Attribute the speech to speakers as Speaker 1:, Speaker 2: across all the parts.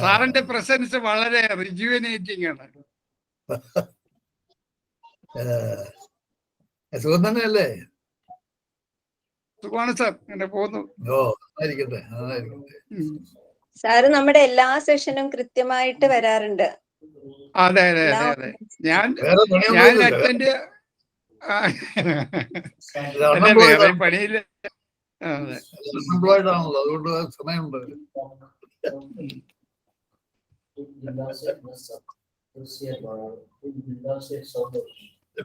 Speaker 1: സാറിന്റെ പ്രസൻസ് വളരെ റിജുവിനേറ്റിംഗ് ആണ്.
Speaker 2: സുഖം തന്നെയല്ലേ?
Speaker 1: സുഖമാണ് സാർ, അങ്ങനെ പോകുന്നു.
Speaker 3: സാറ് നമ്മുടെ എല്ലാ സെഷനും കൃത്യമായിട്ട് വരാറുണ്ട്.
Speaker 1: അതെ അതെ അതെ അതെ. ഞാൻ അറ്റൻഡ് വേറെ പണിയില്ല.
Speaker 2: അതുകൊണ്ട് സമയമുണ്ട്.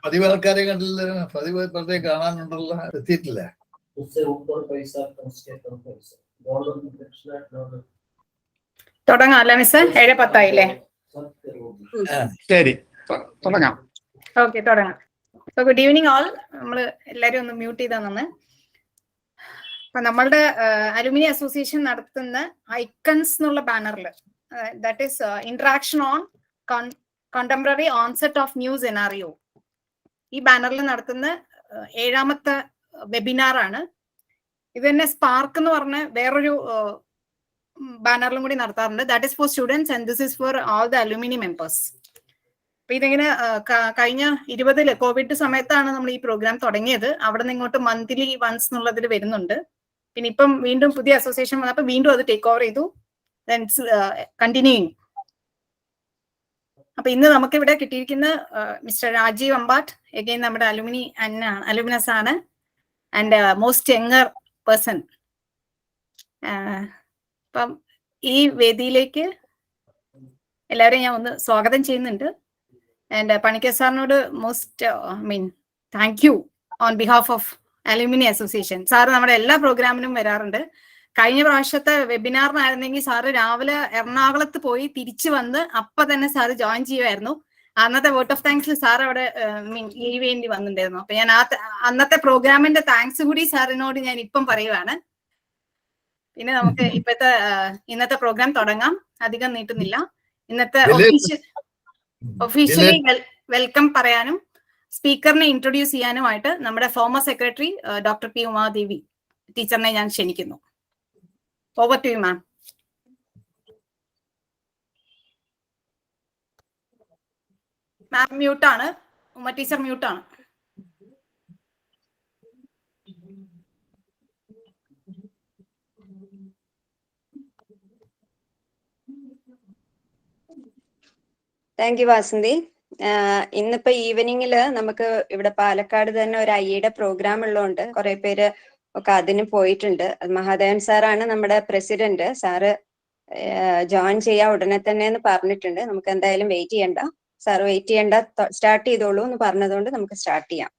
Speaker 2: പതിവ് ആൾക്കാരെ കണ്ടില്ല, പതിവ് പുറത്തേക്ക് കാണാനുണ്ടല്ലോ, എത്തിയിട്ടില്ല.
Speaker 4: തുടങ്ങാം അല്ലേ മിസ്? 7:10
Speaker 1: ശരി, തുടങ്ങാം.
Speaker 4: ഓക്കെ, തുടങ്ങാം. Good evening all. നമ്മള് എല്ലാരും ഒന്ന് മ്യൂട്ട് ചെയ്താ നിന്ന്. അപ്പൊ നമ്മളുടെ അലുമിനി അസോസിയേഷൻ നടത്തുന്ന ഐക്കൺസ് എന്നുള്ള ബാനറിൽ, that is interaction on contemporary onset of new scenario, ഈ ബാനറിൽ നടത്തുന്ന 7ാമത്തെ വെബിനാർ ആണ്. ഇത് തന്നെ സ്പാർക്ക് എന്ന് പറഞ്ഞ വേറൊരു ബാനറിലും കൂടി നടത്താറുണ്ട്. That is for students and this is for all the alumni members. അപ്പൊ ഇതിങ്ങനെ കഴിഞ്ഞ 20 കോവിഡ് സമയത്താണ് നമ്മൾ ഈ പ്രോഗ്രാം തുടങ്ങിയത്. അവിടെ നിന്ന് ഇങ്ങോട്ട് മന്ത്ലി വൺസ് എന്നുള്ളതിൽ വരുന്നുണ്ട്. പിന്നെ ഇപ്പം വീണ്ടും പുതിയ അസോസിയേഷൻ വന്നപ്പോൾ വീണ്ടും അത് ടേക്ക് ഓവർ ചെയ്തു. കണ്ടിന്യൂയിങ്. അപ്പൊ ഇന്ന് നമുക്ക് ഇവിടെ കിട്ടിയിരിക്കുന്ന മിസ്റ്റർ രാജീവ് അമ്പാട്ട്, എഗെയിൻ നമ്മുടെ അലുമിനസ് ആണ്, ആൻഡ് മോസ്റ്റ് യങ്ങർ പേഴ്സൺ. അപ്പം ഈ വേദിയിലേക്ക് എല്ലാവരെയും ഞാൻ ഒന്ന് സ്വാഗതം ചെയ്യുന്നുണ്ട്. ആൻഡ് പണിക്കർ സാറിനോട് thank you on behalf of alumni association. Sir നമ്മുടെ എല്ലാ പ്രോഗ്രാമിനും വരാറുണ്ട്. കഴിഞ്ഞ പ്രാവശ്യത്തെ വെബിനാറിനായിരുന്നെങ്കിൽ സാറ് രാവിലെ എറണാകുളത്ത് പോയി തിരിച്ചു വന്ന് അപ്പൊ തന്നെ സാറ് ജോയിൻ ചെയ്യുമായിരുന്നു. അന്നത്തെ വോട്ട് ഓഫ് താങ്ക്സിൽ സാർ അവിടെ ലീവ് വേണ്ടി വന്നിട്ടുണ്ടായിരുന്നു. അപ്പൊ ഞാൻ അന്നത്തെ പ്രോഗ്രാമിന്റെ താങ്ക്സ് കൂടി സാറിനോട് ഞാൻ ഇപ്പം പറയുവാണ്. പിന്നെ നമുക്ക് ഇന്നത്തെ പ്രോഗ്രാം തുടങ്ങാം, അധികം നീട്ടുന്നില്ല. ഇന്നത്തെ ഒഫീഷ്യലി വെൽക്കം പറയാനും സ്പീക്കറിനെ ഇൻട്രൊഡ്യൂസ് ചെയ്യാനുമായിട്ട് നമ്മുടെ former secretary doctor P Umadevi ടീച്ചറിനെ ഞാൻ ക്ഷണിക്കുന്നു. Over to you ma'am. Ma'am മ്യൂട്ടാണ്, ഉമ ടീച്ചർ മ്യൂട്ടാണ്.
Speaker 3: Thank you Vasanthi. ഇന്നിപ്പോ ഈവനിങ്ങില് നമുക്ക് ഇവിടെ പാലക്കാട് തന്നെ ഒരു ഐയുടെ പ്രോഗ്രാം ഉള്ളതുകൊണ്ട് കുറെ പേര് ഒക്കെ അതിന് പോയിട്ടുണ്ട്. മഹാദേവൻ സാറാണ് നമ്മുടെ പ്രസിഡന്റ്. സാറ് ജോയിൻ ചെയ്യാൻ ഉടനെ തന്നെ എന്ന് പറഞ്ഞിട്ടുണ്ട്. നമുക്ക് എന്തായാലും വെയിറ്റ് ചെയ്യണ്ട, സാറ് വെയിറ്റ് ചെയ്യണ്ട, സ്റ്റാർട്ട് ചെയ്തോളൂ എന്ന് പറഞ്ഞതുകൊണ്ട് നമുക്ക് സ്റ്റാർട്ട് ചെയ്യാം.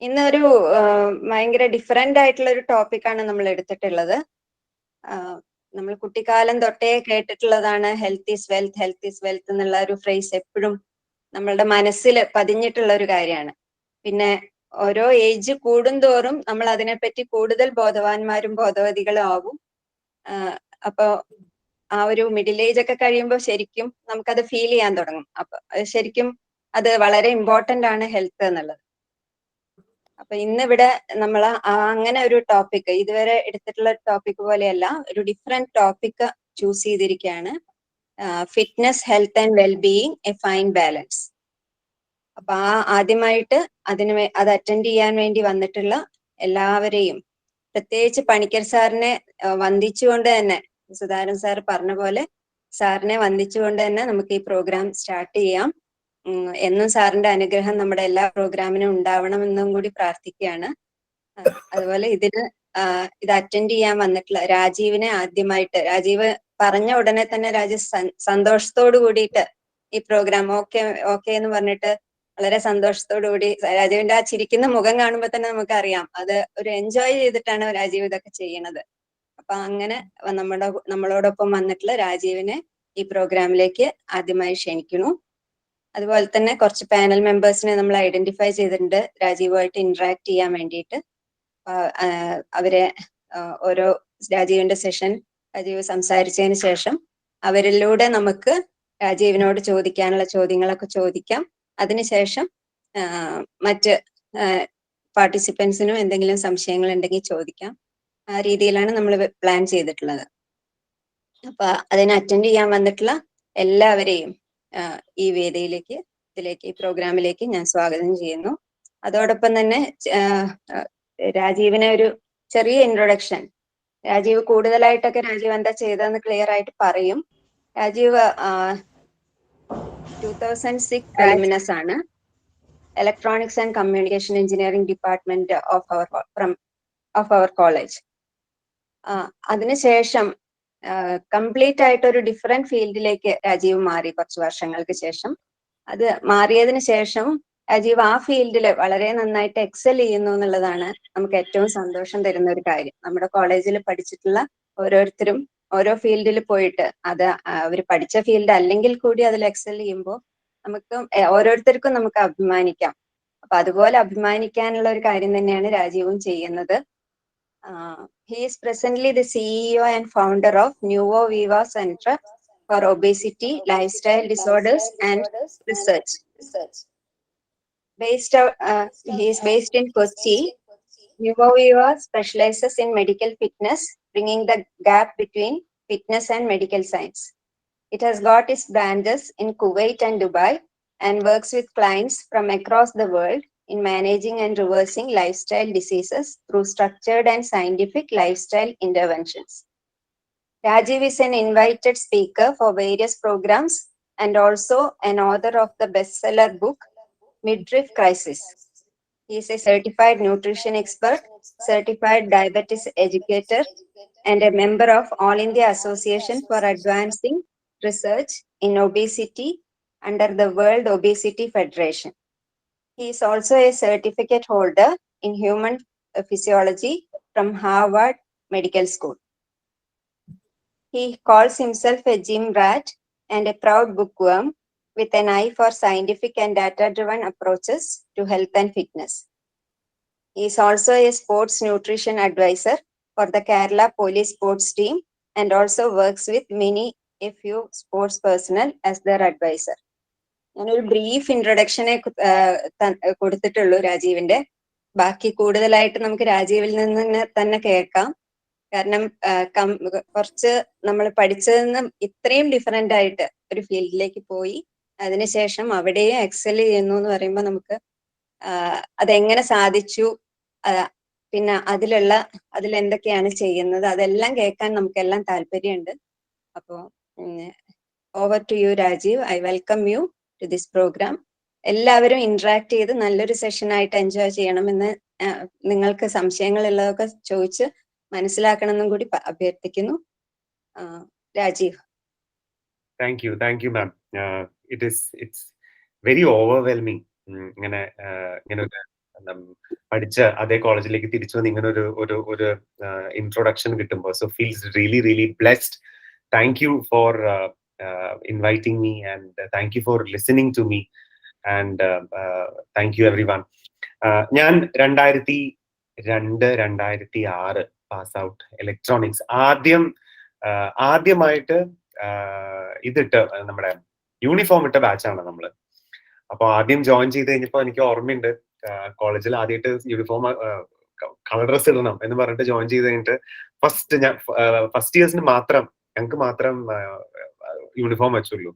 Speaker 3: ഇന്നൊരു ഭയങ്കര ഡിഫറെന്റ് ആയിട്ടുള്ള ഒരു ടോപ്പിക്കാണ് നമ്മൾ എടുത്തിട്ടുള്ളത്. നമ്മൾ കുട്ടിക്കാലം തൊട്ടേ കേട്ടിട്ടുള്ളതാണ് health is wealth, health is wealth എന്നുള്ള ഒരു ഫ്രേസ് എപ്പോഴും നമ്മളുടെ മനസ്സിൽ പതിഞ്ഞിട്ടുള്ള ഒരു കാര്യമാണ്. പിന്നെ ഓരോ ഏജ് കൂടുന്തോറും നമ്മൾ അതിനെപ്പറ്റി കൂടുതൽ ബോധവാന്മാരും ബോധവതികളും ആവും. അപ്പൊ ആ ഒരു മിഡിൽ ഏജ് ഒക്കെ കഴിയുമ്പോൾ ശരിക്കും നമുക്കത് ഫീൽ ചെയ്യാൻ തുടങ്ങും. അപ്പൊ ശരിക്കും അത് വളരെ ഇമ്പോർട്ടന്റ് ആണ് ഹെൽത്ത് എന്നുള്ളത്. അപ്പൊ ഇന്നിവിടെ നമ്മൾ അങ്ങനെ ഒരു ടോപ്പിക്, ഇതുവരെ എടുത്തിട്ടുള്ള ടോപ്പിക് പോലെയല്ല, ഒരു ഡിഫറെന്റ് ടോപ്പിക് ചൂസ് ചെയ്തിരിക്കുകയാണ്. Fitness, health and wellbeing, A fine balance. അപ്പൊ ആദ്യമായിട്ട് അത് അറ്റൻഡ് ചെയ്യാൻ വേണ്ടി വന്നിട്ടുള്ള എല്ലാവരെയും, പ്രത്യേകിച്ച് പണിക്കർ സാറിനെ വന്ദിച്ചുകൊണ്ട് തന്നെ, സുധാരൻ സാർ പറഞ്ഞ പോലെ സാറിനെ വന്ദിച്ചുകൊണ്ട് തന്നെ നമുക്ക് ഈ പ്രോഗ്രാം സ്റ്റാർട്ട് ചെയ്യാം. എന്നും സാറിന്റെ അനുഗ്രഹം നമ്മുടെ എല്ലാ പ്രോഗ്രാമിനും ഉണ്ടാവണമെന്നും കൂടി പ്രാർത്ഥിക്കുകയാണ്. അതുപോലെ ഇത് അറ്റൻഡ് ചെയ്യാൻ വന്നിട്ടുള്ള രാജീവിനെ ആദ്യമായിട്ട്, രാജീവ് പറഞ്ഞ ഉടനെ തന്നെ രാജീവ് സന്തോഷത്തോടു കൂടിയിട്ട് ഈ പ്രോഗ്രാം ഓക്കെ എന്ന് പറഞ്ഞിട്ട് വളരെ സന്തോഷത്തോടു കൂടി, രാജീവിന്റെ ആ ചിരിക്കുന്ന മുഖം കാണുമ്പോൾ തന്നെ നമുക്കറിയാം അത് ഒരു എൻജോയ് ചെയ്തിട്ടാണ് രാജീവ് ഇതൊക്കെ ചെയ്യണത്. അപ്പൊ അങ്ങനെ നമ്മളോടൊപ്പം വന്നിട്ടുള്ള രാജീവിനെ ഈ പ്രോഗ്രാമിലേക്ക് ആദ്യമായി ക്ഷണിക്കുന്നു. അതുപോലെ തന്നെ കുറച്ച് പാനൽ മെമ്പേഴ്സിനെ നമ്മൾ ഐഡന്റിഫൈ ചെയ്തിട്ടുണ്ട് രാജീവുമായിട്ട് ഇന്ററാക്ട് ചെയ്യാൻ വേണ്ടിയിട്ട്. അവരെ ഓരോ രാജീവിന്റെ സെഷൻ രാജീവ് സംസാരിച്ചതിന് ശേഷം അവരിലൂടെ നമുക്ക് രാജീവിനോട് ചോദിക്കാനുള്ള ചോദ്യങ്ങളൊക്കെ ചോദിക്കാം. അതിനുശേഷം മറ്റ് പാർട്ടിസിപ്പൻസിനും എന്തെങ്കിലും സംശയങ്ങൾ ഉണ്ടെങ്കിൽ ചോദിക്കാം. ആ രീതിയിലാണ് നമ്മൾ പ്ലാൻ ചെയ്തിട്ടുള്ളത്. അപ്പൊ അതിന് അറ്റൻഡ് ചെയ്യാൻ വന്നിട്ടുള്ള എല്ലാവരെയും ഈ വേദിയിലേക്ക്, ഈ പ്രോഗ്രാമിലേക്ക് ഞാൻ സ്വാഗതം ചെയ്യുന്നു. അതോടൊപ്പം തന്നെ രാജീവിനെ ഒരു ചെറിയ ഇൻട്രൊഡക്ഷൻ, രാജീവ് കൂടുതലായിട്ടൊക്കെ രാജീവ് എന്താ ചെയ്തതെന്ന് ക്ലിയർ ആയിട്ട് പറയും. രാജീവ് 2006 അലുമിനസ് ആണ്. Electronics and communication engineering department of our college. അതിനുശേഷം കംപ്ലീറ്റ് ആയിട്ട് ഒരു ഡിഫറെന്റ് ഫീൽഡിലേക്ക് രാജീവ് മാറി കുറച്ച് വർഷങ്ങൾക്ക് ശേഷം. അത് മാറിയതിനു ശേഷം രാജീവ് ആ ഫീൽഡിൽ വളരെ നന്നായിട്ട് എക്സൽ ചെയ്യുന്നു എന്നുള്ളതാണ് നമുക്ക് ഏറ്റവും സന്തോഷം തരുന്ന ഒരു കാര്യം. നമ്മുടെ കോളേജിൽ പഠിച്ചിട്ടുള്ള ഓരോരുത്തരും ഓരോ ഫീൽഡിൽ പോയിട്ട് അത് അവർ പഠിച്ച ഫീൽഡ് അല്ലെങ്കിൽ കൂടി അതിൽ എക്സൽ ചെയ്യുമ്പോൾ നമുക്ക് ഓരോരുത്തർക്കും നമുക്ക് അഭിമാനിക്കാം. അപ്പൊ അതുപോലെ അഭിമാനിക്കാനുള്ള ഒരു കാര്യം തന്നെയാണ് രാജീവും ചെയ്യുന്നത്. He is presently the CEO and founder of Nuvo Viva Center for Obesity, Lifestyle Disorders and Research. He is based in Kochi. Nuvo Viva specializes in medical fitness, bringing the gap between fitness and medical science. It has got its branches in Kuwait and Dubai and works with clients from across the world in managing and reversing lifestyle diseases through structured and scientific lifestyle interventions. Rajeev is an invited speaker for various programs and also an author of the bestseller book, Midlife Crisis. He is a certified nutrition expert, certified diabetes educator, and a member of All India Association for Advancing Research in Obesity under the World Obesity Federation. He is also a certificate holder in human physiology from Harvard Medical School. He calls himself a gym rat and a proud bookworm with an eye for scientific and data-driven approaches to health and fitness. He is also a sports nutrition advisor for the Kerala Police Sports Team and also works with a few sports personnel as their advisor. ഞാനൊരു brief ഇൻട്രൊഡക്ഷനെ കൊടുത്തിട്ടുള്ളൂ രാജീവിന്റെ. ബാക്കി കൂടുതലായിട്ട് നമുക്ക് രാജീവിൽ നിന്ന് തന്നെ കേൾക്കാം. കാരണം കുറച്ച് നമ്മൾ പഠിച്ചതിൽ നിന്ന് ഇത്രയും ഡിഫറെന്റ് ആയിട്ട് ഒരു ഫീൽഡിലേക്ക് പോയി അതിനുശേഷം അവിടെയും എക്സൽ ചെയ്യുന്നു എന്ന് പറയുമ്പോൾ നമുക്ക് അതെങ്ങനെ സാധിച്ചു, പിന്നെ അതിലെന്തൊക്കെയാണ് ചെയ്യുന്നത്, അതെല്ലാം കേൾക്കാൻ നമുക്കെല്ലാം താല്പര്യമുണ്ട്. അപ്പോൾ over to you Rajeev. I welcome you to this programme. എല്ലാവരും ഇന്ററാക്ട് ചെയ്ത് നല്ലൊരു സെഷൻ ആയിട്ട് എൻജോയ് ചെയ്യണമെന്ന്, നിങ്ങൾക്ക് സംശയങ്ങളുള്ളതൊക്കെ ചോദിച്ച് മനസ്സിലാക്കണമെന്നും കൂടി അഭ്യർത്ഥിക്കുന്നു. Rajeev.
Speaker 5: Thank you, ma'am. It's very overwhelming. ഇങ്ങനെ പഠിച്ച അതേ കോളേജിലേക്ക് തിരിച്ചു വന്ന് ഇങ്ങനെ ഒരു ഇൻട്രൊഡക്ഷൻ കിട്ടുമ്പോൾ so feels really blessed. Thank you for inviting me and thank you for listening to me and thank you everyone. ഞാൻ 2002-2006 പാസ് ഔട്ട് ഇലക്ട്രോണിക്സ്. ആദ്യമായിട്ട് ഇതിട്ട് നമ്മുടെ യൂണിഫോം ഇട്ട ബാച്ചാണ് നമ്മള്. അപ്പൊ ആദ്യം ജോയിൻ ചെയ്ത് കഴിഞ്ഞപ്പോ എനിക്ക് ഓർമ്മയുണ്ട്, കോളേജിൽ ആദ്യമായിട്ട് യൂണിഫോം കളർ ഡ്രസ് ഇടണം എന്ന് പറഞ്ഞിട്ട് ജോയിൻ ചെയ്ത് കഴിഞ്ഞിട്ട് ഫസ്റ്റ് ഇയേഴ്സിന് ഞങ്ങൾക്ക് മാത്രം യൂണിഫോം വെച്ചുള്ളൂ.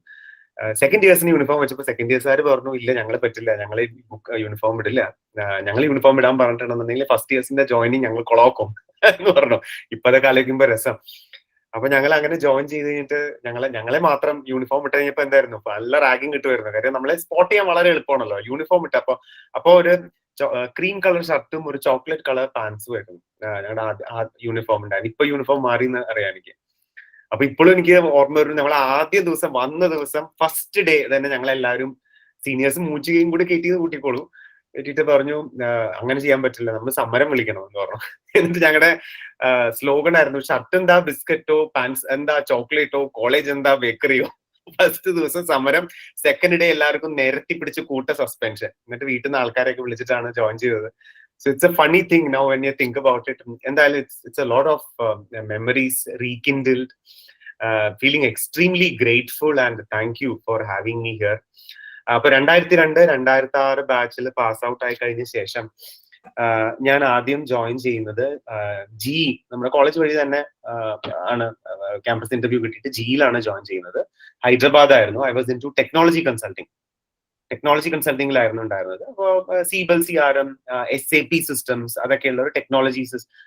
Speaker 5: സെക്കൻഡ് ഇയേഴ്സിന് യൂണിഫോം വെച്ചപ്പോ സെക്കൻഡ് ഇയേഴ്സുകാർ പറഞ്ഞു, ഇല്ല ഞങ്ങൾ പറ്റില്ല, ഞങ്ങൾ യൂണിഫോം ഇടില്ല, ഞങ്ങൾ യൂണിഫോം ഇടാൻ പറഞ്ഞിട്ടുണ്ടെന്നുണ്ടെങ്കിൽ ഫസ്റ്റ് ഇയേഴ്സിന്റെ ജോയിനിങ് ഞങ്ങൾ കൊളാക്കും എന്ന് പറഞ്ഞു. ഇപ്പത്തെ കാലിക്കുമ്പോ രസം. അപ്പൊ ഞങ്ങൾ അങ്ങനെ ജോയിൻ ചെയ്ത് കഴിഞ്ഞിട്ട് ഞങ്ങളെ മാത്രം യൂണിഫോം ഇട്ട് കഴിഞ്ഞപ്പോ എന്തായിരുന്നു, നല്ല റാഗിങ് കിട്ടുമായിരുന്നു. കാര്യം നമ്മളെ സ്പോട്ട് ചെയ്യാൻ വളരെ എളുപ്പമാണല്ലോ യൂണിഫോം ഇട്ട്. അപ്പൊ ഒരു ക്രീം കളർ ഷർട്ടും ഒരു ചോക്ലേറ്റ് കളർ പാൻസും ആയിരുന്നു ഞങ്ങളുടെ യൂണിഫോം ഉണ്ടായിരുന്നു. ഇപ്പൊ യൂണിഫോം മാറി എന്ന് അറിയാം എനിക്ക്. അപ്പൊ ഇപ്പോഴും എനിക്ക് ഓർമ്മ വരും, നമ്മൾ ആദ്യ ദിവസം വന്ന ദിവസം ഫസ്റ്റ് ഡേ തന്നെ ഞങ്ങളെല്ലാവരും സീനിയേഴ്സും മൂച്ചുകയും കൂടി കയറ്റിയിട്ട് പറഞ്ഞു, അങ്ങനെ ചെയ്യാൻ പറ്റില്ല, നമ്മൾ സമരം വിളിക്കണം എന്ന് പറഞ്ഞു. എന്നിട്ട് ഞങ്ങളുടെ സ്ലോഗൻ ആയിരുന്നു, ഷർട്ട് എന്താ ബിസ്ക്കറ്റോ, പാൻസ് എന്താ ചോക്ലേറ്റോ, കോളേജ് എന്താ ബേക്കറിയോ. ഫസ്റ്റ് ദിവസം സമരം, സെക്കൻഡ് ഡേ എല്ലാവർക്കും നിരത്തി പിടിച്ച് കൂട്ട സസ്പെൻഷൻ. എന്നിട്ട് വീട്ടിൽ നിന്ന് ആൾക്കാരെയൊക്കെ വിളിച്ചിട്ടാണ് ജോയിൻ ചെയ്തത്. So it's a funny thing now when you think about it. And it's a lot of memories rekindled, feeling extremely grateful and thank you for having me here. അപ്പൊ 2002-2006 ബാച്ചിൽ പാസ് ഔട്ട് ആയി കഴിഞ്ഞ ശേഷം ഞാൻ ആദ്യം join ചെയ്യുന്നത് G, നമ്മുടെ college വഴി തന്നെ ആണ് ക്യാമ്പസ് ഇന്റർവ്യൂ കിട്ടിയിട്ട് ജിയിലാണ് ജോയിൻ ചെയ്യുന്നത്. ഹൈദരാബാദ് ആയിരുന്നു. I was into technology കൺസൾട്ടിംഗിലായിരുന്നു ഉണ്ടായിരുന്നത്. അപ്പോൾ സിബൽ, CRM, SAP സിസ്റ്റംസ് അതൊക്കെയുള്ള ഒരു technology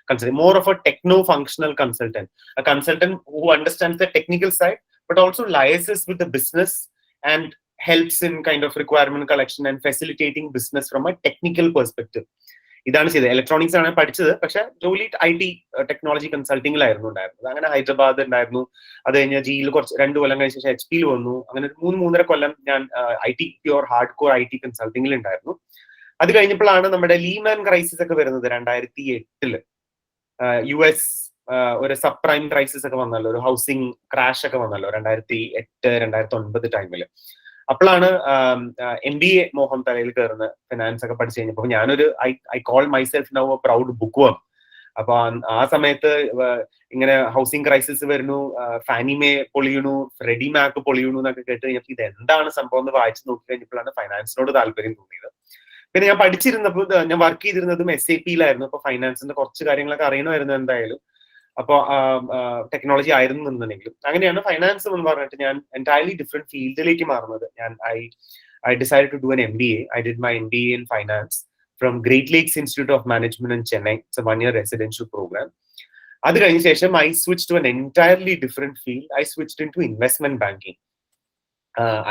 Speaker 5: consulting, more of a techno functional consultant who understands the technical side but also liaises with the business and helps in kind of requirement collection and facilitating business from a technical perspective. ഇതാണ് ചെയ്തത്. Electronics ആണ് പഠിച്ചത്, പക്ഷെ ജോലി IT technology കൺസൾട്ടിംഗിലായിരുന്നു ഉണ്ടായിരുന്നത്. അങ്ങനെ ഹൈദരാബാദ് ഉണ്ടായിരുന്നു. അത് കഴിഞ്ഞ് ജിയിൽ കുറച്ച് 2 കൊല്ലം കഴിഞ്ഞ ശേഷം HP വന്നു. അങ്ങനെ 3-3.5 കൊല്ലം ഞാൻ പ്യുവർ ഹാർഡ് കോർ IT കൺസൾട്ടിംഗിൽ ഉണ്ടായിരുന്നു. അത് കഴിഞ്ഞപ്പോഴാണ് നമ്മുടെ ലീമാൻ ക്രൈസിസ് ഒക്കെ വരുന്നത് 2008. US ഒരു സബ് പ്രൈം ക്രൈസിസ് ഒക്കെ വന്നല്ലോ, ഒരു ഹൗസിംഗ് ക്രാഷ് ഒക്കെ വന്നല്ലോ 2008-2009 ടൈമില്. അപ്പോഴാണ് MBA മോഹം തലയിൽ കയറുന്ന ഫിനാൻസ് ഒക്കെ പഠിച്ചു കഴിഞ്ഞപ്പോൾ ഞാനൊരു I call myself now a proud book worm. അപ്പൊ ആ സമയത്ത് ഇങ്ങനെ ഹൗസിംഗ് ക്രൈസിസ് വരുന്നു, ഫാനിമേ പൊളിയുന്നു, ഫ്രെഡി മാക്ക് പൊളിയുന്നു എന്നൊക്കെ കേട്ട് കഴിഞ്ഞപ്പോൾ ഇത് എന്താണ് സംഭവം എന്ന് വായിച്ചു നോക്കി കഴിഞ്ഞപ്പോഴാണ് ഫൈനാൻസിനോട് താല്പര്യം തോന്നിയത്. പിന്നെ ഞാൻ പഠിച്ചിരുന്നപ്പോൾ ഞാൻ വർക്ക് ചെയ്തിരുന്നതും SAP-യിലായിരുന്നു. അപ്പൊ ഫൈനാൻസിന്റെ കുറച്ച് കാര്യങ്ങളൊക്കെ അറിയണമായിരുന്നു എന്തായാലും. അപ്പോൾ ടെക്നോളജി ആയിരുന്നു എന്നുണ്ടെങ്കിലും അങ്ങനെയാണ് ഫൈനാൻസ് എന്ന് പറഞ്ഞിട്ട് ഞാൻ എൻറ്റയർലി ഡിഫറെന്റ് ഫീൽഡിലേക്ക് മാറുന്നത്. I decided to do an MBA. I did my MBA in finance from Great Lakes Institute of Management in Chennai. It's a 1-year residential program. അത് കഴിഞ്ഞ ശേഷം I switched to an entirely different field. I switched into investment banking.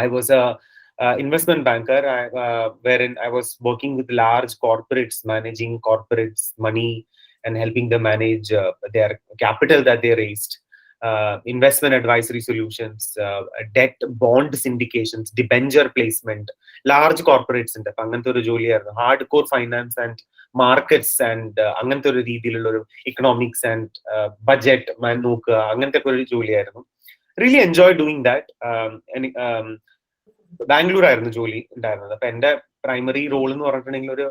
Speaker 5: I was a investment banker wherein I was working with large corporates, managing corporates' money and helping them manage their capital that they raised, investment advisory solutions, debt bond syndications, debenture placement, large corporates in the അങ്ങനത്തെ ഒരു ജോലിയായിരുന്നു. Hard core finance and markets and അങ്ങനത്തെ ഒരു രീതിയിലുള്ള ഒരു economics and budget നോക്കുക, അങ്ങനത്തെ ഒരു ജോലിയായിരുന്നു. Really enjoy doing that. Bangalore ആയിരുന്നു ജോലി ഉണ്ടായിരുന്നത്. അപ്പൊ എന്റെ പ്രൈമറി റോൾ എന്ന് പറഞ്ഞിട്ടുണ്ടെങ്കിൽ ഒരു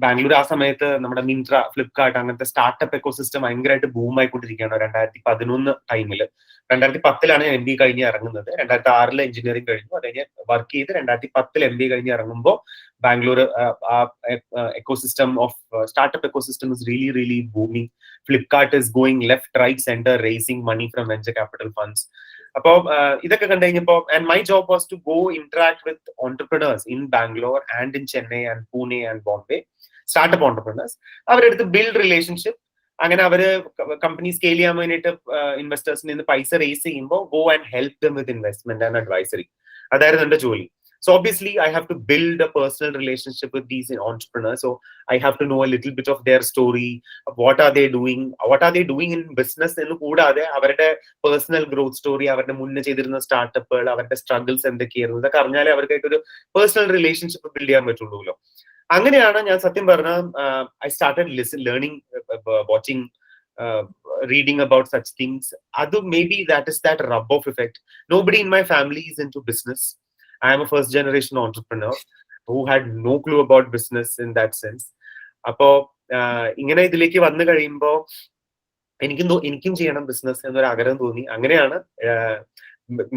Speaker 5: ബാംഗ്ലൂർ ആ സമയത്ത് നമ്മുടെ മിന്ത്ര, ഫ്ലിപ്കാർട്ട് അങ്ങനത്തെ സ്റ്റാർട്ടപ്പ് എക്കോസിസ്റ്റം ഭയങ്കരമായിട്ട് ബൂം ആയിക്കൊണ്ടിരിക്കുകയാണ് 2011 ടൈമില്. 2010 ഞാൻ MBA കഴിഞ്ഞ് ഇറങ്ങുന്നത്. 2006 എഞ്ചിനീയറിംഗ് കഴിഞ്ഞു. അത് കഴിഞ്ഞ് വർക്ക് ചെയ്ത് 2010 MBA കഴിഞ്ഞ് ഇറങ്ങുമ്പോൾ Bangalore ecosystem of startup ecosystem is really booming. Flipkart is going left, right, center, raising money from venture capital funds. അപ്പോ ഇതൊക്കെ കണ്ടു കഴിഞ്ഞപ്പോ and my job was to go interact with entrepreneurs in Bangalore and in Chennai and Pune and Bombay, startup entrepreneurs. അവരെടുത്ത് build relationship. അങ്ങനെ അവര് company scale ചെയ്യാൻ വേണ്ടിയിട്ട് ഇൻവെസ്റ്റേഴ്സിൽ നിന്ന് പൈസ റേസ് ചെയ്യുമ്പോൾ go and help them with investment and advisory. അതായിരുന്നു എന്റെ ജോലി. So obviously I have to build a personal relationship with these entrepreneurs. So I have to know a little bit of their story, what are they doing in business എന്ന് കൂടാതെ അവരുടെ personal growth story, അവരുടെ മുന്നേ ചെയ്തിരുന്ന സ്റ്റാർട്ടപ്പുകൾ, അവരുടെ struggles എന്തൊക്കെയായിരുന്നു, ഇതൊക്കെ അറിഞ്ഞാലേ അവർക്കായിട്ട് ഒരു പേഴ്സണൽ റിലേഷൻഷിപ്പ് ബിൽഡ് ചെയ്യാൻ പറ്റുള്ളൂല്ലോ. അങ്ങനെയാണ് ഞാൻ സത്യം പറഞ്ഞ I started learning, watching, reading about such things. Maybe that is that rub-off effect. Nobody in my family is into business. I am a first generation entrepreneur who had no clue about business in that sense. അപ്പോ ഇങ്ങനെ ഇതിലേക്ക് വന്നു കഴിയുമ്പോൾ എനിക്കും ചെയ്യണം business എന്നൊരു ആഗ്രഹം തോന്നി. അങ്ങനെയാണ്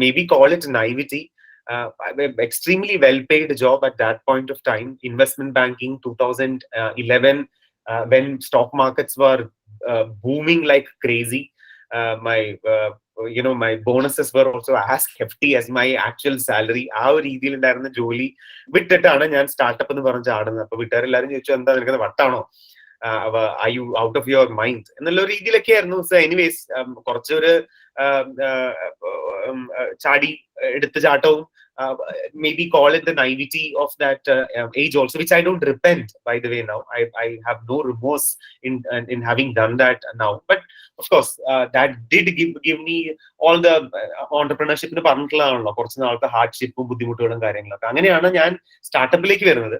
Speaker 5: may be call it naivety. Extremely well paid job at that point of time. Investment banking 2011 when stock markets were booming like crazy. My bonuses were also as hefty as my actual salary. ആ ഒരു രീതിയിൽ ഉണ്ടായിരുന്ന ജോലി വിട്ടിട്ടാണ് ഞാൻ startup എന്ന് പറഞ്ഞ് ചാടുന്നത്. അപ്പൊ വീട്ടുകാരെല്ലാരും ചോദിച്ചു, എന്താ നിനക്ക് വട്ടാണോ, are you out of your mind എന്നുള്ള രീതിയിലൊക്കെ ആയിരുന്നു. സോ എനിവേസ് കുറച്ചൊരു ചാടി എടുത്ത് ചാട്ടവും maybe call it the naivety of that age also, which I don't repent, by the way. Now I have no remorse in having done that now, but of course that did give me all the entrepreneurship ന് പറഞ്ഞിട്ടുള്ളതാണല്ലോ കുറച്ച് നാളത്തെ ഹാർഡ്ഷിപ്പും ബുദ്ധിമുട്ടുകളും കാര്യങ്ങളൊക്കെ. അങ്ങനെയാണ് ഞാൻ സ്റ്റാർട്ടപ്പിലേക്ക് വരുന്നത്.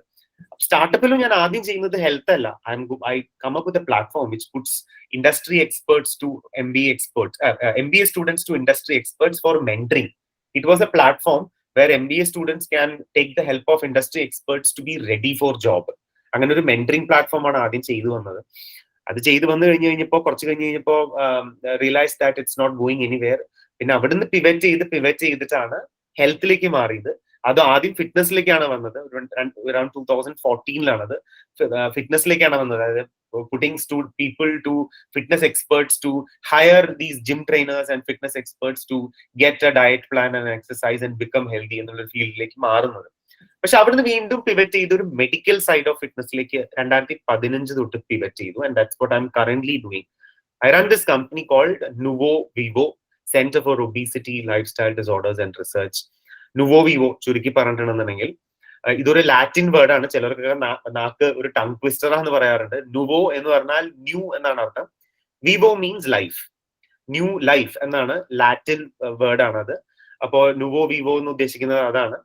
Speaker 5: സ്റ്റാർട്ടപ്പിലും ഞാൻ ആദ്യം ചെയ്യുന്നത് ഹെൽത്ത് അല്ല. I come up with a platform which puts industry experts to MBA experts, MBA students to industry experts for mentoring. It was a platform where MBA students can take the help of industry experts to be ready for job. അങ്ങനെ ഒരു mentoring platform ആണ് ആദ്യം ചെയ്തു വന്നത്. അത് ചെയ്തു വന്നു കുറച്ച് കഴിഞ്ഞ് കഴിഞ്ഞപ്പോൾ realise that it's not going anywhere. പിന്നെ അവിടുന്ന് പിവറ്റ് ചെയ്തിട്ടാണ് ഹെൽത്തിലേക്ക് മാറിയത്. അത് ആദ്യം ഫിറ്റ്നസ്സിലേക്കാണ് വന്നത്. അറൌണ്ട് 2014 ഫിറ്റ്നസ്സിലേക്കാണ് വന്നത്. അതായത് putting people to fitness experts to hire these gym trainers and fitness experts to get a diet plan and exercise and become healthy എന്നുള്ള ഫീൽഡിലേക്ക് മാറുന്നത്. പക്ഷെ അവിടുന്ന് വീണ്ടും പിവറ്റ് ചെയ്ത് ഒരു മെഡിക്കൽ സൈഡ് ഓഫ് ഫിറ്റ്നസ്സിലേക്ക് 2015 തൊട്ട് പിവറ്റ് ചെയ്തു. And that's what I M currently doing. I run this company called Nuvo Vivo, Center for Obesity, Lifestyle Disorders and Research. Nuvo Vivo ചുരുക്കി പറഞ്ഞിട്ടുണ്ടെന്നുണ്ടെങ്കിൽ ഇതൊരു ലാറ്റിൻ വേർഡ് ആണ്. ചിലർക്ക് നാക്ക് ഒരു ടങ് ട്വിസ്റ്റർ എന്ന് പറയാറുണ്ട്. നുവോ എന്ന് പറഞ്ഞാൽ ന്യൂ എന്നാണ് അർത്ഥം. Vivo means life, new life എന്നാണ് ലാറ്റിൻ വേർഡ് ആണത്. അപ്പോ നുവോ വിവോ എന്ന് ഉദ്ദേശിക്കുന്നത് അതാണ്.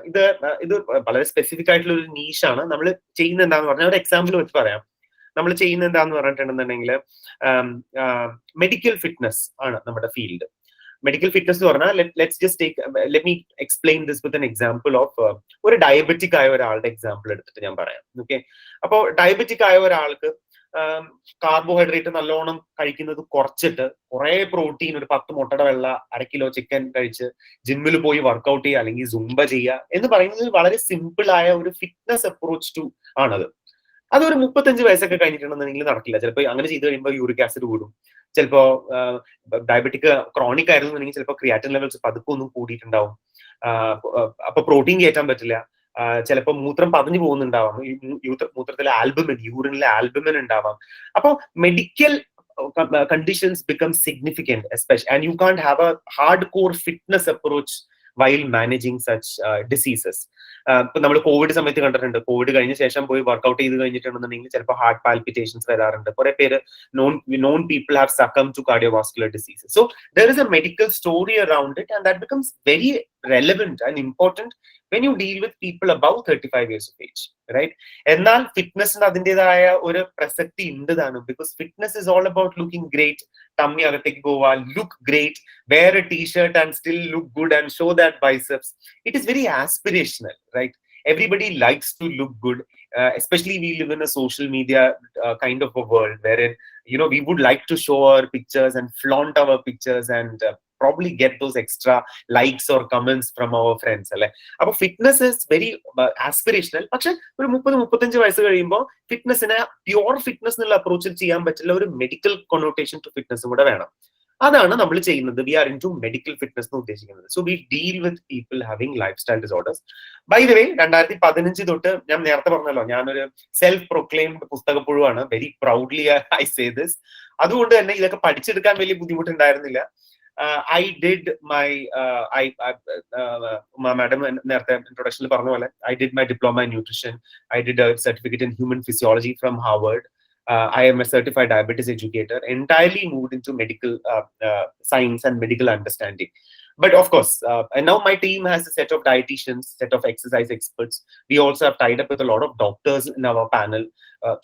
Speaker 5: ഇത് വളരെ സ്പെസിഫിക് ആയിട്ടുള്ള ഒരു നീഷാണ്. നമ്മൾ ചെയ്യുന്ന എന്താന്ന് പറഞ്ഞാൽ ഒരു എക്സാമ്പിൾ വെച്ച് പറയാം. നമ്മൾ ചെയ്യുന്ന എന്താന്ന് പറഞ്ഞിട്ടുണ്ടെന്നുണ്ടെങ്കിൽ മെഡിക്കൽ ഫിറ്റ്നസ് ആണ് നമ്മുടെ ഫീൽഡ്. മെഡിക്കൽ ഫിറ്റ്നസ് എന്ന് പറഞ്ഞാൽ let me explain this with an example of ഒരു ഡയബറ്റിക് ആയ ഒരാളുടെ എക്സാമ്പിൾ എടുത്തിട്ട് ഞാൻ പറയാം. ഓക്കെ, അപ്പോൾ ഡയബറ്റിക് ആയ ഒരാൾക്ക് കാർബോഹൈഡ്രേറ്റ് നല്ലോണം കഴിക്കുന്നത് കുറച്ചിട്ട് കുറെ പ്രോട്ടീൻ, ഒരു 10 മുട്ടയുടെ വെള്ള, 1/2 കിലോ ചിക്കൻ കഴിച്ച് ജിമ്മിൽ പോയി വർക്ക്ഔട്ട് ചെയ്യുക അല്ലെങ്കിൽ സുംബ ചെയ്യുക എന്ന് പറയുന്നത് വളരെ സിമ്പിൾ ആയ ഒരു ഫിറ്റ്നസ് അപ്രോച്ച് ടു ആണത്. അതൊരു 35 വയസ്സൊക്കെ കഴിഞ്ഞിട്ടുണ്ടെന്നുണ്ടെങ്കിൽ നടക്കില്ല. ചിലപ്പോൾ അങ്ങനെ ചെയ്ത് കഴിയുമ്പോൾ യൂറിക് ആസിഡ് കൂടും. ചിലപ്പോ ഡയബറ്റിക് ക്രോണിക് ആയിരുന്നുണ്ടെങ്കിൽ ചിലപ്പോൾ ക്രിയാറ്റിൻ ലെവൽസ് പതുക്കെ ഒന്നും കൂടിയിട്ടുണ്ടാവും. അപ്പൊ പ്രോട്ടീൻ കയറ്റാൻ പറ്റില്ല. ചിലപ്പോൾ മൂത്രം പതഞ്ഞു പോകുന്നുണ്ടാവാം. മൂത്രത്തിലെ ആൽബുമിൻ, യൂറിനിലെ ആൽബുമിൻ ഉണ്ടാവാം. അപ്പൊ medical conditions become significant, especially, and you can't have a hardcore fitness approach while managing such diseases. ഇപ്പൊ നമ്മൾ കോവിഡ് സമയത്ത് കണ്ടിട്ടുണ്ട്. കോവിഡ് കഴിഞ്ഞ ശേഷം പോയി വർക്ക്ഔട്ട് ചെയ്ത് കഴിഞ്ഞിട്ടുണ്ടെന്നുണ്ടെങ്കിൽ ചിലപ്പോൾ ഹാർട്ട് പാൽപിറ്റേഷൻസ് വരാറുണ്ട്. കുറെ പേര് known people have succumbed to cardiovascular diseases. So there is a medical story around it, and that becomes very relevant and important when you deal with people above 35 years of age, right? എന്നാൽ ഫിറ്റ്നസിന് അതിൻ്റെതായ ഒരു പ്രസക്തി ഉണ്ട്. Because fitness is all about looking great. Tummy അകത്തേക്ക് പോവാ, look great, wear a t-shirt and still look good and show that biceps. It is very aspirational, right? Everybody likes to look good, especially we live in a social media kind of a world wherein, you know, we would like to show our pictures and flaunt our pictures and probably get those extra likes or comments from our friends, alle. Appo fitness is very aspirational. പക്ഷെ ഒരു 30-35 വയസ്സ് കഴിയുമ്പോൾ ഫിറ്റ്നസിനെ pure fitness എന്നുള്ള അപ്രോച്ചിൽ ചെയ്യാൻ പറ്റില്ല. ഒരു medical connotation to ഫിറ്റ്നസും കൂടെ വേണം. അതാണ് നമ്മൾ ചെയ്യുന്നത്. We are into medical fitness എന്ന് ഉദ്ദേശിക്കുന്നത്. So we deal with people having life style disorders. By the way 2015 തൊട്ട് ഞാൻ നേരത്തെ പറഞ്ഞല്ലോ, ഞാനൊരു സെൽഫ് പ്രൊക്ലെയിംഡ് പുസ്തകപ്പുഴുവാണ്. Very proudly I say this. അതുകൊണ്ട് തന്നെ ഇതൊക്കെ പഠിച്ചെടുക്കാൻ വലിയ ബുദ്ധിമുട്ടുണ്ടായിരുന്നില്ല. I did my madam നേരത്തെ ഇൻട്രൊഡക്ഷനിൽ പറഞ്ഞ പോലെ I did my diploma in nutrition. I did a certificate in human physiology from Harvard. I am a certified diabetes educator, entirely moved into medical science and medical understanding. But of course, and now my team has a set of dietitians, set of exercise experts. We also have tied up with a lot of doctors in our panel.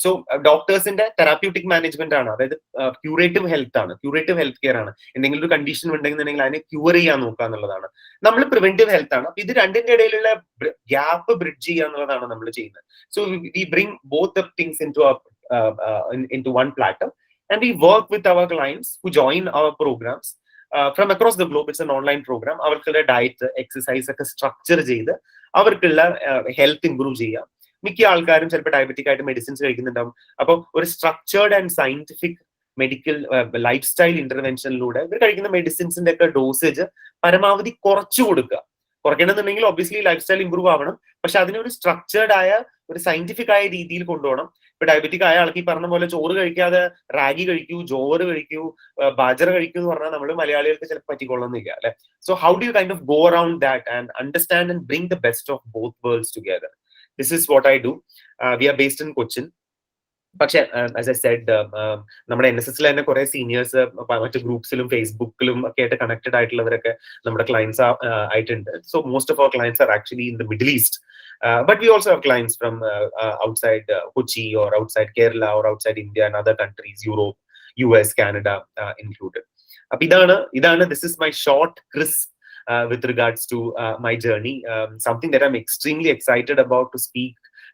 Speaker 5: So doctors in the therapeutic management ആണ്, അതായത് curative health ആണ്, curative health care ആണ്. എന്തെങ്കിലും ഒരു condition ഉണ്ടെന്നുണ്ടെങ്കിൽ അതിനെ cure ചെയ്യാൻ നോക്കുക എന്നുള്ളതാണ്. നമ്മൾ പ്രിവെന്റീവ് ഹെൽത്ത് ആണ്. അപ്പൊ ഇത് രണ്ടിന്റെ ഇടയിലുള്ള ഗ്യാപ്പ് ബ്രിഡ്ജ് ചെയ്യുക എന്നുള്ളതാണ് നമ്മൾ ചെയ്യുന്നത്. So we bring both the things into one platter, and we work with our clients who join our programs from across the globe. It's an online program. അവർക്കുള്ള ഡയറ്റ്, എക്സസൈസ് ഒക്കെ structure ചെയ്ത് അവർക്കുള്ള health improve ചെയ്യാം. മിക്ക ആൾക്കാരും ചിലപ്പോൾ diabetic ആയിട്ട് medicines കഴിക്കുന്നുണ്ടാവും. അപ്പോൾ ഒരു structured and scientific medical life style ഇന്റർവെൻഷനിലൂടെ ഇവർ കഴിക്കുന്ന മെഡിസിൻസിന്റെ ഒക്കെ ഡോസേജ് പരമാവധി കുറച്ചു കൊടുക്കുക. കുറയ്ക്കണമെന്നുണ്ടെങ്കിൽ ഒബ്വിയസ്ലി ലൈഫ് സ്റ്റൈൽ ഇംപ്രൂവ് ആവണം. പക്ഷെ അതിനൊരു സ്ട്രക്ചേർഡ് ആയ ഒരു സയന്റിഫിക് ആയ രീതിയിൽ കൊണ്ടുപോകണം. ഇപ്പൊ ഡയബറ്റിക് ആയ ആൾക്ക് ഈ പറഞ്ഞ പോലെ ചോറ് കഴിക്കാതെ റാഗി കഴിക്കൂ, ജോറ് കഴിക്കൂ, ബാജറ കഴിക്കൂ എന്ന് പറഞ്ഞാൽ നമ്മൾ മലയാളികൾക്ക് ചിലപ്പോൾ പറ്റിക്കൊള്ളുന്നില്ല, അല്ലെ? So how do you kind of go around that and understand and bring the best of both worlds together? This is what I do. We are based in Cochin. പക്ഷെ ആസ് ഐ സെഡ്, നമ്മുടെ NSSൽ തന്നെ കുറെ seniors മറ്റു ഗ്രൂപ്പ്സിലും ഫേസ്ബുക്കിലും ഒക്കെ ആയിട്ട് connected ആയിട്ടുള്ളവരൊക്കെ നമ്മുടെ clients ആയിട്ടുണ്ട്. So most of our clients are actually in the Middle East. But we also have clients from outside Kochi or outside Kerala or outside India and other countries, Europe, US, Canada included. This is my short crisp with regards to my journey. Something that I'm extremely excited about to speak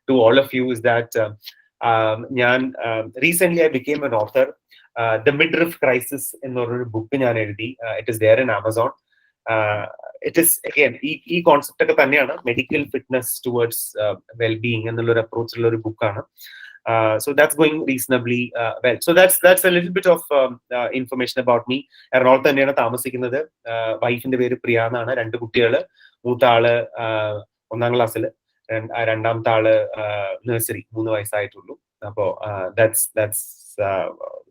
Speaker 5: to all of you is that recently I became an author. The Midriff Crisis എന്നൊരു book ഞാൻ എഴുതി. It is there in Amazon. it is again ഈ concept ഒക്കെ തന്നെയാണ് medical fitness towards wellbeing എന്നുള്ളൊരു അപ്രോച്ചുള്ള ഒരു ബുക്കാണ്. So that's going reasonably well. So that's a little bit of information about me. എറണാകുളത്ത് തന്നെയാണ് താമസിക്കുന്നത്. വൈഫിന്റെ പേര് പ്രിയ എന്നാണ്. 2 കുട്ടികള്. മൂത്ത ആള് 1ാം ക്ലാസ്സിൽ, രണ്ടാമത്തെ ആള് നഴ്സറി 3 വയസ്സായിട്ടുള്ളൂ. അപ്പോ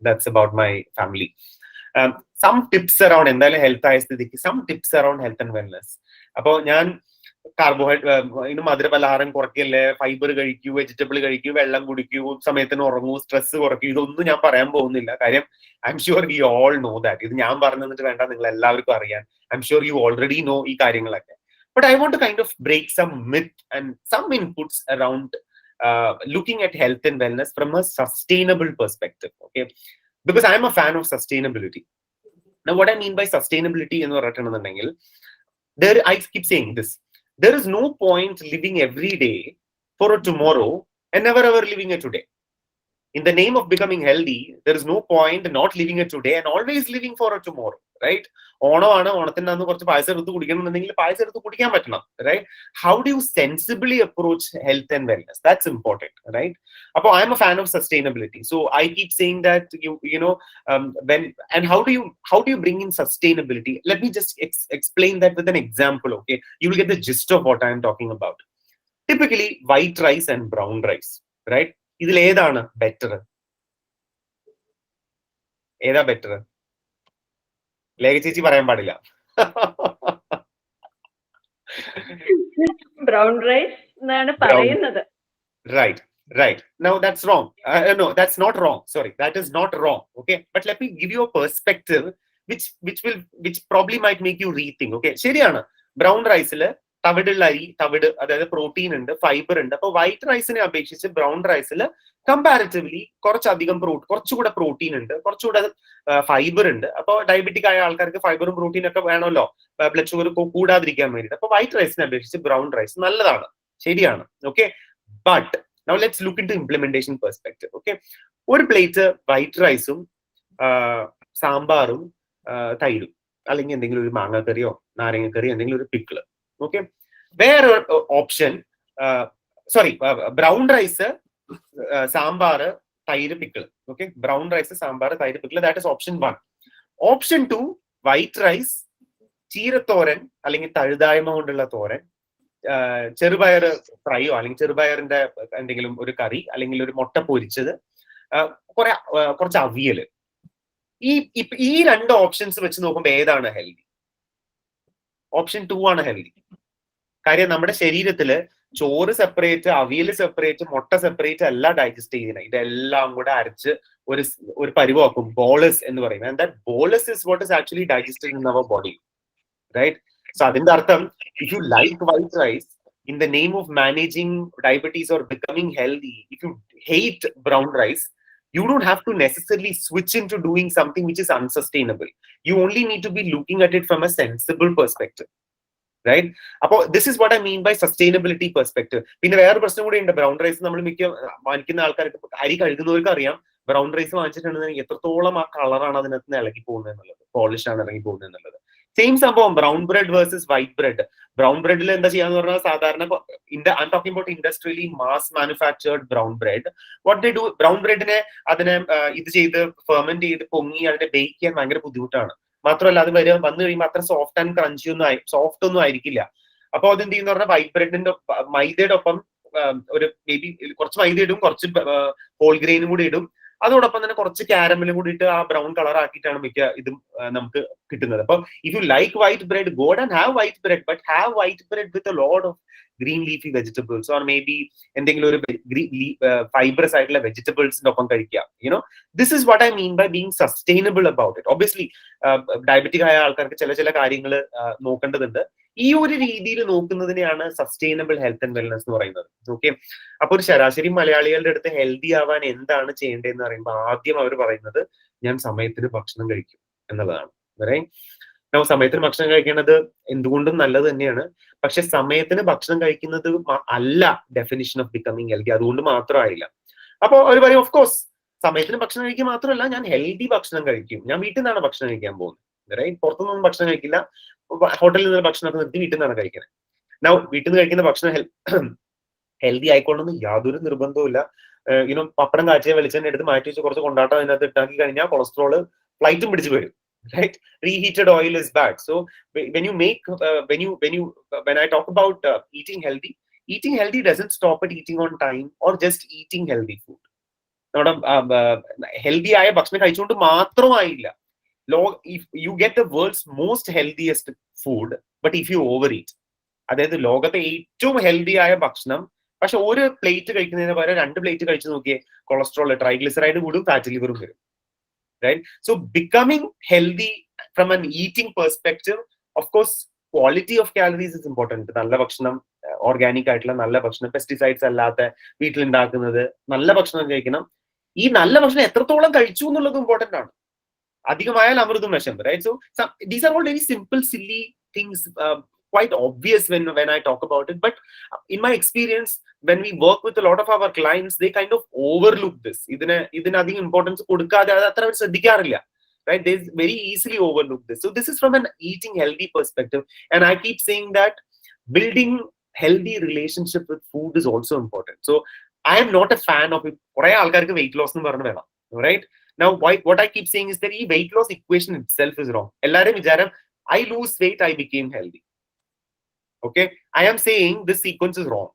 Speaker 5: that's about my family. Some tips around എന്തായാലും ഹെൽത്ത് ആയ സ്ഥിതിക്ക് some tips around health and wellness. അപ്പോ ഞാൻ കാർബോഹൈഡ്രേറ്റ് മധുരപലഹാരം കുറയ്ക്കല്ലേ, ഫൈബർ കഴിക്കൂ, വെജിറ്റബിൾ കഴിക്കൂ, വെള്ളം കുടിക്കൂ, സമയത്തിന് ഉറങ്ങൂ, സ്ട്രെസ് കുറയ്ക്കൂ, ഇതൊന്നും ഞാൻ പറയാൻ പോകുന്നില്ല. കാര്യം I am sure we all know that. ഇത് ഞാൻ പറഞ്ഞു തന്നിട്ട് വേണ്ട, നിങ്ങൾ എല്ലാവർക്കും അറിയാൻ. I am sure you already know ഈ കാര്യങ്ങളൊക്കെ. But I want to kind of break some myth and some inputs around looking at health and wellness from a sustainable perspective. Okay, because I am a fan of sustainability. Now, what I mean by sustainability എന്ന് പറഞ്ഞിട്ടുണ്ടെങ്കിൽ, I keep saying this. There is no point living every day for a tomorrow and never ever living a today. In the name of becoming healthy, there is no point not living a today and always living for a tomorrow, right? ഓണമാണ്, ഓണത്തിന്റെ അന്ന് കുറച്ച് പായസം എടുത്ത് കുടിക്കണമെന്നുണ്ടെങ്കിൽ പായസം എടുത്ത് കുടിക്കാൻ പറ്റണം, right? How do you sensibly approach health and wellness? That's important, right? Appo I am a fan of sustainability, so I keep saying that you know when and how do you bring in sustainability? Let me just explain that with an example. Okay, you will get the gist of what I am talking about. Typically white rice and brown rice, right? ഇതിൽ ഏതാണ് better? ഏതാ better? Lekha ചേച്ചി പറയാൻ പാടില്ല.
Speaker 3: Brown rice എന്നാണ് പറയുന്നത്.
Speaker 5: Right. Now that's wrong. No, that's not wrong. Sorry, that is not wrong. Okay, but let me give you a perspective which probably might make you rethink. Okay, ശരിയാണ്. Brown റൈസില് തവിട്, അതായത് protein ഉണ്ട്, fibre ഉണ്ട്. അപ്പൊ white റൈസിനെ അപേക്ഷിച്ച് brown റൈസിൽ comparatively കുറച്ചുകൂടെ protein ഉണ്ട്, കുറച്ചുകൂടെ ഫൈബർ ഉണ്ട്. അപ്പൊ ഡയബറ്റിക് ആയ ആൾക്കാർക്ക് ഫൈബറും പ്രോട്ടീനും ഒക്കെ വേണമല്ലോ, ബ്ലഡ് ഷുഗർ കൂടാതിരിക്കാൻ വേണ്ടിയിട്ട്. അപ്പൊ വൈറ്റ് റൈസിനെ അപേക്ഷിച്ച് ബ്രൗൺ റൈസ് നല്ലതാണ്, ശരിയാണ്. Okay, but now let's look into implementation perspective. Okay, ഒരു പ്ലേറ്റ് വൈറ്റ് റൈസും സാമ്പാറും തൈരും, അല്ലെങ്കിൽ എന്തെങ്കിലും ഒരു മാങ്ങാക്കറിയോ നാരങ്ങക്കറിയോ എന്തെങ്കിലും ഒരു പിക്കിള്. ഓക്കെ, വേറെ ഓപ്ഷൻ ബ്രൗൺ റൈസ്, സാമ്പാർ, തൈര്, pickle. Okay, brown rice, sambar, തൈര്, pickle. That is option 1. Option 2, white rice, ചീരത്തോരൻ അല്ലെങ്കിൽ തഴുതായ്മ കൊണ്ടുള്ള തോരൻ, ചെറുപയർ ഫ്രൈയോ അല്ലെങ്കിൽ ചെറുപയറിന്റെ എന്തെങ്കിലും ഒരു കറി, അല്ലെങ്കിൽ ഒരു മുട്ട പൊരിച്ചത്, കുറച്ച് അവിയല്. ഈ 2 ഓപ്ഷൻസ് വെച്ച് നോക്കുമ്പോൾ ഏതാണ് ഹെൽത്തി? ഓപ്ഷൻ 2 ആണ് ഹെൽത്തി. കാര്യം നമ്മുടെ ശരീരത്തില് ചോറ് സെപ്പറേറ്റ്, അവിയൽ സെപ്പറേറ്റ്, മുട്ട സെപ്പറേറ്റ് അല്ല ഡൈജസ്റ്റ് ചെയ്യുന്നത്. ഇതെല്ലാം കൂടെ അരച്ച് ഒരു പരിവാക്കും, ബോളസ് എന്ന് പറയുന്നത്. And that bolus is what is actually digested in our body, right? So അതിന്റെ അർത്ഥം, if you like white rice in the name of managing diabetes or becoming healthy, if you hate brown rice, you don't have to necessarily switch into doing something which is unsustainable. You only need to be looking at it from a sensible perspective, right? Appo this is what I mean by sustainability perspective. Pinne vera prashnam kude undu. Brown rice nammal mikka vanikkunna aalkarku ari kazhukunnavarku ariyam brown rice vaanchittundeങ്കിൽ എത്രത്തോളം ആ കളറാണ് അതിനകത്ത് ഇളകി പോകുന്നത് എന്നുള്ളത്, polish ആണ് ഇറങ്ങി പോകുന്നത് എന്നുള്ളത്. സെയിം സംഭവം brown bread versus white bread. Brown ബ്രെഡിൽ എന്താ ചെയ്യാന്ന് പറഞ്ഞാൽ, സാധാരണ I'm talking about industrially mass manufactured brown bread. What they do, brown breadനെ അതിനെ ഇത് ചെയ്ത് ഫെർമെന്റ് ചെയ്ത് പൊങ്ങി അതിനെ ബേക്ക് ചെയ്യാൻ ഭയങ്കര ബുദ്ധിമുട്ടാണ്. മാത്രമല്ല അത് വന്നു കഴിയുമ്പോൾ അത്ര സോഫ്റ്റ് ആൻഡ് ക്രഞ്ചി ഒന്നും ആയിരിക്കില്ല. അപ്പൊ അതെന്ത് ചെയ്യുന്ന പറഞ്ഞാൽ വൈറ്റ് ബ്രെഡിന്റെ മൈദയുടെ ഒപ്പം ഒരു മേബി കുറച്ച് മൈദ ഇടും, കുറച്ച് ഹോൾ ഗ്രെയിനും കൂടി ഇടും, അതോടൊപ്പം തന്നെ കുറച്ച് കാരമലും കൂടി ഇട്ട് ആ ബ്രൗൺ കളർ ആക്കിയിട്ടാണ് മിക്ക ഇതും നമുക്ക് കിട്ടുന്നത്. അപ്പൊ if you like white bread, go and have white bread, but have white bread with a lot of green leafy vegetables, or maybe എന്തെങ്കിലും ഒരു ഫൈബറസ് ആയിട്ടുള്ള വെജിറ്റബിൾസിന്റെ ഒപ്പം കഴിക്കുക. This is what I mean by being sustainable about it. Obviously diabetic ആയ ആൾക്കാർക്ക് ചില കാര്യങ്ങൾ നോക്കേണ്ടതുണ്ട്. ഈ ഒരു രീതിയിൽ നോക്കുന്നതിനെയാണ് സസ്റ്റൈനബിൾ ഹെൽത്ത് ആൻഡ് വെൽനസ് എന്ന് പറയുന്നത്. ഓക്കെ, അപ്പൊ ഒരു ശരാശരി മലയാളികളുടെ അടുത്ത് ഹെൽത്തി ആവാൻ എന്താണ് ചെയ്യേണ്ടതെന്ന് പറയുമ്പോൾ ആദ്യം അവർ പറയുന്നത്, ഞാൻ സമയത്തിന് ഭക്ഷണം കഴിക്കും എന്നുള്ളതാണ്. സമയത്തിന് ഭക്ഷണം കഴിക്കുന്നത് എന്തുകൊണ്ടും നല്ലത് തന്നെയാണ്. പക്ഷെ സമയത്തിന് ഭക്ഷണം കഴിക്കുന്നത് അല്ല ഡെഫിനിഷൻ ഓഫ് ബിക്കമിങ് ഹെൽത്തി. അതുകൊണ്ട് മാത്രമായില്ല. അപ്പൊ അവർ പറയും, ഓഫ് കോഴ്സ് സമയത്തിന് ഭക്ഷണം കഴിക്കുക മാത്രമല്ല, ഞാൻ ഹെൽത്തി ഭക്ഷണം കഴിക്കും, ഞാൻ വീട്ടിൽ നിന്നാണ് ഭക്ഷണം കഴിക്കാൻ പോകുന്നത്, റൈറ്റ്? പുറത്തുനിന്നൊന്നും ഭക്ഷണം കഴിക്കില്ല, ഹോട്ടലിൽ നിന്ന് ഭക്ഷണമൊക്കെ നിർത്തി വീട്ടിൽ നിന്നാണ് കഴിക്കുന്നത്. നൗ വീട്ടിൽ നിന്ന് കഴിക്കുന്ന ഭക്ഷണം ഹെൽത്തി ആയിക്കോളണമെന്ന് യാതൊരു നിർബന്ധവുമില്ല. പപ്പടം കാച്ചിയ വെളിച്ചെണ്ണ എടുത്ത് മാറ്റി വെച്ച് കുറച്ച് കൊണ്ടാട്ടം അതിനകത്ത് ഇട്ടാക്കി കഴിഞ്ഞാൽ കൊളസ്ട്രോള് ഫ്ലൈറ്റും പിടിച്ചു വരും. Right? Reheated oil is bad. So when I talk about eating healthy doesn't stop at eating on time or just eating healthy food. നമ്മുടെ ഹെൽത്തി ആയ ഭക്ഷണം കഴിച്ചുകൊണ്ട് മാത്രമായില്ല. if you get the world's most healthiest food, but if you overeat, അതായത് ലോകത്തെ ഏറ്റവും healthy ആയ ഭക്ഷണം, പക്ഷെ ഒരു പ്ലേറ്റ് കഴിക്കുന്നതിന് പകരം 2 പ്ലേറ്റ് കഴിച്ചു നോക്കിയേ, കൊളസ്ട്രോൾ, ട്രൈഗ്ലിസറൈഡ് കൂടും, ഫാറ്റ് ലിവറും വരും. Right? So becoming healthy from an eating perspective, of course, quality of calories is important. നല്ല ഭക്ഷണം, ഓർഗാനിക് ആയിട്ടുള്ള നല്ല ഭക്ഷണം, പെസ്റ്റിസൈഡ്സ് അല്ലാത്ത വീട്ടിലുണ്ടാക്കുന്നത് നല്ല ഭക്ഷണം കഴിക്കണം. ഈ നല്ല ഭക്ഷണം എത്രത്തോളം കഴിച്ചു എന്നുള്ളത് ഇമ്പോർട്ടന്റ് ആണ്. അധികമായാൽ അമൃതും വിഷം. Right? So these are all very simple, silly things, quite obvious when I talk about it. But in my experience, when we work with a lot of our clients, they kind of overlook this. ഇതിന് അധികം importance കൊടുക്കാതെ അത് അത്ര ശ്രദ്ധിക്കാറില്ല. Right? They very easily overlook this. So this is from an eating healthy perspective. And I keep saying that building healthy relationship with food is also important. So I am not a fan of it. കുറെ ആൾക്കാർക്ക് weight loss എന്ന് പറഞ്ഞു വേണം. Right? Now, what I keep saying is that ഈ weight loss equation itself is wrong. എല്ലാവരും വിചാരം I lose weight, I became healthy. Okay? I am saying this sequence is wrong.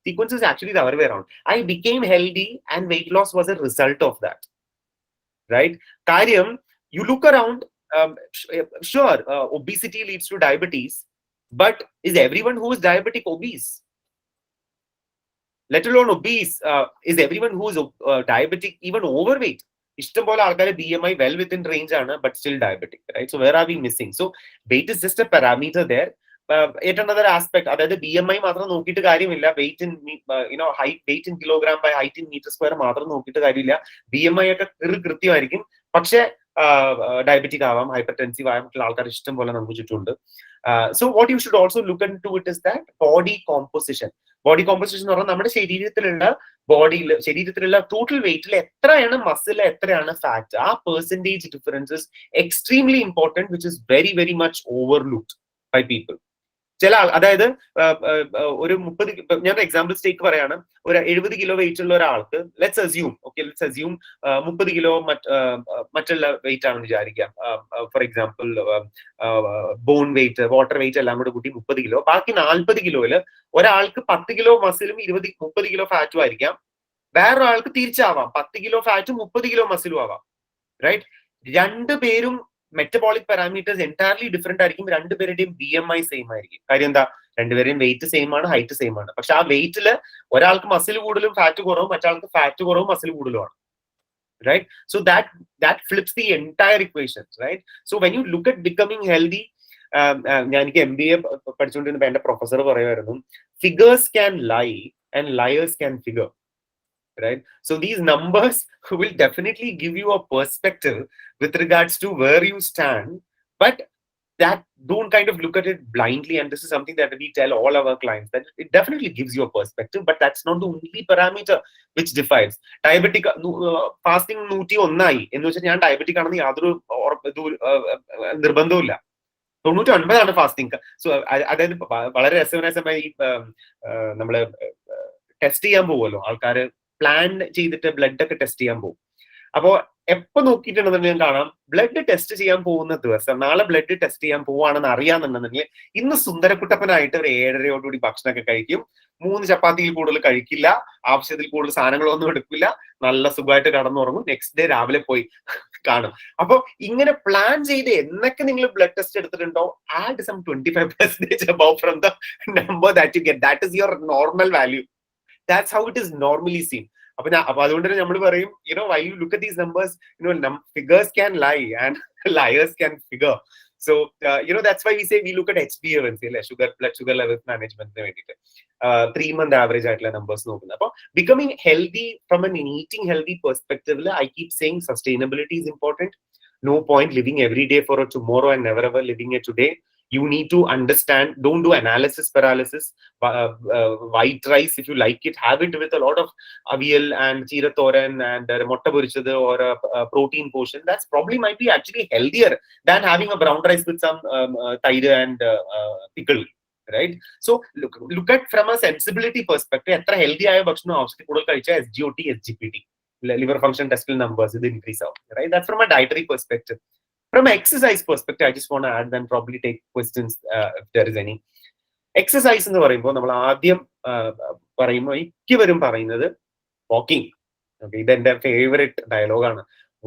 Speaker 5: Sequence is actually the other way around. I became healthy and weight loss was a result of that. Right? Karyam, you look around, sure, obesity leads to diabetes, but is everyone who is diabetic obese? Let alone obese, is everyone who is diabetic even overweight? ഇഷ്ടം പോലെ ആൾക്കാർ BMI well within range ആണ്, but still diabetic. Right? So where are we missing? So weight is just a parameter there. Yet another aspect, അതായത് BMI മാത്രം നോക്കിയിട്ട് കാര്യമില്ല, weight in weight in kilogram by height in meter square മാത്രം നോക്കിയിട്ട് കാര്യമില്ല. BMI ഒക്കെ കൃത്യമായിരിക്കും, പക്ഷെ diabetic ആവാം, ഹൈപ്പർ ടെൻസീവ് ആവാം, മറ്റുള്ള ആൾക്കാർ ഇഷ്ടം പോലെ നമുക്ക് ചുറ്റുമുണ്ട്. So what you should also look into it is that body composition. Body composition എന്ന് പറഞ്ഞാൽ നമ്മുടെ ശരീരത്തിലുള്ള ടോട്ടൽ വെയിറ്റിൽ എത്രയാണ് മസിൽ, എത്രയാണ് ഫാറ്റ്, ആ percentage differences extremely important, which is very very much overlooked by people. ചില അതായത് ഒരു 30, ഞാനൊരു എക്സാമ്പിൾ സ്റ്റേക്ക് പറയാണ്, ഒരു 70 കിലോ വെയിറ്റ് ഉള്ള ഒരാൾക്ക് ലെറ്റ്സ് അസ്യൂം 30 കിലോ മറ്റുള്ള വെയിറ്റ് ആണെന്ന് വിചാരിക്കാം. For example bone weight, water weight എല്ലാം കൂടെ കൂട്ടി 30 കിലോ. ബാക്കി 40 കിലോയില് ഒരാൾക്ക് 10 കിലോ മസിലും 30 കിലോ ഫാറ്റും ആയിരിക്കാം. വേറൊരാൾക്ക് തിരിച്ചാവാം, 10 കിലോ ഫാറ്റും 30 കിലോ മസിലും ആവാം. റൈറ്റ്? രണ്ടുപേരും മെറ്റബോളിക് പാരാമീറ്റേഴ്സ് എൻറ്റയർലി ഡിഫറെന്റ് ആയിരിക്കും. രണ്ടുപേരുടെയും BMI സെയിം ആയിരിക്കും. കാര്യം എന്താ? രണ്ടുപേരുടെയും വെയിറ്റ് സെയിം ആണ്, ഹൈറ്റ് സെയിം ആണ്. പക്ഷെ ആ വെയിറ്റില് ഒരാൾക്ക് മസിൽ കൂടുതലും ഫാറ്റ് കുറവും, മറ്റാൾക്ക് ഫാറ്റ് കുറവും muscle കൂടുതലുമാണ്. Right? So that flips the entire equation. Right? So when you look at becoming healthy, ഞാൻ എനിക്ക് MBA പഠിച്ചുകൊണ്ടിരുന്നപ്പോൾ എന്റെ പ്രൊഫസർ പറയുമായിരുന്നു, figures can lie and liars can figure. Right? So these numbers will definitely give you a perspective with regards to where you stand, but that don't kind of look at it blindly. And this is something that we tell all our clients, that it definitely gives you a perspective, but that's not the only parameter which defines. Diabetic fasting 101 ആയി എന്ന് വെച്ചാൽ ഞാൻ diabetic ആണെന്ന് യാതൊരു നിർബന്ധവുമില്ല. 99 fasting. So അതായത് വളരെ രസകരമായി നമ്മള് ടെസ്റ്റ് ചെയ്യാൻ പോകുമല്ലോ ആൾക്കാര്, പ്ലാൻ ചെയ്തിട്ട് ബ്ലഡ് ഒക്കെ ടെസ്റ്റ് ചെയ്യാൻ പോകും. അപ്പോ എപ്പോ നോക്കിയിട്ടുണ്ടെന്നുണ്ടെങ്കിൽ കാണാം, ബ്ലഡ് ടെസ്റ്റ് ചെയ്യാൻ പോകുന്ന ദിവസം, നാളെ ബ്ലഡ് ടെസ്റ്റ് ചെയ്യാൻ പോവാണെന്ന് അറിയാന്നുണ്ടെങ്കിൽ ഇന്ന് സുന്ദരക്കുട്ടപ്പനായിട്ട് ഒരു 7:30 ഭക്ഷണമൊക്കെ കഴിക്കും, 3 ചപ്പാത്തിയിൽ കൂടുതൽ കഴിക്കില്ല, ആവശ്യത്തിൽ കൂടുതൽ സാധനങ്ങളൊന്നും എടുക്കില്ല, നല്ല സുഖമായിട്ട് കടന്നുറങ്ങും, നെക്സ്റ്റ് ഡേ രാവിലെ പോയി കാണും. അപ്പൊ ഇങ്ങനെ പ്ലാൻ ചെയ്ത് എന്നൊക്കെ നിങ്ങൾ ബ്ലഡ് ടെസ്റ്റ് എടുത്തിട്ടുണ്ടോ, add some 25% above from the number that you get. That is your normal value. That's how it is normally seen. അപ്പൊ അതുകൊണ്ട് തന്നെ നമ്മൾ പറയും, why you look at these numbers, figures can lie and liars can figure. So that's why we say we look at HbA1c, blood sugar levels management ന് വേണ്ടിയിട്ട് 3-month average ആയിട്ടുള്ള numbers നോക്കുന്നത്. അപ്പൊ becoming healthy from an eating healthy perspective, I keep saying sustainability is important. No point living every day for a tomorrow and never ever living a today. You need to understand, don't do analysis paralysis. White rice, if you like it, have it with a lot of avial and cheeratoran and motta porichadu or a protein portion. That's probably might be actually healthier than having a brown rice with some taira and pickle, right? So look at from a sensibility perspective, etra healthy aaya bhakshanam avashyathu kodal kalicha SGOT, SGPT, liver function test numbers it increase out, right? That's from a dietary perspective. From an exercise perspective, I just want to add and probably take questions if there is any. Exercise എന്ന് പറയുമ്പോൾ നമ്മൾ ആദ്യം പറയുമ്പോൾ മിക്കവരും പറയുന്നത് walking. Okay, ഇതെന്റെ favourite ഡയലോഗാണ്.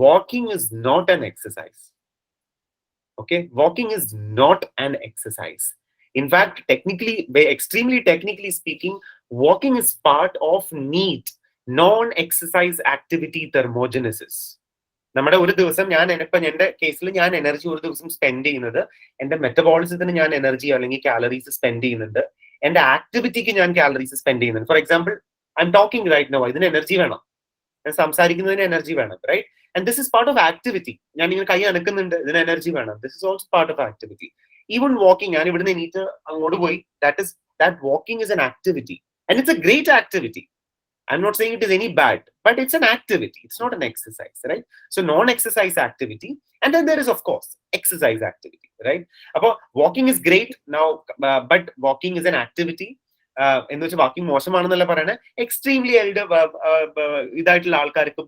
Speaker 5: Walking is not an exercise. Okay, walking is not an exercise. In fact, extremely technically speaking, walking is part of NEAT, non-exercise activity thermogenesis. നമ്മുടെ ഒരു ദിവസം എന്റെ കേസിൽ ഞാൻ എനർജി ഒരു ദിവസം സ്പെൻഡ് ചെയ്യുന്നത് എന്റെ മെറ്റബോളിസത്തിന് ഞാൻ എനർജി അല്ലെങ്കിൽ കാലറീസ് സ്പെൻഡ് ചെയ്യുന്നുണ്ട്, എന്റെ ആക്ടിവിറ്റിക്ക് ഞാൻ കാലറീസ് സ്പെൻഡ് ചെയ്യുന്നുണ്ട്. For example, I'm talking right now, ഇതിന് എനർജി വേണം, ഞാൻ സംസാരിക്കുന്നതിന് എനർജി വേണം, right? And this is part of activity. ഞാൻ ഇങ്ങനെ കൈ അനക്കുന്നുണ്ട്, ഇതിന് എനർജി വേണം. This is also part of activity. Even walking, ഞാൻ ഇവിടുന്ന് എണീറ്റ് അങ്ങോട്ട് പോയി, that walking is an activity and it's a great activity. I'm not saying it is any bad, but it's an activity. It's not an exercise, right? So non-exercise activity, and then there is of course exercise activity, right? About walking is great now, but walking is an activity. എന്ന് വെച്ചാൽ walking മോശമാണെന്നല്ല പറയണേ. Extremely ഇതായിട്ടുള്ള ആൾക്കാർക്ക്,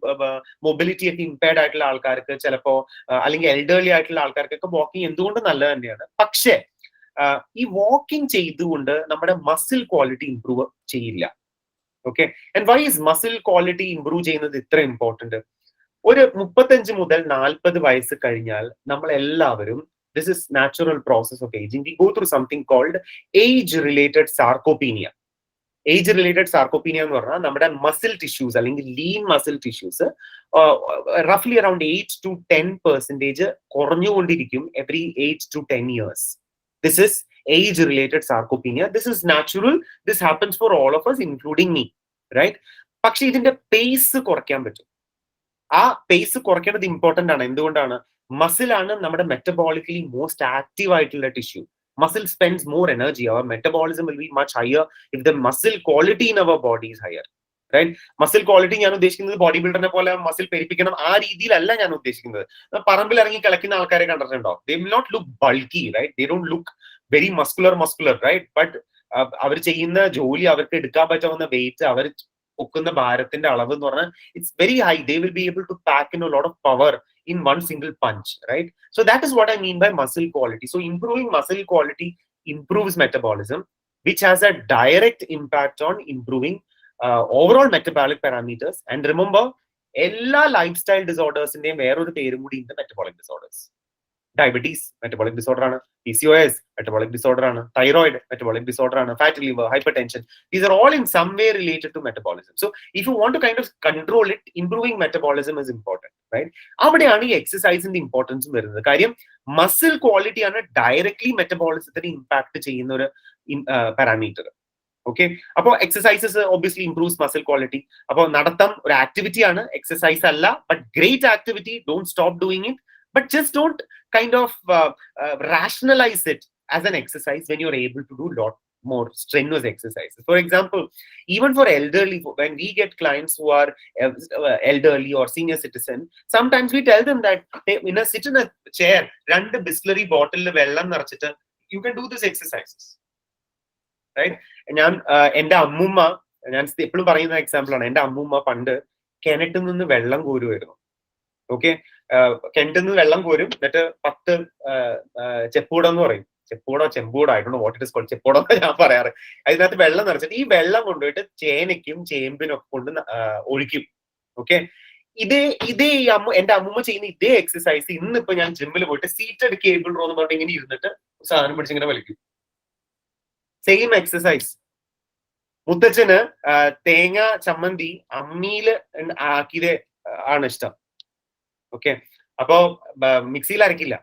Speaker 5: mobility ഒക്കെ impaired ആയിട്ടുള്ള ആൾക്കാർക്ക് ചിലപ്പോ, അല്ലെങ്കിൽ എൽഡർലി ആയിട്ടുള്ള ആൾക്കാർക്കൊക്കെ വാക്കിംഗ് എന്തുകൊണ്ട് നല്ലത് തന്നെയാണ്. പക്ഷേ ഈ വാക്കിംഗ് ചെയ്തുകൊണ്ട് നമ്മുടെ മസിൽ ക്വാളിറ്റി ഇംപ്രൂവ് ചെയ്യില്ല. Okay, and why is muscle quality improve ചെയ്യുന്നത് ഇത്ര ഇമ്പോർട്ടന്റ്? ഒരു 35 മുതൽ 40 വയസ്സ് കഴിഞ്ഞാൽ നമ്മൾ എല്ലാവരും, this is natural process of aging, we go through something called age related sarcopenia. Age related sarcopenia എന്ന് പറഞ്ഞാൽ നമ്മുടെ മസിൽ ടിഷ്യൂസ് അല്ലെങ്കിൽ ലീൻ മസിൽ ടിഷ്യൂസ് റഫ്ലി അറൌണ്ട് 8 to 10% കുറഞ്ഞുകൊണ്ടിരിക്കും every 8 to 10 years. This is age related sarcopenia. This is natural. This happens for all of us, including me, right? പക്ഷെ ഇതിന്റെ pace കുറയ്ക്കാൻ പറ്റും. ആ പേസ് കുറയ്ക്കേണ്ടത് ഇമ്പോർട്ടന്റ് ആണ്. എന്തുകൊണ്ടാണ്? മസിൽ ആണ് നമ്മുടെ മെറ്റബോളിക്കലി മോസ്റ്റ് ആക്റ്റീവ് ആയിട്ടുള്ള tissue. Muscle spends more energy. Our metabolism will be much higher if the muscle quality in our body is higher, right? Muscle quality ഞാൻ ഉദ്ദേശിക്കുന്നത് ബോഡി ബിൽഡറിനെ പോലെ മസിൽ പെരിപ്പിക്കണം ആ രീതിയിലല്ല ഞാൻ ഉദ്ദേശിക്കുന്നത്. പറമ്പിൽ ഇറങ്ങി കളിക്കുന്ന ആൾക്കാരെ കണ്ടിട്ടുണ്ടോ? They will not look bulky, right? They don't look very muscular, right? But അവർ ചെയ്യുന്ന ജോലി, അവർക്ക് എടുക്കാൻ പറ്റാവുന്ന വെയിറ്റ്, അവർ പൊക്കുന്ന ഭാരത്തിന്റെ അളവ് എന്ന് പറഞ്ഞാൽ it's very high. They will be able to pack in a lot of power in one single punch, right? So that is what I mean by muscle quality. So improving muscle quality improves metabolism, which has a direct impact on improving overall metabolic parameters. And remember, എല്ലാ lifestyle disorders ഇന്റെയും വേറൊരു പേരും കൂടി in the metabolic disorders. Diabetes, metabolic disorder ആണ്. PCOS, metabolic disorder ആണ്. Thyroid, metabolic disorder ആണ്. Fatty liver, hypertension. These are all in some way related to metabolism. So if you want to kind of control it, improving metabolism is important, right? അവിടെയാണ് ഈ എക്സസൈസിന്റെ importance വരുന്നത്. കാര്യം muscle quality ആണ് directly മെറ്റബോളിസത്തിന് impact ചെയ്യുന്ന ഒരു parameter. Okay, അപ്പോ exercises obviously improves muscle quality. അപ്പോൾ നടത്തം ഒരു ആക്ടിവിറ്റി ആണ്, എക്സസൈസ് അല്ല. But great activity, don't stop doing it. But just don't kind of rationalize it as an exercise when you're able to do a lot more strenuous exercises. For example, even for elderly, when we get clients who are elderly or senior citizen, sometimes we tell them that hey, sit in a chair, run the Bisleri bottle vellam narachittu, you can do these exercises, right? ഞാൻ എന്റെ അമ്മൂമ്മ, ഞാൻ എപ്പോഴും പറയുന്ന example ആണ്. എന്റെ അമ്മൂമ്മ പണ്ട് കിണറ്റിൽ നിന്ന് വെള്ളം കോരുമായിരുന്നു. ഓക്കെ, കിണറ്റിൽ നിന്ന് വെള്ളം കോരും, എന്നിട്ട് 10 ചെപ്പൂടം എന്ന് പറയും, ചെമ്പൂടോ I don't know what it is called, ചെപ്പൂടം എന്ന് ഞാൻ പറയാറ്. അതിനകത്ത് വെള്ളം നിറച്ചിട്ട് ഈ വെള്ളം കൊണ്ടുപോയിട്ട് ചേനയ്ക്കും ചേമ്പിനും ഒക്കെ കൊണ്ട് ഒഴിക്കും. ഓക്കെ, ഇതേ എന്റെ അമ്മൂമ്മ ചെയ്യുന്ന ഇതേ എക്സസൈസ് ഇന്നിപ്പോ ഞാൻ ജിമ്മിൽ പോയിട്ട് സീറ്റഡ് കേബിൾ റോ എന്ന് പറഞ്ഞിട്ട് ഇങ്ങനെ ഇരുന്നിട്ട് സാധനം പിടിച്ചിങ്ങനെ വലിക്കും. Same exercise. മുത്തച്ഛന് തേങ്ങ ചമ്മന്തി അമ്മിയില് ആക്കിയത് ആണ് ഇഷ്ടം. ഓക്കെ, അപ്പോ മിക്സിയിൽ അരക്കില്ല,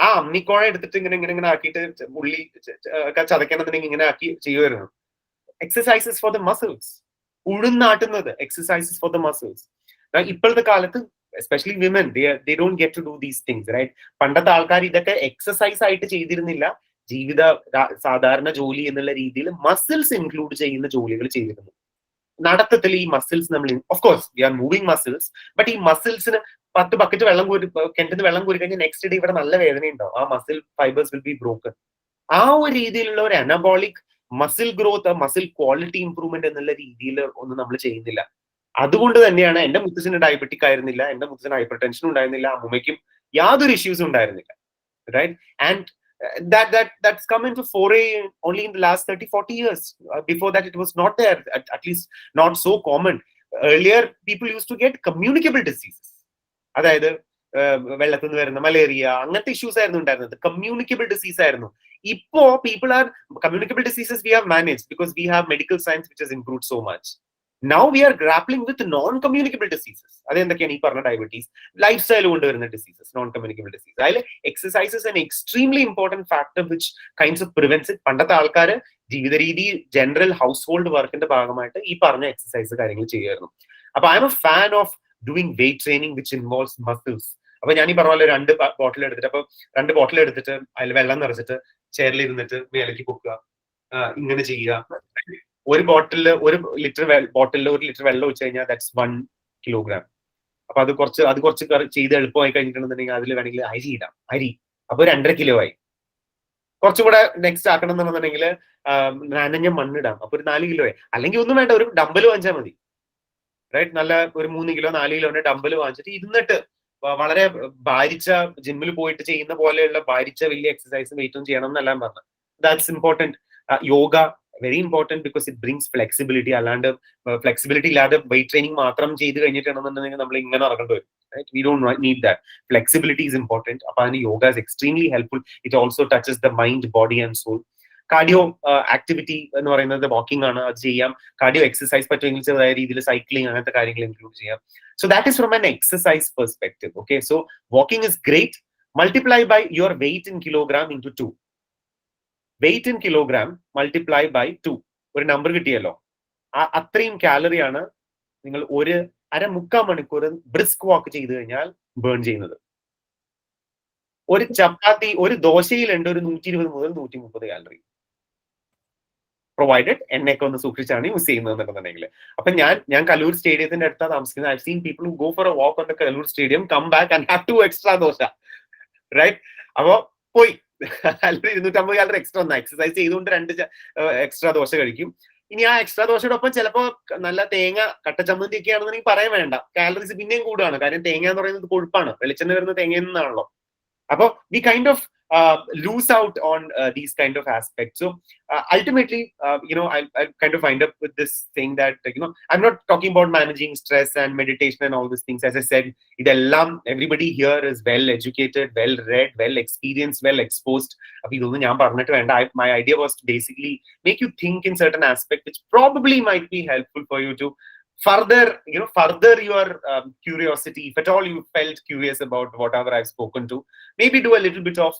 Speaker 5: ആ അമ്മിക്കോഴ എടുത്തിട്ട് ഇങ്ങനെ ആക്കിയിട്ട് ഉള്ളി ചതക്കണമെന്നുണ്ടെങ്കിൽ ഇങ്ങനെ ആക്കി ചെയ്യുമായിരുന്നു. Exercises for the muscles. ഉഴുന്നാട്ടുന്നത് എക്സസൈസസ് ഫോർ ദ മസിൽസ്. ഇപ്പോഴത്തെ കാലത്ത് especially women, they don't get to do these things, right? പണ്ടത്തെ ആൾക്കാർ ഇതൊക്കെ എക്സസൈസ് ആയിട്ട് ചെയ്തിരുന്നില്ല, സാധാരണ ജോലി എന്നുള്ള രീതിയിൽ മസിൽസ് ഇൻക്ലൂഡ് ചെയ്യുന്ന ജോലികൾ ചെയ്തിരുന്നു. നടത്തത്തിൽ ഈ മസിൽസ് നമ്മൾ of course V are moving muscles, but ഈ മസിൽസിന് 10 ബക്കറ്റ് വെള്ളം കോരി കിണറ്റിന് വെള്ളം കോരി കഴിഞ്ഞാൽ നെക്സ്റ്റ് ഡേ ഇവിടെ നല്ല വേദന ഉണ്ടാവും. ആ muscle fibres will be broken. ആ ഒരു രീതിയിലുള്ള ഒരു anabolic muscle growth, muscle quality improvement എന്നുള്ള രീതിയിൽ ഒന്നും നമ്മൾ ചെയ്യുന്നില്ല. അതുകൊണ്ട് തന്നെയാണ് എന്റെ മുത്തച്ഛന് ഡയബറ്റിക് ആയിരുന്നില്ല, എന്റെ മുത്തച്ഛന് ഹൈപ്പർ ടെൻഷൻ ഉണ്ടായിരുന്നില്ല, അമ്മയ്ക്കും യാതൊരു ഇഷ്യൂസും ഉണ്ടായിരുന്നില്ല. Right? And that's come into foray only in the last 30-40 years. Before that it was not there, at least not so common. Earlier people used to get communicable diseases, അതായത് വെള്ളത്തിൽ നിന്ന് വരുന്ന malaria അങ്ങനത്തെ ഇഷ്യൂസ് ആയിരുന്നു ഉണ്ടായിരുന്നത്. Communicable disease ആയിരുന്നു. ഇപ്പോ communicable diseases we have managed because we have medical science which has improved so much. Now we are grappling with non-communicable diseases. അതെന്തൊക്കെയാണ്? ഈ പറഞ്ഞ ഡയബറ്റീസ്, ലൈഫ് സ്റ്റൈൽ കൊണ്ടുവരുന്ന ഡിസീസസ്, non-communicable disease. അതിൽ exercise is an extremely important factor which kinds of prevents it. പണ്ടത്തെ ആൾക്കാർ ജീവിത രീതി, general house hold വർക്കിന്റെ ഭാഗമായിട്ട് ഈ പറഞ്ഞ എക്സസൈസ് കാര്യങ്ങൾ ചെയ്യുമായിരുന്നു. അപ്പൊ I M A fan of doing wait training which involves muscles. അപ്പൊ ഞാൻ ഈ പറഞ്ഞ പോലെ 2 ബോട്ടിൽ എടുത്തിട്ട്, അപ്പൊ 2 ബോട്ടിൽ എടുത്തിട്ട് അതിൽ വെള്ളം നിറച്ചിട്ട് ചെയറിൽ ഇരുന്നിട്ട് മേലേക്ക് പൊക്കുക, ഇങ്ങനെ ചെയ്യുക. ഒരു ബോട്ടിൽ 1 ലിറ്റർ വെള്ളം ഒഴിച്ചു കഴിഞ്ഞാൽ ദാറ്റ്സ് 1 കിലോഗ്രാം. അപ്പൊ അത് കുറച്ച് ചെയ്ത് എളുപ്പമായി കഴിഞ്ഞിട്ടുണ്ടെന്നുണ്ടെങ്കിൽ അതിൽ വേണമെങ്കിൽ അരി ഇടാം. അപ്പൊ 2.5 കിലോ ആയി. കുറച്ചും കൂടെ നെക്സ്റ്റ് ആക്കണം എന്നുണ്ടെന്നുണ്ടെങ്കിൽ നനഞ്ഞ മണ്ണിടാം. അപ്പൊ ഒരു 4 കിലോ ആയി. അല്ലെങ്കിൽ ഒന്നും വേണ്ട, ഒരു ഡമ്പല് വാങ്ങിച്ചാൽ മതി. റൈറ്റ്? നല്ല ഒരു 3 കിലോ 4 കിലോന്റെ ഡമ്പല് വാങ്ങിച്ചിട്ട് ഇരുന്നിട്ട് വളരെ ഭാരിച്ച ജിമ്മിൽ പോയിട്ട് ചെയ്യുന്ന പോലെയുള്ള ഭാരിച്ച വലിയ എക്സസൈസും വെയിറ്റും ചെയ്യണം എന്നെല്ലാം പറഞ്ഞു. That's important. Yoga very important because it brings flexibility. അല്ലാണ്ട് ഫ്ലെക്സിബിലിറ്റി ഇല്ലാതെ വെയിറ്റ് ട്രെയിനിങ് മാത്രം ചെയ്ത് കഴിഞ്ഞിട്ടുണ്ടെന്നുണ്ടെങ്കിൽ നമ്മൾ ഇങ്ങനെ ഇറങ്ങേണ്ടി വരും. We don't need that. Flexibility is important. Apparently yoga is extremely helpful. It also touches the mind, body and soul. Cardio activity എന്ന് പറയുന്നത് walking ആണ്. അത് ചെയ്യാം. കാർഡിയോ എക്സസൈസ് പറ്റുമെങ്കിൽ ചെറിയ രീതിയിൽ സൈക്ലിംഗ് അങ്ങനത്തെ കാര്യങ്ങൾ ഇൻക്ലൂഡ് ചെയ്യാം. So that is from an exercise perspective. Okay, so walking is great. Multiply by your weight in kilogram into 2. Weight in kilogram multiply by 2. ഒരു നമ്പർ കിട്ടിയല്ലോ. അത്രയും കാലറിയാണ് നിങ്ങൾ ഒരു മുക്കാൽ മണിക്കൂർ ബ്രിസ്ക് വാക്ക് ചെയ്ത് കഴിഞ്ഞാൽ ബേൺ ചെയ്യുന്നത്. ഒരു ചപ്പാത്തി, ഒരു ദോശയിലുണ്ട് ഒരു 120 മുതൽ 130 കാലറി. പ്രൊവൈഡഡ് എണ്ണയൊക്കെ ഒന്ന് സൂക്ഷിച്ചാണ് യൂസ് ചെയ്യുന്നതെന്നുണ്ടെന്നുണ്ടെങ്കിൽ. അപ്പൊ ഞാൻ കലൂർ സ്റ്റേഡിയത്തിന്റെ അടുത്താണ് താമസിക്കുന്നത്. I seen people who go for a walk on the Kaloor stadium, come back and have 2 extra dosa. Right? അപ്പൊ പോയി 250 കാലറി എക്സ്ട്രാ വന്ന എക്സസൈസ് ചെയ്തുകൊണ്ട് 2 എക്സ്ട്രാ ദോശ കഴിക്കും. ഇനി ആ എക്സ്ട്രാ ദോശയുടെ ഒപ്പം ചിലപ്പോ നല്ല തേങ്ങ കട്ടച്ചമ്മന്തി ഒക്കെ ആണെന്നുണ്ടെങ്കിൽ പറയാൻ വേണ്ട, കാലറീസ് പിന്നെയും കൂടുകയാണ്. കാര്യം തേങ്ങ എന്ന് പറയുന്നത് കൊഴുപ്പാണ്, വെളിച്ചെണ്ണ വരുന്ന തേങ്ങയിൽ നിന്നാണല്ലോ. അപ്പൊ we kind of lose out on these kind of aspects. So ultimately I kind of wind up with this thing that I'm not talking about managing stress and meditation and all these things. As I said, everybody here is well educated, well read, well experienced, well exposed. My idea was to basically make you think in certain aspects which probably might be helpful for you to further your curiosity. If at all you felt curious about whatever I've spoken to, maybe do a little bit of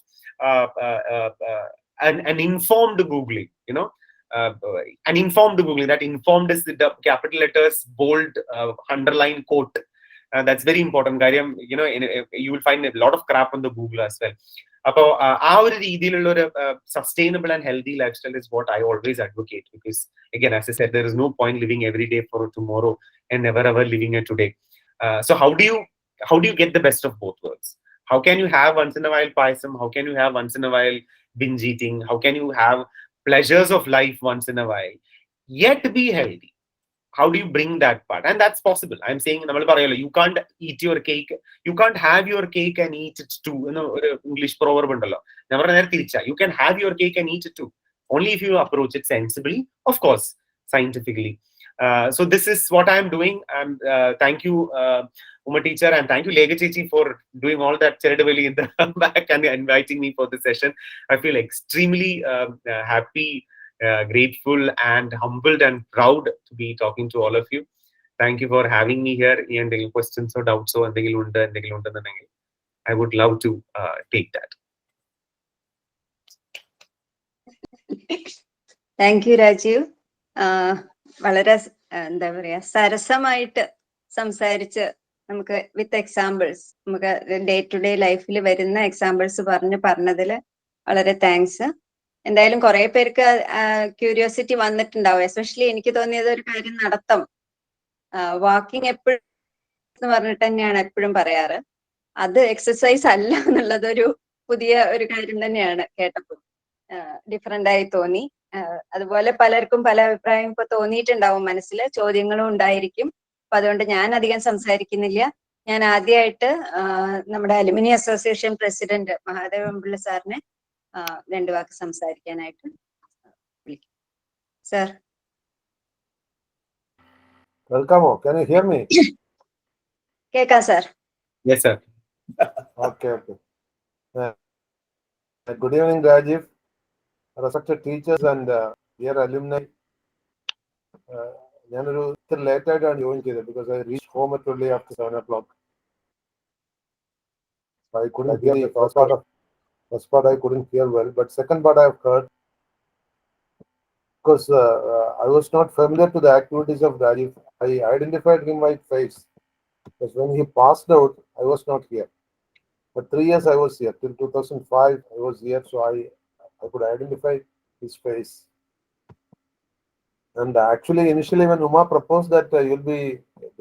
Speaker 5: an informed googling. An informed googling. That informed is the capital letters, bold, underline, quote. That's very important. You will find a lot of crap on the Google as well. അപ്പോൾ ആ ഒരു രീതിയിലുള്ള ഒരു sustainable and healthy life style is what I always advocate. Because again, as I said, there is no point living every day for tomorrow and never ever living it today. So how do you get the best of both worlds? How can you have once in a while payasam? How can you have once in a while binge eating? How can you have pleasures of life once in a while yet be healthy? How do you bring that part? And that's possible. I'm saying you can't eat your cake, you can't have your cake and eat it too. English proverb undallo, you can have your cake and eat it too, only if you approach it sensibly, of course, scientifically. So this is what I'm doing. And thank you Uma teacher, and thank you Lega Chichi for doing all that charitably in the back and inviting me for this session. I feel extremely happy, grateful and humbled and proud to be talking to all of you. Thank you for having me here. Any questions or doubts or I would love to take that.
Speaker 3: Thank you Rajeev. വളരെ എന്താ പറയാ സരസമായിട്ട് സംസാരിച്ച് നമുക്ക് with examples, നമുക്ക് day to day ലൈഫിൽ വരുന്ന examples പറഞ്ഞതിൽ വളരെ താങ്ക്സ്. എന്തായാലും കുറെ പേർക്ക് ക്യൂരിയോസിറ്റി വന്നിട്ടുണ്ടാവും. എസ്പെഷ്യലി എനിക്ക് തോന്നിയത് ഒരു കാര്യം നടത്തം. വാക്കിംഗ് എപ്പോഴും എന്ന് പറഞ്ഞിട്ട് തന്നെയാണ് എപ്പോഴും പറയാറ്. അത് എക്സസൈസ് അല്ല എന്നുള്ളതൊരു പുതിയ ഒരു കാര്യം തന്നെയാണ് കേട്ടപ്പോൾ. ഡിഫറെന്റ് ആയി തോന്നി. അതുപോലെ പലർക്കും പല അഭിപ്രായം ഇപ്പൊ തോന്നിയിട്ടുണ്ടാവും, മനസ്സിൽ ചോദ്യങ്ങളും ഉണ്ടായിരിക്കും. അപ്പൊ അതുകൊണ്ട് ഞാൻ അധികം സംസാരിക്കുന്നില്ല. ഞാൻ ആദ്യമായിട്ട് നമ്മുടെ അലുമിനി അസോസിയേഷൻ പ്രസിഡന്റ് മഹാദേവ് അമ്പിള്ള സാറിനെ 2 വാക്ക് സംസാരിക്കാനായിട്ട് വിളിക്കും. Sir.
Speaker 6: Welcome. Can you hear me?
Speaker 3: കേൾക്കാം sir.
Speaker 5: Yes, sir.
Speaker 6: Okay. Good evening, Rajeev, respected teachers and dear alumni. ഞാനൊരു ഇത്തിരി ലേറ്റ് ആയിട്ടാണ് ജോയിൻ ചെയ്തത് because I reached home at only after 7 o'clock. I couldn't hear the first part I couldn't hear well, but second part I have heard because I was not familiar to the activities of Rajeev. I identified him by face because when he passed out, I was not here. For 3 years I was here. Till 2005 I was here, so I could identify his face. And actually, initially when Uma proposed that you'll be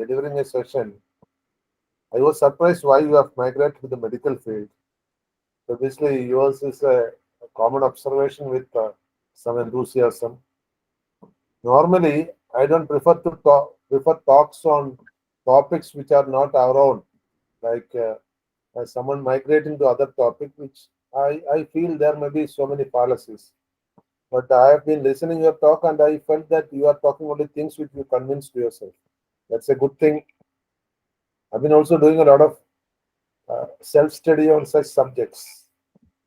Speaker 6: delivering a session, I was surprised why you have migrated to the medical field. So obviously, yours is a common observation with some enthusiasm. Normally, I don't prefer talks on topics which are not our own, like someone migrating to other topic, which I feel there may be so many fallacies. But I have been listening to your talk and I felt that you are talking only things which you convinced yourself. That's a good thing. I've been also doing a lot of self-study on such subjects.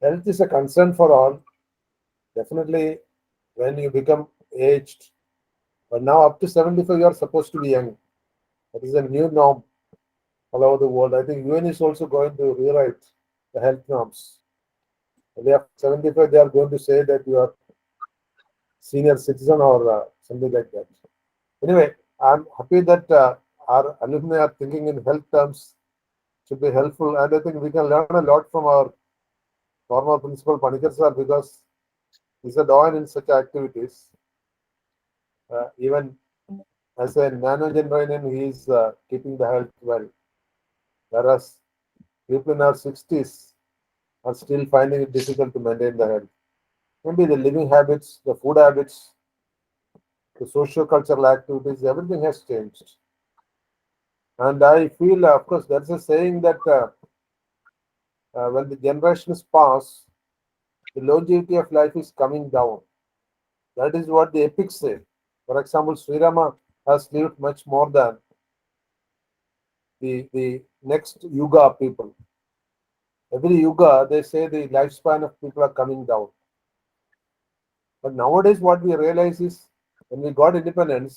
Speaker 6: Health is a concern for all. Definitely, when you become aged, but now up to 75, you are supposed to be young. That is a new norm all over the world. I think UN is also going to rewrite the health norms. When after 75, they are going to say that you are senior citizen or something like that. Anyway, I'm happy that our alumni are thinking in health terms. Should be helpful, and I think we can learn a lot from our former principal Panikkar sir because he's a doyen in such activities. Even as a nanogenerarian, he is keeping the health well, whereas people in our 60s are still finding it difficult to maintain the health. Maybe the living habits, the food habits, the socio-cultural activities, everything has changed. And I feel, of course, there's a saying that when the generations pass, the longevity of life is coming down. That is what the epics say. For example, Sri Rama has lived much more than the next yuga people. Every yuga, they say the lifespan of people are coming down. But nowadays, what we realize is when we got independence,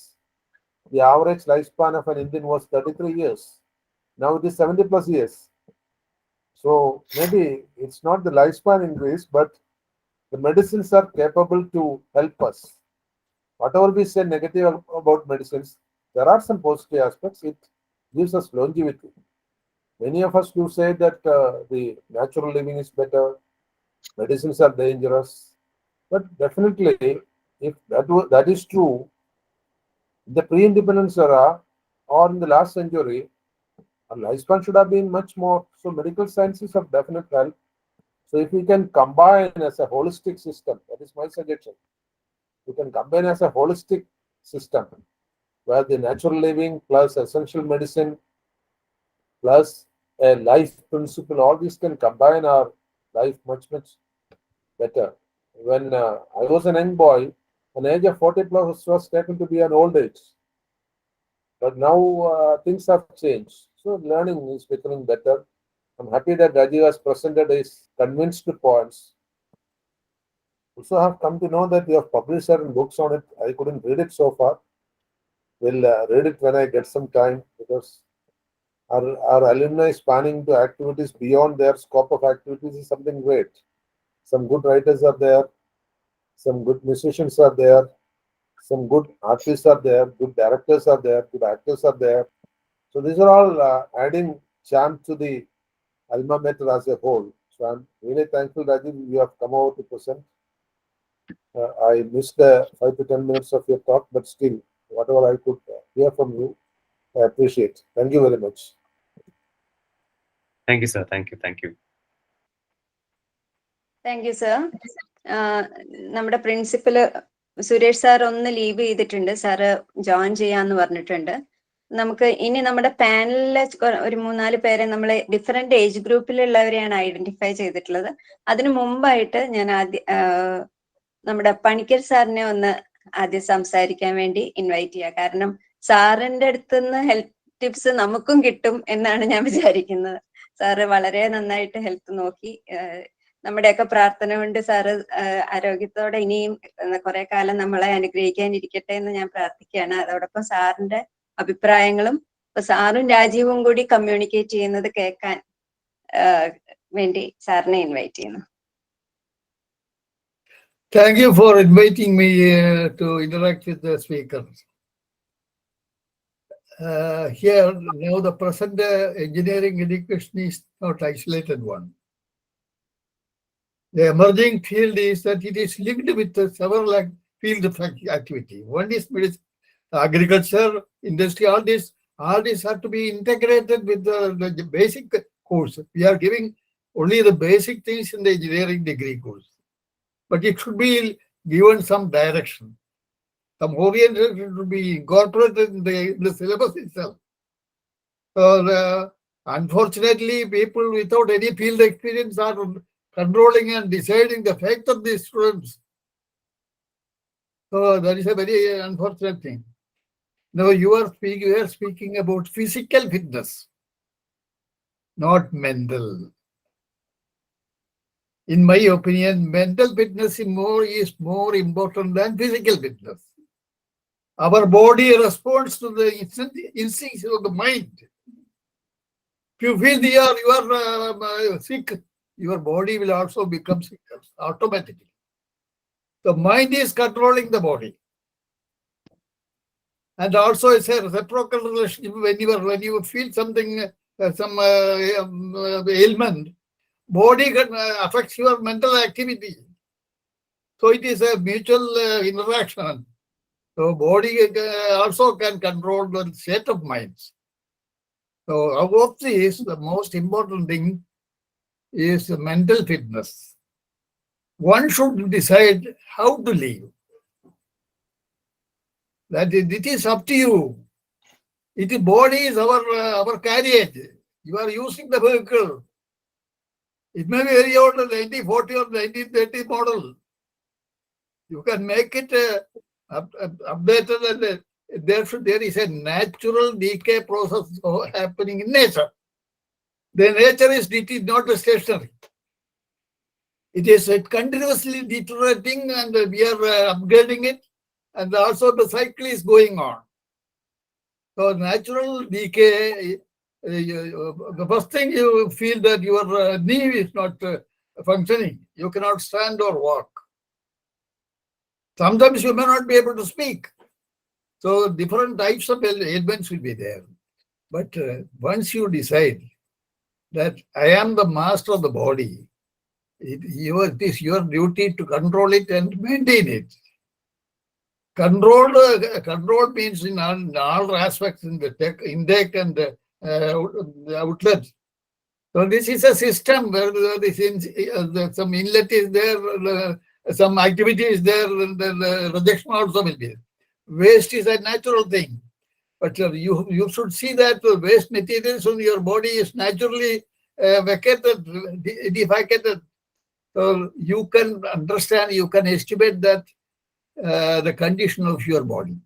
Speaker 6: the average lifespan of an Indian was 33 years. Now it is 70 plus years. So maybe it's not the lifespan increase, but the medicines are capable to help us. Whatever we say negative about medicines, there are some positive aspects. It gives us longevity. Many of us do say that the natural living is better, medicines are dangerous. But definitely, if that is true, in the pre-independence era or in the last century, our lifespan should have been much more. So medical science is of definite help. So if we can combine as a holistic system, that is my suggestion. We can combine as a holistic system where the natural living plus essential medicine plus a life principle, all these can combine our life much better. When I was an young boy, an age of 40 plus was taken to be an old age. But now things have changed. So learning is becoming better. I'm happy that Rajeev has presented his convinced points. Also have come to know that you have published certain books on it. I couldn't read it so far. We'll read it when I get some time because our alumni spanning to activities beyond their scope of activities is something great. Some good writers are there. Some good musicians are there. Some good artists are there. Good directors are there. Good actors are there. So these are all adding charm to the alma mater as a whole. So I'm really thankful, Rajeev, you have come over to present. I missed the 5 to 10 minutes of your talk, but still, whatever I could hear from you, I appreciate. Thank you very much.
Speaker 5: Thank you, sir. Thank you. Thank you.
Speaker 3: Thank you sir. നമ്മുടെ principal Suresh sir ഒന്ന് leave ചെയ്തിട്ടുണ്ട്, sir join ചെയ്യാന്ന് പറഞ്ഞിട്ടുണ്ട്. നമുക്ക് ഇനി നമ്മുടെ പാനലിലെ ഒരു 3-4 പേരെ നമ്മൾ ഡിഫറെന്റ് ഏജ് ഗ്രൂപ്പിലുള്ളവരെയാണ് ഐഡന്റിഫൈ ചെയ്തിട്ടുള്ളത്. അതിനു മുമ്പായിട്ട് ഞാൻ നമ്മുടെ പണിക്കർ സാറിനെ ഒന്ന് ആദ്യം സംസാരിക്കാൻ വേണ്ടി ഇൻവൈറ്റ് ചെയ്യാം. കാരണം സാറിന്റെ അടുത്തുനിന്ന് ഹെൽത്ത് ടിപ്സ് നമുക്കും കിട്ടും എന്നാണ് ഞാൻ വിചാരിക്കുന്നത്. സാറ് വളരെ നന്നായിട്ട് ഹെൽത്ത് നോക്കി, നമ്മുടെയൊക്കെ പ്രാർത്ഥന കൊണ്ട് സാറ് ആരോഗ്യത്തോടെ ഇനിയും കുറെ കാലം നമ്മളെ അനുഗ്രഹിക്കാനിരിക്കട്ടെ എന്ന് ഞാൻ പ്രാർത്ഥിക്കുകയാണ്. അതോടൊപ്പം സാറിന്റെ അഭിപ്രായങ്ങളും ഇപ്പൊ സാറും രാജീവും കൂടി കമ്മ്യൂണിക്കേറ്റ് ചെയ്യുന്നത് കേൾക്കാൻ വേണ്ടി സാറിനെ ഇൻവൈറ്റ് ചെയ്യുന്നു.
Speaker 2: Thank you for inviting me to interact with the speakers. Here, now the present engineering education is not isolated one. The emerging field is that it is linked with several fields of activity. One is medicine, agriculture, industry, all this have to be integrated with the basic course. We are giving only the basic things in the engineering degree course. But it should be given some direction. Some orientation should be incorporated in the syllabus itself. So, unfortunately, people without any field experience are controlling and deciding the fate of these students. So that is a very unfortunate thing. Now you are speaking about physical fitness, not mental. In my opinion, mental fitness is more important than physical fitness. Our body responds to the instincts of the mind. If you feel you are sick, your body will also become sick automatically. The mind is controlling the body. And also it's a reciprocal relationship. When you feel something, some ailment, body affects your mental activity. So it is a mutual interaction. So body also can control the state of minds. So of this, the most important thing is mental fitness. One should decide how to live. That it is up to you. Body is our carriage. You are using the vehicle. It may be very old, 1940 or 1930 model. You can make it updated, and there is a natural decay process happening in nature. The nature is not stationary. It is continuously deteriorating, and we are upgrading it, and also the cycle is going on. So natural decay, the first thing you feel that your knee is not functioning. You cannot stand or walk. Sometimes you may not be able to speak. So different types of ailments will be there. But once you decide that I am the master of the body, it is your duty to control it and maintain it. Control means in all aspects, in the intake and the outlet. So this is a system where some inlet is there, some activity is there, and then rejection also will be there. Waste is a natural thing. But you should see that the waste materials on your body is naturally vacated, defecated. So you can understand, you can estimate that the condition of your body.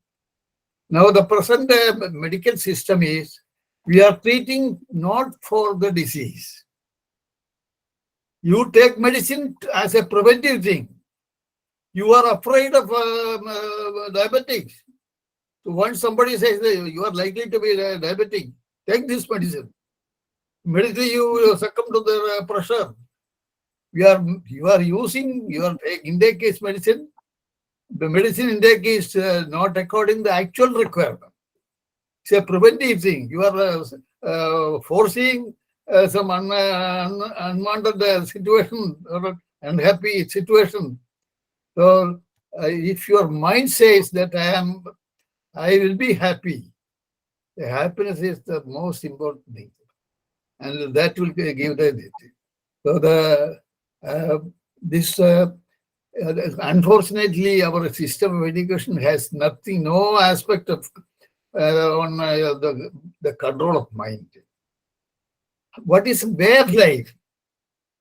Speaker 2: Now the present medical system is, we are treating not for the disease. You take medicine as a preventive thing. You are afraid of diabetics. So once somebody says that you are likely to be diabetic, take this medicine. Immediately you succumb to the pressure. You are intake is medicine. The medicine intake is not according to the actual requirement. It's a preventive thing. You are foreseeing some unwanted situation or unhappy situation. So if your mind says that I will be happy, the happiness is the most important thing, and that will give the. So unfortunately, our system of education has nothing, no aspect of on the control of mind. What is way of life?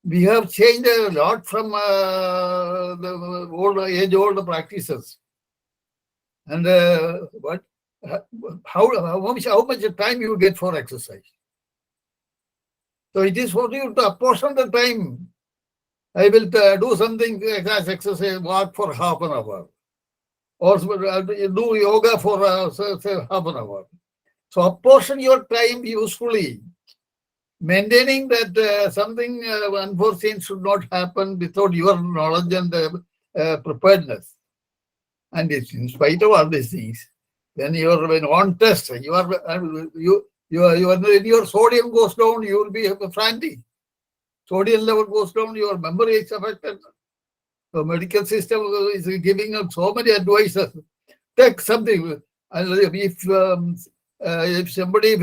Speaker 2: We have changed a lot from the old practices. And how much time you get for exercise? So it is for you to apportion the time. I will do something as exercise, walk for half an hour, or do yoga for say half an hour. So apportion your time usefully, maintaining that something unforeseen should not happen without your knowledge and preparedness. And it's in spite of all these things, when you are on test, when your sodium goes down, you will be frantic. Sodium level goes down, your memory is affected. The medical system is giving us so many advices. Take something. If somebody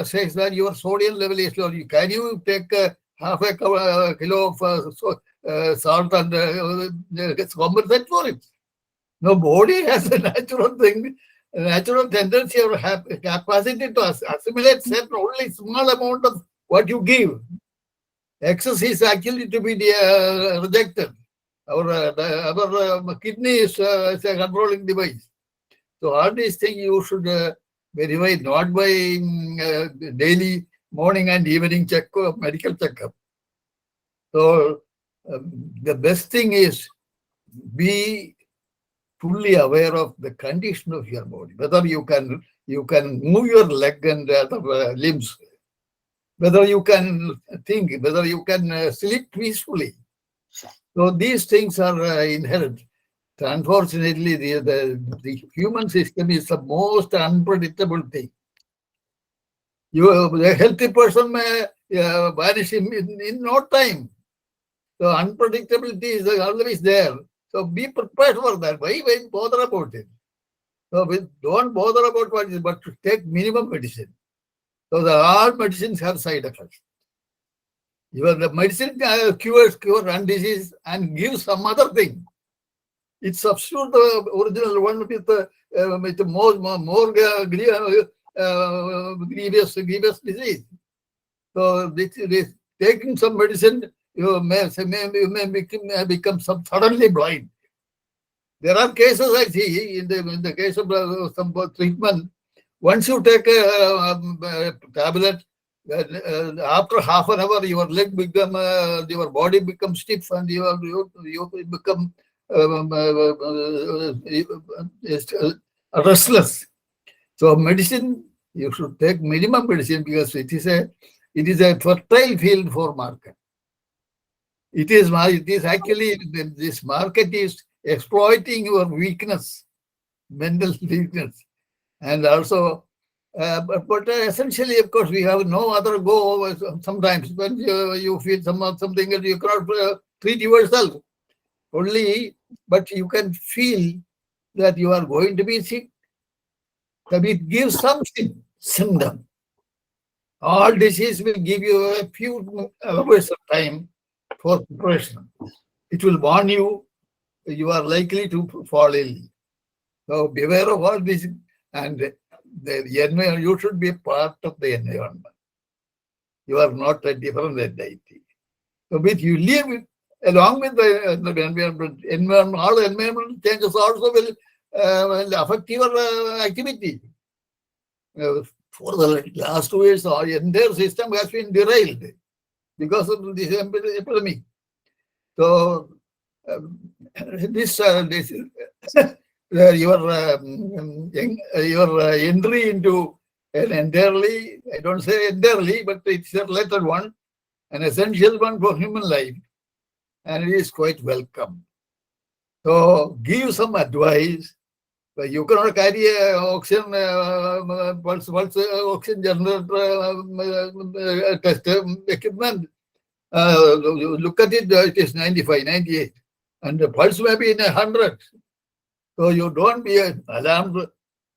Speaker 2: says that your sodium level is low, can you take half a kilo of salt and compensate for it? No, body has a natural thing, a natural tendency or capacity to assimilate certain only small amount of what you give. Excess is actually to be rejected. Our kidney is a controlling device. So all these things you should verify, not by daily morning and evening medical checkup. So the best thing is be fully aware of the condition of your body, whether you can move your leg and other limbs, whether you can think, whether you can sleep peacefully. So these things are inherent. Unfortunately, the human system is the most unpredictable thing. A healthy person may vanish in no time. So unpredictability is always there. So be prepared for that. Why bother about it? So don't bother about what is, but to take minimum medicine. So all medicines have side effects. The medicine cures one disease and gives some other thing. It substitutes the original one with more grievous disease. So this taking some medicine, you may become suddenly blind. There are cases I see in the case of some treatment. Once you take a tablet, after half an hour, your leg your body becomes stiff, and you become restless. So medicine, you should take minimum medicine because it is a fertile field for market. It is actually, this market is exploiting your weakness, mental weakness, and also. But essentially, of course, we have no other go. Sometimes when you feel something that you cannot treat yourself only, but you can feel that you are going to be sick. So it gives some symptom. All disease will give you a few hours of time for preparation. It will warn you. You are likely to fall ill. So beware of all this, and you should be part of the environment. You are not a different entity. So you live along with the environment. All environmental changes also will affect your activity. For the last 2 years, our entire system has been derailed because of this epidemic. So your entry into an entirely, I don't say entirely, but it's a related one, an essential one for human life, and it is quite welcome. So give some advice. You cannot carry a oxygen oxygen generator test equipment. Look at it, it is 95, 98. and the pulse may be in 100. So you don't be alarmed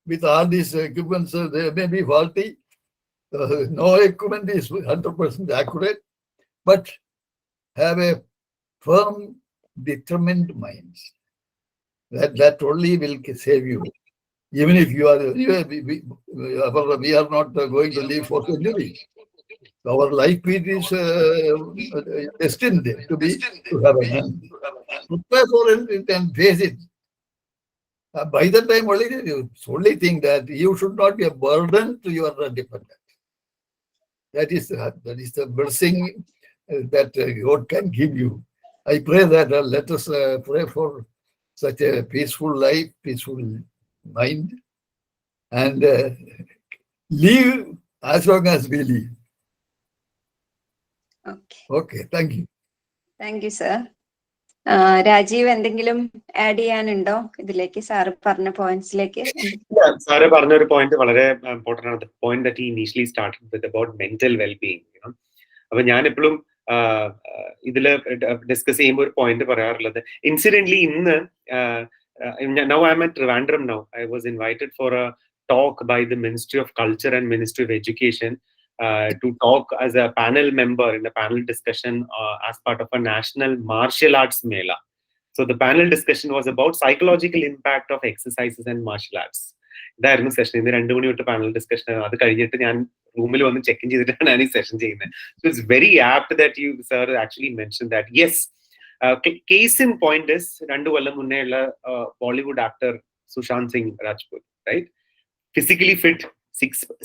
Speaker 2: with all these equipments. They may be faulty. No equipment is 100% accurate, but have a firm, determined mind. That only will save you. Even if you are, we are not going to live for centuries. Our life period is destined to have an end. Prepare for it and face it. By the time only think that you should not be a burden to your dependent. That is the blessing that God can give you. I pray that let us pray for such a peaceful life, peaceful mind, and live as long as we live. Okay, thank you.
Speaker 3: Thank you, sir. Rajeev എന്തെങ്കിലും add ചെയ്യാനുണ്ടോ ഇതിലേക്ക് sir പറഞ്ഞ പോയിന്റ്സിലേക്ക്?
Speaker 5: Sir പറഞ്ഞ ഒരു point വളരെ important ആണ്. Point that he initially started with about mental wellbeing. അപ്പൊ ഞാൻ എപ്പോഴും ഇതില് ഡിസ്കസ് ചെയ്യുമ്പോൾ ഒരു പോയിന്റ് പറയാറുള്ളത്, ഇൻസിഡന്റ്ലി ഇന്ന് now I'm at Trivandrum now. I was invited for a talk by the Ministry of Culture and Ministry of Education to talk as a panel member in a panel discussion as part of a national martial arts mela. So the panel discussion was about psychological impact of exercises and martial arts. ഇതായിരുന്നു session. ഇന്ന് 2 മണി തൊട്ട് panel discussion. അത് കഴിഞ്ഞിട്ട് ഞാൻ റൂമിൽ വന്ന് check in ചെയ്തിട്ടാണ് ഞാൻ ഈ സെഷൻ ചെയ്യുന്നത്. So it's very apt that you sir actually mention that. Yes, case in point is 2 കൊല്ലം മുന്നേ ഉള്ള Bollywood actor Sushant Singh Rajput, right? Physically fit,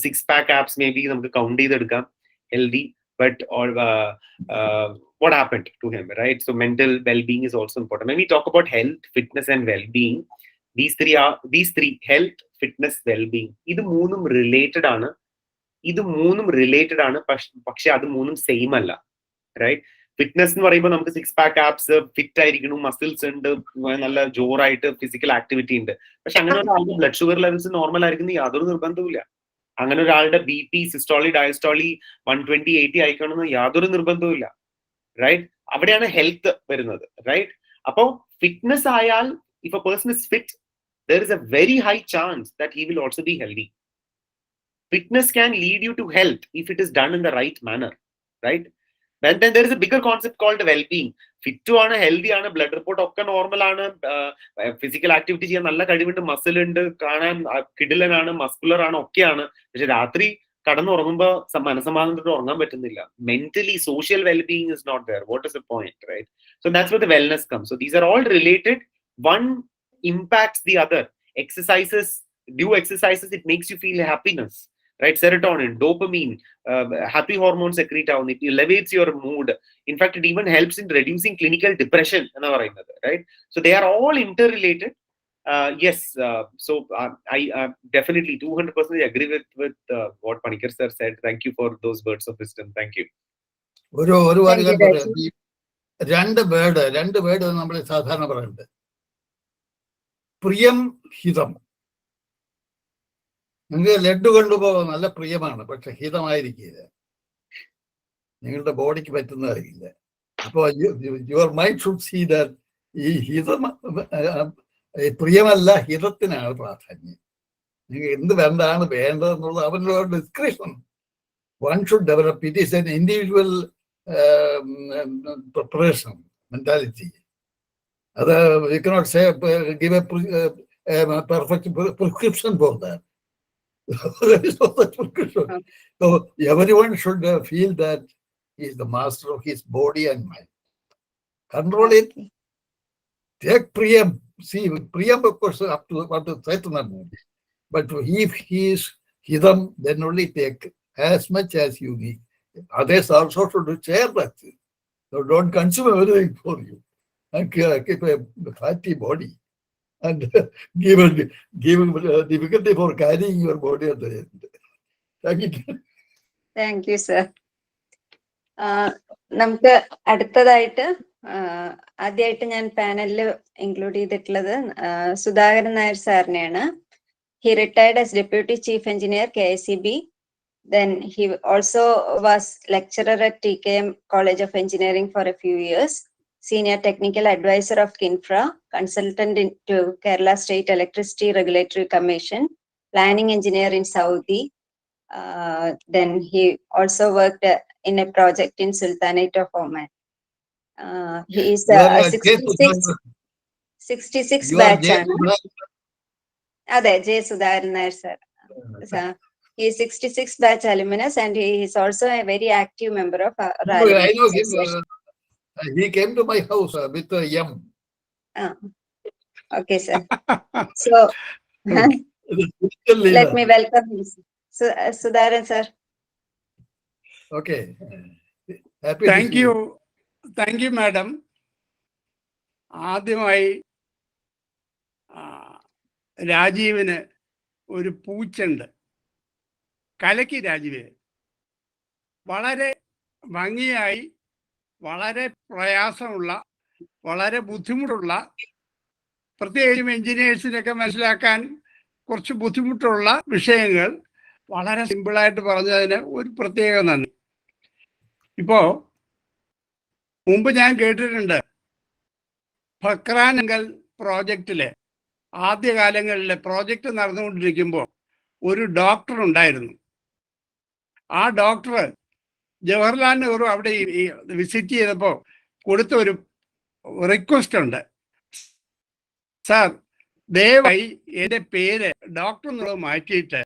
Speaker 5: six pack abs maybe നമുക്ക് കൗണ്ട് ചെയ്തെടുക്കാം, healthy, but what happened to him, right? So mental well-being is also important. When we talk about health, fitness and well-being, these three health, fitness, well-being, ഇത് മൂന്നും related ആണ്. പക്ഷെ അത് മൂന്നും same അല്ല, right? Fitness എന്ന് പറയുമ്പോൾ നമുക്ക് 6 പാക്ക് ആപ്സ്, ഫിറ്റ് ആയിരിക്കണം, മസിൽസ് ഉണ്ട്, നല്ല ജോറായിട്ട് ഫിസിക്കൽ ആക്ടിവിറ്റി ഉണ്ട്. പക്ഷെ അങ്ങനെ ഒരാളുടെ ബ്ലഡ് ഷുഗർ ലെവൽസ് നോർമൽ ആയിരിക്കുന്ന യാതൊരു നിർബന്ധവുമില്ല. അങ്ങനെ ഒരാളുടെ BP, സിസ്റ്റോളി, ഡയസ്റ്റോളി 120/80 ആയിക്കണമെന്ന് യാതൊരു നിർബന്ധവുമില്ല, റൈറ്റ്? അവിടെയാണ് ഹെൽത്ത് വരുന്നത്, റൈറ്റ്? അപ്പോ ഫിറ്റ്നസ് ആയാൽ, if A person is fit, there is a very high chance that he will also be healthy. Fitness can lead you to health if it is done in the right manner, right? Then there is a bigger concept called well-being. Fit ആണ്, healthy ആണ്, blood report ഒക്കെ normal ആണ്, physical activity ചെയ്യാൻ നല്ല കഴിവുണ്ട്, muscle ഉണ്ട്, കാണാൻ കിടിലനാണ്, muscular ആണ്, ഒക്കെയാണ്. പക്ഷെ രാത്രി കടന്നുറങ്ങുമ്പോ മനസ്സമാധാനത്തോടെ ഉറങ്ങാൻ പറ്റുന്നില്ല. Mentally, social well-being is not there. What is the point, right? So that's where the wellness comes. So these are all related. One impacts the other. Do exercises, it makes you feel happiness, right? Serotonin, dopamine, happy hormones secrete out, it elevates your mood. In fact, it even helps in reducing clinical depression, right? So they are all interrelated. Yes, so I definitely 200% agree with what Panikkar sir said. Thank you for those words of wisdom. Thank you.
Speaker 2: രണ്ട് word നമ്മൾ സാധാരണ പറയുന്നത്, പ്രിയം, ഹിതം. നിങ്ങൾക്ക് ലഡ്ഡു കൊണ്ടുപോകാൻ നല്ല പ്രിയമാണ്, പക്ഷെ ഹിതമായിരിക്കില്ല, നിങ്ങളുടെ ബോഡിക്ക് പറ്റുന്നതായിരിക്കില്ല. അപ്പോൾ your mind should see that ഈ ഹിതം, പ്രിയമല്ല, ഹിതത്തിനാണ് പ്രാധാന്യം. നിങ്ങൾക്ക് എന്ത് എന്താണ് വേണ്ടതെന്നുള്ളത് അവരുടെ description one should develop. It is an individual preparation mentality. You cannot say give a perfect prescription for that. There is no such prescription. So everyone should feel that he is the master of his body and mind. Control it. Take Priyam. See, Priyam of course up to what to say to them. But if he is Hidam, then only take as much as you need. Others also should share that. So don't consume everything for you. And keep a fatty body and give difficulty for carrying your body at the end.
Speaker 3: Thank you, sir. നമുക്ക് അടുത്തതായിട്ട് ആദ്യമായിട്ട് ഞാൻ പാനലിൽ include ചെയ്തിട്ടുള്ളത് Sudhakaran Nair സാറിനെയാണ്. He retired as Deputy Chief Engineer, KICB. Then he also was lecturer at TKM College of Engineering for a few years. Senior Technical Advisor of Kinfra, Consultant to Kerala State Electricity Regulatory Commission, Planning Engineer in Saudi. Then he also worked in a project in Sultanate of Oman. He is
Speaker 2: You are
Speaker 3: 66
Speaker 2: you are
Speaker 3: batch. J. Sudharan Nair, sir. He is 66 batch alumnus and he is also a very active member of our
Speaker 2: I know him. He came to my house with M.
Speaker 3: Okay, sir. So, let me welcome him. Sudharan, sir.
Speaker 2: Okay. Happy
Speaker 1: Thank you. Thank you, madam. ആദ്യമായി രാജീവിന് ഒരു പൂച്ചുണ്ട്. കലക്കി രാജീവ്. വളരെ ഭംഗിയായി, വളരെ പ്രയാസമുള്ള, വളരെ ബുദ്ധിമുട്ടുള്ള, പ്രത്യേകിച്ചും എഞ്ചിനീയേഴ്സിനൊക്കെ മനസ്സിലാക്കാൻ കുറച്ച് ബുദ്ധിമുട്ടുള്ള വിഷയങ്ങൾ വളരെ സിമ്പിളായിട്ട് പറഞ്ഞതിന് ഒരു പ്രത്യേക നന്ദി. ഇപ്പോ മുമ്പ് ഞാൻ കേട്ടിട്ടുണ്ട് ഫക്രാനങ്കൽ പ്രോജക്റ്റില് ആദ്യകാലങ്ങളിലെ പ്രോജക്റ്റ് നടന്നുകൊണ്ടിരിക്കുമ്പോൾ ഒരു ഡോക്ടർ ഉണ്ടായിരുന്നു. ആ ഡോക്ടർ ജവഹർലാൽ നെഹ്റു അവിടെ വിസിറ്റ് ചെയ്തപ്പോൾ കൊടുത്ത ഒരു റിക്വസ്റ്റ് ഉണ്ട്. സാർ, ദയവായി എൻ്റെ പേര് ഡോക്ടർ എന്നുള്ളത് മാറ്റിയിട്ട്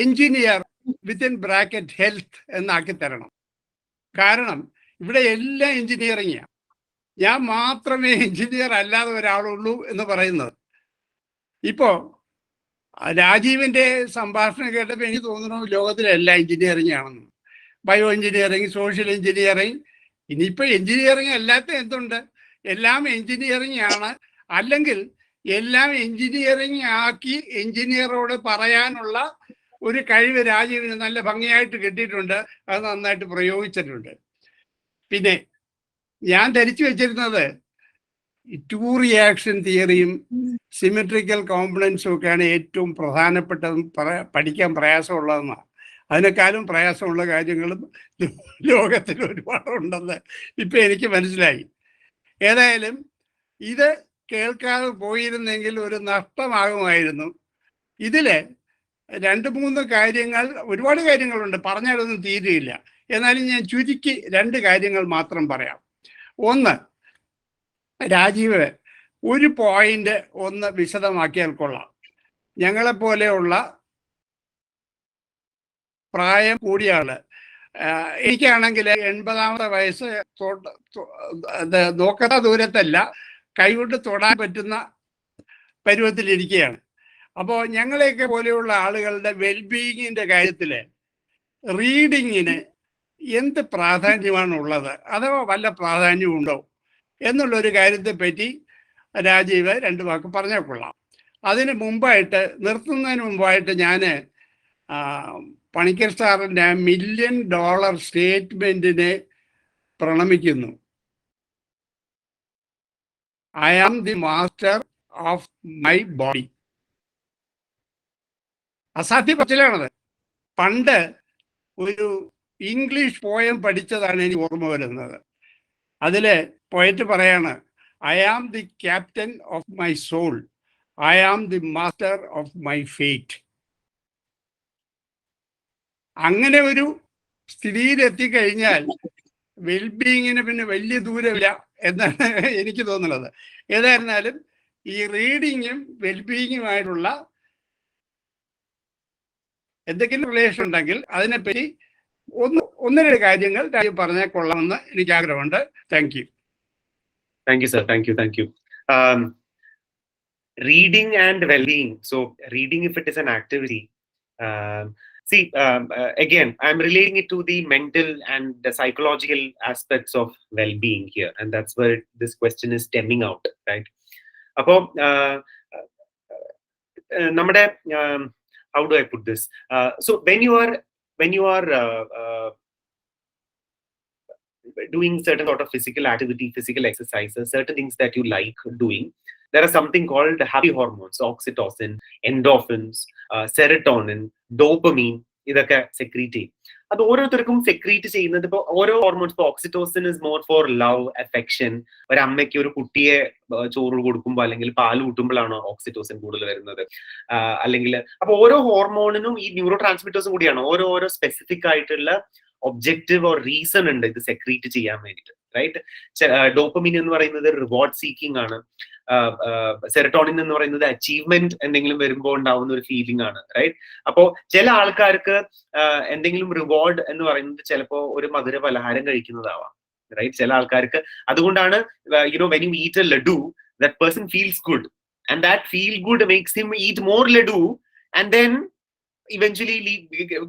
Speaker 1: എഞ്ചിനീയർ വിത്തിൻ ബ്രാക്കറ്റ് ഹെൽത്ത് എന്നാക്കി തരണം. കാരണം ഇവിടെ എല്ലാം എഞ്ചിനീയറിംഗാണ്. ഞാൻ മാത്രമേ എഞ്ചിനീയർ അല്ലാതെ ഒരാളുള്ളൂ എന്ന് പറയുന്നത്. ഇപ്പോൾ രാജീവിൻ്റെ സംഭാഷണം കേട്ടപ്പോൾ എനിക്ക് തോന്നുന്നു ലോകത്തിലെല്ലാം എഞ്ചിനീയറിംഗ് ആണെന്ന്. ബയോ എഞ്ചിനീയറിംഗ്, സോഷ്യൽ എഞ്ചിനീയറിംഗ്, ഇനിയിപ്പോൾ എഞ്ചിനീയറിംഗ് അല്ലാത്ത എന്തുണ്ട്? എല്ലാം എഞ്ചിനീയറിംഗ് ആണ്. അല്ലെങ്കിൽ എല്ലാം എഞ്ചിനീയറിംഗ് ആക്കി എഞ്ചിനീയറോട് പറയാനുള്ള ഒരു കഴിവ് രാജീവിന് നല്ല ഭംഗിയായിട്ട് കിട്ടിയിട്ടുണ്ട്. അത് നന്നായിട്ട് പ്രയോഗിച്ചിട്ടുണ്ട്. പിന്നെ ഞാൻ ധരിച്ചു വെച്ചിരുന്നത് ടു റിയാക്ഷൻ തിയറിയും സിമെട്രിക്കൽ കോമ്പണൻസും ഒക്കെയാണ് ഏറ്റവും പ്രധാനപ്പെട്ടതും പഠിക്കാൻ പ്രയാസമുള്ളതെന്നാണ്. അതിനേക്കാളും പ്രയാസമുള്ള കാര്യങ്ങളും ലോകത്തിൽ ഒരുപാടുണ്ടെന്ന് ഇപ്പം എനിക്ക് മനസ്സിലായി. ഏതായാലും ഇത് കേൾക്കാതെ പോയിരുന്നെങ്കിൽ ഒരു നഷ്ടമാകുമായിരുന്നു. ഇതിൽ 2-3 കാര്യങ്ങൾ, ഒരുപാട് കാര്യങ്ങളുണ്ട്, പറഞ്ഞാലൊന്നും തീരുകയില്ല. എന്നാലും ഞാൻ ചുരുക്കി 2 കാര്യങ്ങൾ മാത്രം പറയാം. ഒന്ന്, രാജീവ് ഒരു പോയിന്റ് ഒന്ന് വിശദമാക്കിയാൽ കൊള്ളാം. ഞങ്ങളെപ്പോലെയുള്ള പ്രായം കൂടിയ ആള്, എനിക്കാണെങ്കിൽ 80ാമത്തെ വയസ്സ് നോക്കാത്ത ദൂരത്തല്ല, കൈകൊണ്ട് തൊടാൻ പറ്റുന്ന പരുവത്തിലിരിക്കുകയാണ്. അപ്പോൾ ഞങ്ങളെയൊക്കെ പോലെയുള്ള ആളുകളുടെ വെൽബീയിങ്ങിൻ്റെ കാര്യത്തിൽ റീഡിങ്ങിന് എന്ത് പ്രാധാന്യമാണുള്ളത്, അഥവാ വല്ല പ്രാധാന്യമുണ്ടോ എന്നുള്ളൊരു കാര്യത്തെപ്പറ്റി രാജീവ് 2 വാക്ക് പറഞ്ഞാൽ കൊള്ളാം. അതിന് മുമ്പായിട്ട്, നിർത്തുന്നതിന് മുമ്പായിട്ട് ഞാൻ പണിക്കർ സാറിൻ്റെ $1 മില്യൺ സ്റ്റേറ്റ്മെൻറ്റിനെ പ്രണമിക്കുന്നു. I am the master of my body. അസാധ്യ പറച്ചിലാണത്. പണ്ട് ഒരു ഇംഗ്ലീഷ് പോയം പഠിച്ചതാണ് എനിക്ക് ഓർമ്മ വരുന്നത്. അതിൽ പോയറ്റ് പറയാണ്, I am the captain of my soul, I am the master of my fate. അങ്ങനെ ഒരു സ്ഥിതിയിലെത്തിക്കഴിഞ്ഞാൽ വെൽബീയിങ്ങിന് പിന്നെ വലിയ ദൂരമില്ല എന്നാണ് എനിക്ക് തോന്നുന്നത്. ഏതായിരുന്നാലും ഈ റീഡിങ്ങും വെൽബീയിങ്ങുമായിട്ടുള്ള എന്തെങ്കിലും റിലേഷൻ ഉണ്ടെങ്കിൽ അതിനെപ്പറ്റി 1-2 കാര്യങ്ങൾ പറഞ്ഞാൽ കൊള്ളാമെന്ന് എനിക്ക് ആഗ്രഹമുണ്ട്. Thank you.
Speaker 5: Thank you, sir. Thank you. Reading and well-being. So, reading, if it is an activity, again, I'm relating it to the mental and the psychological aspects of well-being here, and that's where this question is stemming out, right? Appo, nammade, how do I put this? So, when you are doing certain sort of physical activity, physical exercises, certain things that you like doing, there are something called happy hormones, oxytocin, endorphins, serotonin, dopamine, ഇതൊക്കെ secrete ചെയ്യും. അത് ഓരോരുത്തർക്കും secrete ചെയ്യുന്നത് ഇപ്പൊ ഓരോ hormones. ഇപ്പൊ oxytocin is more for love, affection. ഒരു അമ്മയ്ക്ക് ഒരു കുട്ടിയെ ചോറ് കൊടുക്കുമ്പോൾ അല്ലെങ്കിൽ പാല് കൂട്ടുമ്പോഴാണോ ഓക്സിറ്റോസിൻ കൂടുതൽ വരുന്നത്, അല്ലെങ്കിൽ അപ്പൊ ഓരോ ഹോർമോണിനും ഈ ന്യൂറോ ട്രാൻസ്മിറ്റേഴ്സും കൂടിയാണ് ഓരോ സ്പെസിഫിക് ആയിട്ടുള്ള ഒബ്ജക്റ്റീവ് ഓർ റീസൺ ഉണ്ട് ഇത് സെക്രീറ്റ് ചെയ്യാൻ വേണ്ടിയിട്ട്, റൈറ്റ്? ഡോപ്പമിൻ എന്ന് പറയുന്നത് റിവാർഡ് സീക്കിംഗ് ആണ്. സെറട്ടോണിൻ എന്ന് പറയുന്നത് അച്ചീവ്മെന്റ് എന്തെങ്കിലും വരുമ്പോൾ ഉണ്ടാവുന്ന ഒരു ഫീലിംഗ് ആണ്, റൈറ്റ്? അപ്പോ ചില ആൾക്കാർക്ക് എന്തെങ്കിലും റിവാർഡ് എന്ന് പറയുന്നത് ചിലപ്പോ ഒരു മധുര പലഹാരം കഴിക്കുന്നതാവാം, റൈറ്റ്? ചില ആൾക്കാർക്ക് അതുകൊണ്ടാണ് when you eat a laddu, that person feels good and that feel good makes him eat more laddu and then eventually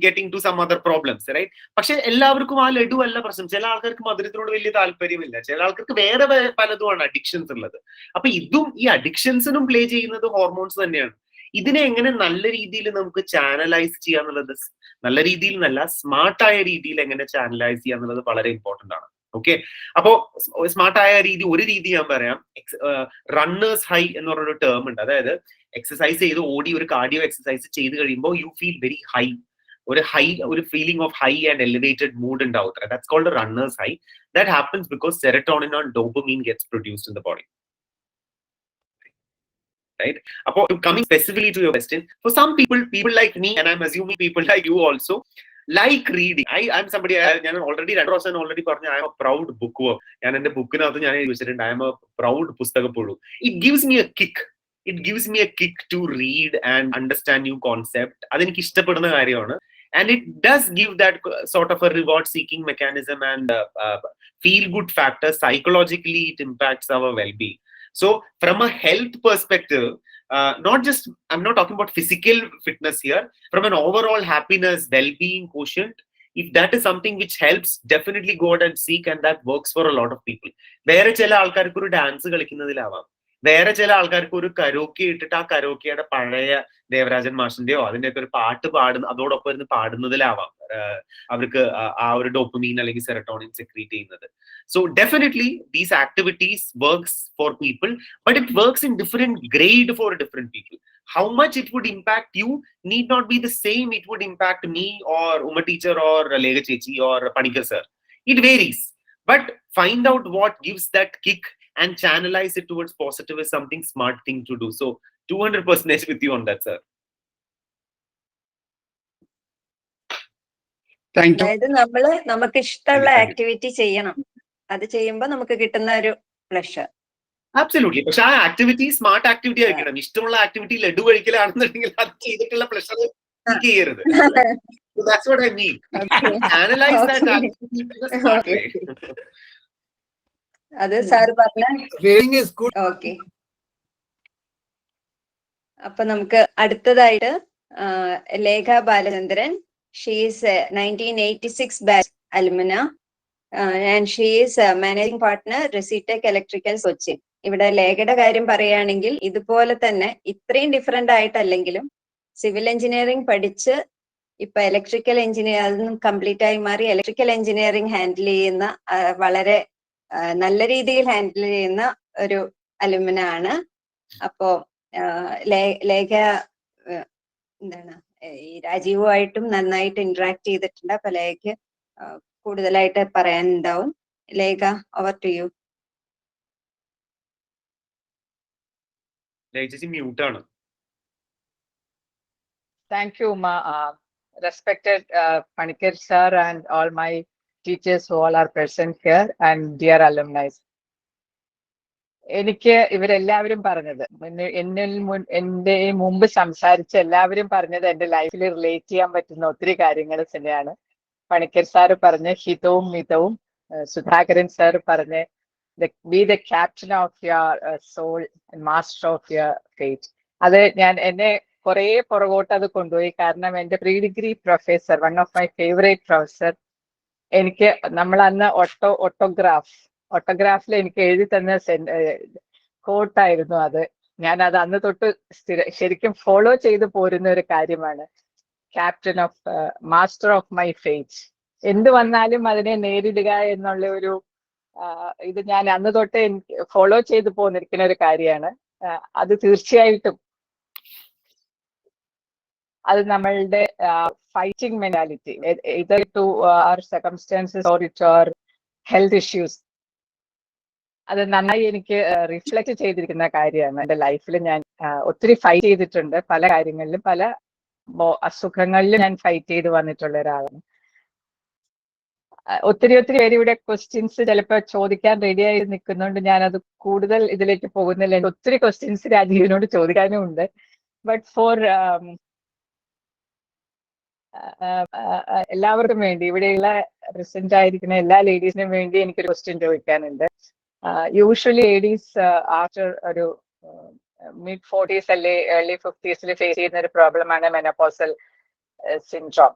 Speaker 5: getting to some other problems, right? പക്ഷെ എല്ലാവർക്കും ആ ലഡു അല്ല പ്രശ്നം. ചില ആൾക്കാർക്ക് മധുരത്തിനോട് വലിയ താല്പര്യമില്ല, ചില ആൾക്കാർക്ക് വേറെ പലതുമാണ് അഡിക്ഷൻസ് ഉള്ളത്. അപ്പൊ ഇതും ഈ അഡിക്ഷൻസിനും പ്ലേ ചെയ്യുന്നത് ഹോർമോൺസ് തന്നെയാണ്. ഇതിനെ എങ്ങനെ നല്ല രീതിയിൽ നമുക്ക് ചാനലൈസ് ചെയ്യാന്നുള്ളത്, നല്ല രീതിയിൽ നല്ല സ്മാർട്ടായ രീതിയിൽ എങ്ങനെ ചാനലൈസ് ചെയ്യാന്നുള്ളത് വളരെ ഇമ്പോർട്ടന്റ് ആണ്. ഓക്കെ, അപ്പോ സ്മാർട്ടായ രീതി, ഒരു രീതി ഞാൻ പറയാം, റണ്ണേഴ്സ് ഹൈ എന്ന് പറഞ്ഞൊരു ടേം ഉണ്ട്. അതായത് എക്സസൈസ് ചെയ്ത് ഓടി ഒരു കാർഡിയോ എക്സസൈസ് ചെയ്ത് കഴിയുമ്പോൾ യു ഫീൽ വെരി ഹൈ, ഒരു feeling of high and elevated mood ഉണ്ടാവും. That's called runners high. That happens because serotonin and dopamine gets produced in the body, right? Apo, coming specifically to your question, for some people like me, and I'm assuming people like you also, like reading. I'm somebody, I already പറഞ്ഞ I am a proud bookworm. ഞാൻ എന്റെ ബുക്കിനകത്ത് ഞാൻ എഴുതിച്ചിട്ടുണ്ട് I am a proud പുസ്തകപ്പുഴു. It gives me a kick. It gives me a kick to read and understand new concept. അതെനിക്ക് ഇഷ്ടപ്പെടുന്ന കാര്യമാണ്. And it does give that sort of a reward seeking mechanism and feel good factor. Psychologically, it impacts our well-being. So from a health perspective, I'm not talking about physical fitness here, from an overall happiness, well-being quotient, if that is something which helps, definitely go out and seek, and that works for a lot of people. വേറെ ചില ആൾക്കാർക്ക് ഒരു dance കളിക്കുന്നതിലാവാം, വേറെ ചില ആൾക്കാർക്ക് ഒരു karaoke ഇട്ടിട്ട് ആ കരോക്കയുടെ പഴയ ദേവരാജൻ മാഷിന്റെയോ അതിന്റെയൊക്കെ ഒരു പാട്ട് അതോടൊപ്പം ഇരുന്ന് പാടുന്നതിലാവാം അവർക്ക് ആ ഒരു ഡോപ്പമീൻ അല്ലെങ്കിൽ സെറട്ടോണിൻ സെക്രീറ്റ് ചെയ്യുന്നത്. So definitely these activities works for people, but it works in different grade for different people. How much it would impact you need not be the same it would impact me or Uma teacher or Lega Chechi or Panikar sir. It varies, but find out what gives that kick and channelize it towards positive is something smart thing to do. So 200% with you on that, sir.
Speaker 1: Thank you.
Speaker 3: അതായത് നമുക്ക് ഇഷ്ടമുള്ള activity ചെയ്യണം, അത് ചെയ്യുമ്പോൾ നമുക്ക് കിട്ടുന്ന ഒരു pleasure.
Speaker 5: Absolutely. പക്ഷെ ആ ആക്ടിവിറ്റി സ്മാർട്ട് ആക്ടിവിറ്റി ആയിരിക്കണം. ഇഷ്ടമുള്ള ആക്ടിവിറ്റി ലഡു കഴിക്കലാണെന്നുണ്ടെങ്കിൽ അത് ചെയ്തിട്ടുള്ള പ്ലഷർ ചെയ്യരുത്. So that's what I mean. Analyze that activity in a smart way.
Speaker 3: അത് സാറ് പറഞ്ഞ
Speaker 2: Reading is good.
Speaker 3: ഓക്കെ. അപ്പൊ നമുക്ക് അടുത്തതായിട്ട് Lekha Balachandran. She is 1986 batch alumina and she is managing partner Recitec Electricals Cochin. ഇവിടെ ലേഖയുടെ കാര്യം പറയുകയാണെങ്കിൽ ഇതുപോലെ തന്നെ ഇത്രയും ഡിഫറെന്റ് ആയിട്ടല്ലെങ്കിലും സിവിൽ എഞ്ചിനീയറിംഗ് പഠിച്ച് ഇപ്പൊ ഇലക്ട്രിക്കൽ എഞ്ചിനീയർ അതൊന്നും കംപ്ലീറ്റ് ആയി മാറി ഇലക്ട്രിക്കൽ എഞ്ചിനീയറിംഗ് ഹാൻഡിൽ ചെയ്യുന്ന വളരെ നല്ല രീതിയിൽ ഹാൻഡിൽ ചെയ്യുന്ന ഒരു അലുമിന ആണ്. അപ്പോ ലേഖ എന്താണ് ഈ രാജീവുമായിട്ടും നന്നായിട്ട് ഇന്ററാക്ട് ചെയ്തിട്ടുണ്ട്. അപ്പൊ ലേഖ കൂടുതലായിട്ട് പറയാനുണ്ടാവും. Lekha, over to you.
Speaker 5: Mute ആണ്.
Speaker 7: Thank you, Ma. Respected Panikkar sir and all my teachers who all are present here and dear alumni. എനിക്ക് ഇവരെല്ലാവരും പറഞ്ഞത് എന്റെ മുമ്പ് സംസാരിച്ച എല്ലാവരും പറഞ്ഞത് എന്റെ ലൈഫിൽ റിലേറ്റ് ചെയ്യാൻ പറ്റുന്ന ഒത്തിരി കാര്യങ്ങൾ തന്നെയാണ്. പണിക്കർ സാറ് പറഞ്ഞ ഹിതവും മിതവും, സുധാകരൻ സാർ പറഞ്ഞ be the captain of your soul and master of your fate. അത് എന്നെ കുറെ പുറകോട്ട് അത് കൊണ്ടുപോയി. കാരണം എന്റെ pre degree professor, one of my favourite professor, എനിക്ക് നമ്മൾ അന്ന് ഓട്ടോഗ്രാഫിൽ എനിക്ക് എഴുതി തന്ന കോട്ടായിരുന്നു അത്. ഞാൻ അത് അന്ന് തൊട്ട് ശരിക്കും ഫോളോ ചെയ്ത് പോരുന്ന ഒരു കാര്യമാണ്. Captain of master of my fate. എന്ത് വന്നാലും അതിനെ നേരിടുക എന്നുള്ള ഒരു ഇത് ഞാൻ അന്ന് തൊട്ട് ഫോളോ ചെയ്ത് പോന്നിരിക്കുന്ന ഒരു കാര്യമാണ്. അത് തീർച്ചയായിട്ടും അത് നമ്മളുടെ fighting mentality, either to our circumstances or to our health issues, അത് നന്നായി എനിക്ക് റിഫ്ലക്ട് ചെയ്തിരിക്കുന്ന കാര്യമാണ്. എൻ്റെ ലൈഫിൽ ഞാൻ ഒത്തിരി ഫൈറ്റ് ചെയ്തിട്ടുണ്ട്, പല കാര്യങ്ങളിലും പല അസുഖങ്ങളിലും ഞാൻ ഫൈറ്റ് ചെയ്ത് വന്നിട്ടുള്ള ഒരാളാണ്. ഒത്തിരി പേര് ഇവിടെ ക്വസ്റ്റ്യൻസ് ചിലപ്പോൾ ചോദിക്കാൻ റെഡിയായി നിൽക്കുന്നുണ്ട്. ഞാനത് കൂടുതൽ ഇതിലേക്ക് പോകുന്നില്ല. ഒത്തിരി ക്വസ്റ്റ്യൻസ് രാജീവിനോട് ചോദിക്കാനും ഉണ്ട്. ബട്ട് ഫോർ എല്ലാവർക്കും വേണ്ടി, ഇവിടെയുള്ള പ്രസന്റ് ആയിരിക്കുന്ന എല്ലാ ലേഡീസിനും വേണ്ടി എനിക്കൊരു ക്വസ്റ്റ്യൻ ചോദിക്കാനുണ്ട്. യൂഷ്വലി ലേഡീസ് ആഫ്റ്റർ ഒരു mid-40s അല്ലെ early 50s ഫേസ് ചെയ്യുന്ന ഒരു പ്രോബ്ലമാണ് മെനോപോസൽ സിൻഡ്രോം.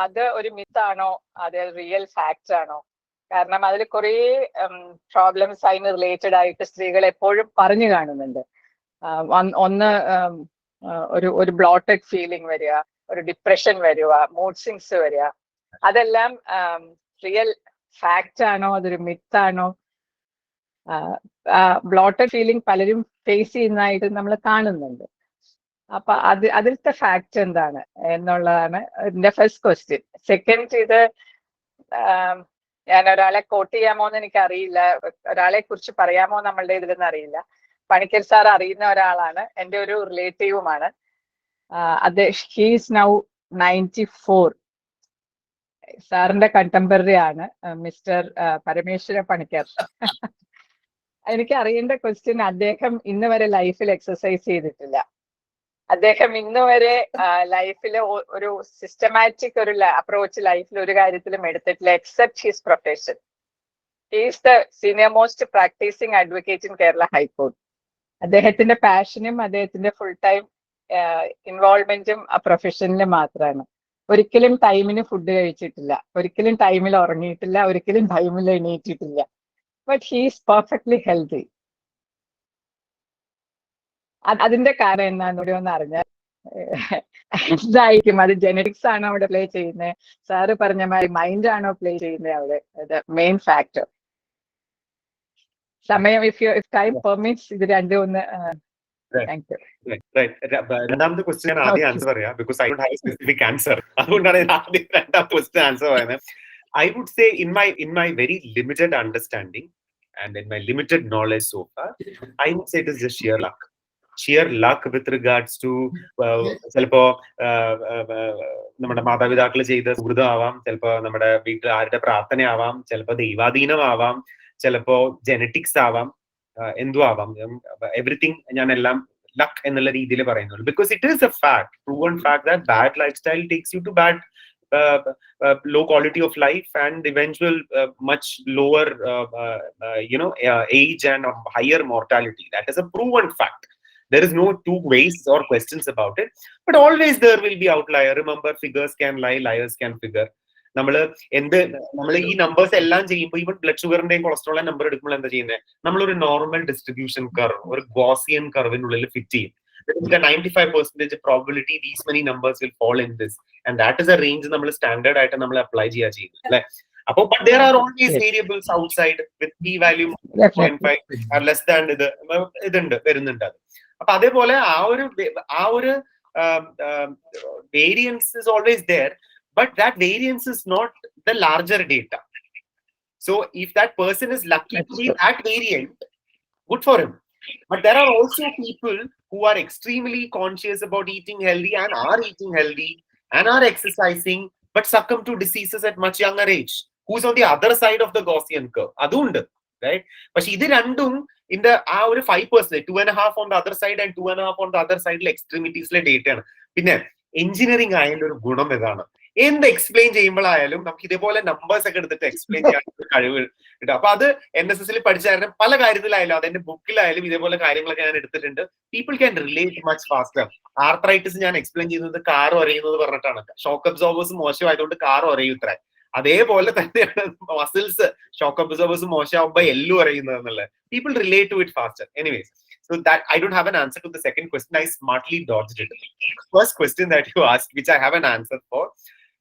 Speaker 7: അത് ഒരു മിത്താണോ, അത് റിയൽ ഫാക്ട് ആണോ? കാരണം അതിൽ കുറേ പ്രോബ്ലംസ് അതിന് റിലേറ്റഡ് ആയിട്ട് സ്ത്രീകൾ എപ്പോഴും പറഞ്ഞു കാണുന്നുണ്ട്. ഒന്ന് ഒരു ബ്ലോട്ടഡ് ഫീലിംഗ് വരിക, ഒരു ഡിപ്രഷൻ വരിക, മൂഡ് സ്വിങ്സ് വരിക. അതെല്ലാം റിയൽ ഫാക്ട് ആണോ, അതൊരു മിത്താണോ? ബ്ലോട്ടഡ് ഫീലിംഗ് പലരും ഫേസ് ചെയ്യുന്നതായിട്ട് നമ്മൾ കാണുന്നുണ്ട്. അപ്പൊ അതിലത്തെ ഫാക്ട് എന്താണ് എന്നുള്ളതാണ് എന്റെ ഫസ്റ്റ് ക്വസ്റ്റ്യൻ. സെക്കൻഡ്, ഇത് ഞാൻ ഒരാളെ കോട്ട് ചെയ്യാമോ എന്ന് എനിക്കറിയില്ല, ഒരാളെ കുറിച്ച് പറയാമോ നമ്മളുടെ ഇതിലെന്ന് അറിയില്ല. പണിക്കർ സാർ അറിയുന്ന ഒരാളാണ്, എൻ്റെ ഒരു റിലേറ്റീവുമാണ്. He's now 94. സാറിന്റെ കണ്ടംപററി ആണ് മിസ്റ്റർ പരമേശ്വര പണിക്കർ. എനിക്ക് അറിയേണ്ട ക്വസ്റ്റ്യൻ, അദ്ദേഹം ഇന്ന് വരെ ലൈഫിൽ എക്സസൈസ് ചെയ്തിട്ടില്ല. അദ്ദേഹം ഇന്ന് വരെ ലൈഫിൽ ഒരു സിസ്റ്റമാറ്റിക് ഒരു അപ്രോച്ച് ലൈഫിൽ ഒരു കാര്യത്തിലും എടുത്തിട്ടില്ല, except his profession. He is the senior most practising advocate in Kerala high court. അദ്ദേഹത്തിന്റെ പാഷനും അദ്ദേഹത്തിന്റെ ഫുൾ ടൈം ഇൻവോൾവ്മെന്റും ആ പ്രൊഫഷനിൽ മാത്രമാണ്. ഒരിക്കലും ടൈമിന് ഫുഡ് കഴിച്ചിട്ടില്ല, ഒരിക്കലും ടൈമിൽ ഉറങ്ങിയിട്ടില്ല, ഒരിക്കലും ടൈമിൽ എണീറ്റിട്ടില്ല. But he is perfectly healthy. അതിന്റെ കാരണം എന്താണെന്ന് കൂടി ഒന്ന് അറിഞ്ഞാൽ എന്തായിരിക്കും? അത് ജെനറ്റിക്സ് ആണോ അവിടെ പ്ലേ ചെയ്യുന്നത്? സാറ് പറഞ്ഞ മാതിരി മൈൻഡ് ആണോ പ്ലേ ചെയ്യുന്നത് അവിടെ? Main factor. സമയം, ഇഫ് ടൈം പെർമിറ്റ്സ്, ഇത് രണ്ടും ഒന്ന്. Thank you.
Speaker 5: രണ്ടാമത്തെ ക്വസ്റ്റ്യൻ ഞാൻ ആദ്യം ആൻസർ പറയാം, because I don't have A specific answer. അതുകൊണ്ടാണ് ഞാൻ ആദ്യം രണ്ടാം ക്വസ്റ്റ്യൻ ആൻസർ പറയുന്നത്. I would say in my very limited understanding and in my limited knowledge so far, I would say it is just sheer luck with regards to ചിലപ്പോ നമ്മുടെ മാതാപിതാക്കൾ ചെയ്ത സുഹൃതം ആവാം, ചിലപ്പോ നമ്മുടെ വീട്ടിൽ ആരുടെ പ്രാർത്ഥന ആവാം, ചിലപ്പോ ദൈവാധീനമാവാം, ചിലപ്പോ ജെനറ്റിക്സ് ആവാം, എന്തും ആവാം. എവറിത്തിങ് ഞാൻ എല്ലാം luck എന്നുള്ള രീതിയിൽ പറയുന്നുള്ളൂ. Because it is a fact, proven fact, that bad lifestyle takes you to bad low quality of life and eventual much lower age and higher mortality. That is a proven fact. There is no two ways or questions about it, but always there will be outlier. Remember, figures can lie, liars can figure. നമ്മൾ ഈ numbers എല്ലാം ചെയ്യുമ്പോൾ, even blood ഷുഗറിന്റെയും കൊളസ്ട്രോളിന്റെ number എടുക്കുമ്പോൾ എന്താ ചെയ്യുന്നത്? നമ്മളൊരു normal distribution curve, ഒരു Gaussian കർവിനുള്ളിൽ fit ചെയ്യും. There is a 95% probability these many numbers will fall in this, and that is a range നമ്മൾ സ്റ്റാൻഡേർഡ് ആയിട്ട് നമ്മൾ അപ്ലൈ ചെയ്യുക അല്ലെ? അപ്പൊ but there are always variables outside with p value 0.5 or less than ഇതുണ്ട്, വരുന്നുണ്ട്. അത് അപ്പൊ അതേപോലെ ആ ഒരു variance is always there, but that variance is not the larger data. So if that person is lucky to be that variant, good for him. But there are also people who are extremely conscious about eating healthy and are eating healthy and are exercising but succumb to diseases at much younger age, who's on the other side of the Gaussian curve. Adund, right? But idu randum in the 5%, 2.5 on the other side and 2.5 on the other side extremities le data ആണ്. പിന്നെ engineering ആയതിന്റെ ഒരു ഗുണം ഇതാണ്, എന്ത് explain ചെയ്യുമ്പോഴായാലും നമുക്ക് ഇതേപോലെ numbers ഒക്കെ എടുത്തിട്ട് എക്സ്പ്ലെയിൻ ചെയ്യാൻ കഴിവ് കിട്ടും. അപ്പൊ അത് NSSൽ പഠിച്ചായിരുന്നു, പല കാര്യത്തിലായാലും അതെന്റെ ബുക്കിലായാലും ഇതേപോലെ കാര്യങ്ങളൊക്കെ ഞാൻ എടുത്തിട്ടുണ്ട്. People can relate much faster. Arthritis ഞാൻ എക്സ്പ്ലെയിൻ ചെയ്യുന്നത് കാർ ഒരയുന്നത് പറഞ്ഞിട്ടാണ്. ഷോക്ക് അബ്സോർബേഴ്സ് മോശമായതുകൊണ്ട് കാർ ഒരയുത്രേ. അതേപോലെ തന്നെയാണ് മസിൽസ് ഷോക്ക് അബ്സോർബേഴ്സ് മോശമാകുമ്പോൾ എല്ലു അറിയുന്നത് എന്നുള്ളത്. People relate to it faster. Anyways, so that I don't have an answer to the second question. I smartly dodged it. First question that you asked, which I have an answer for.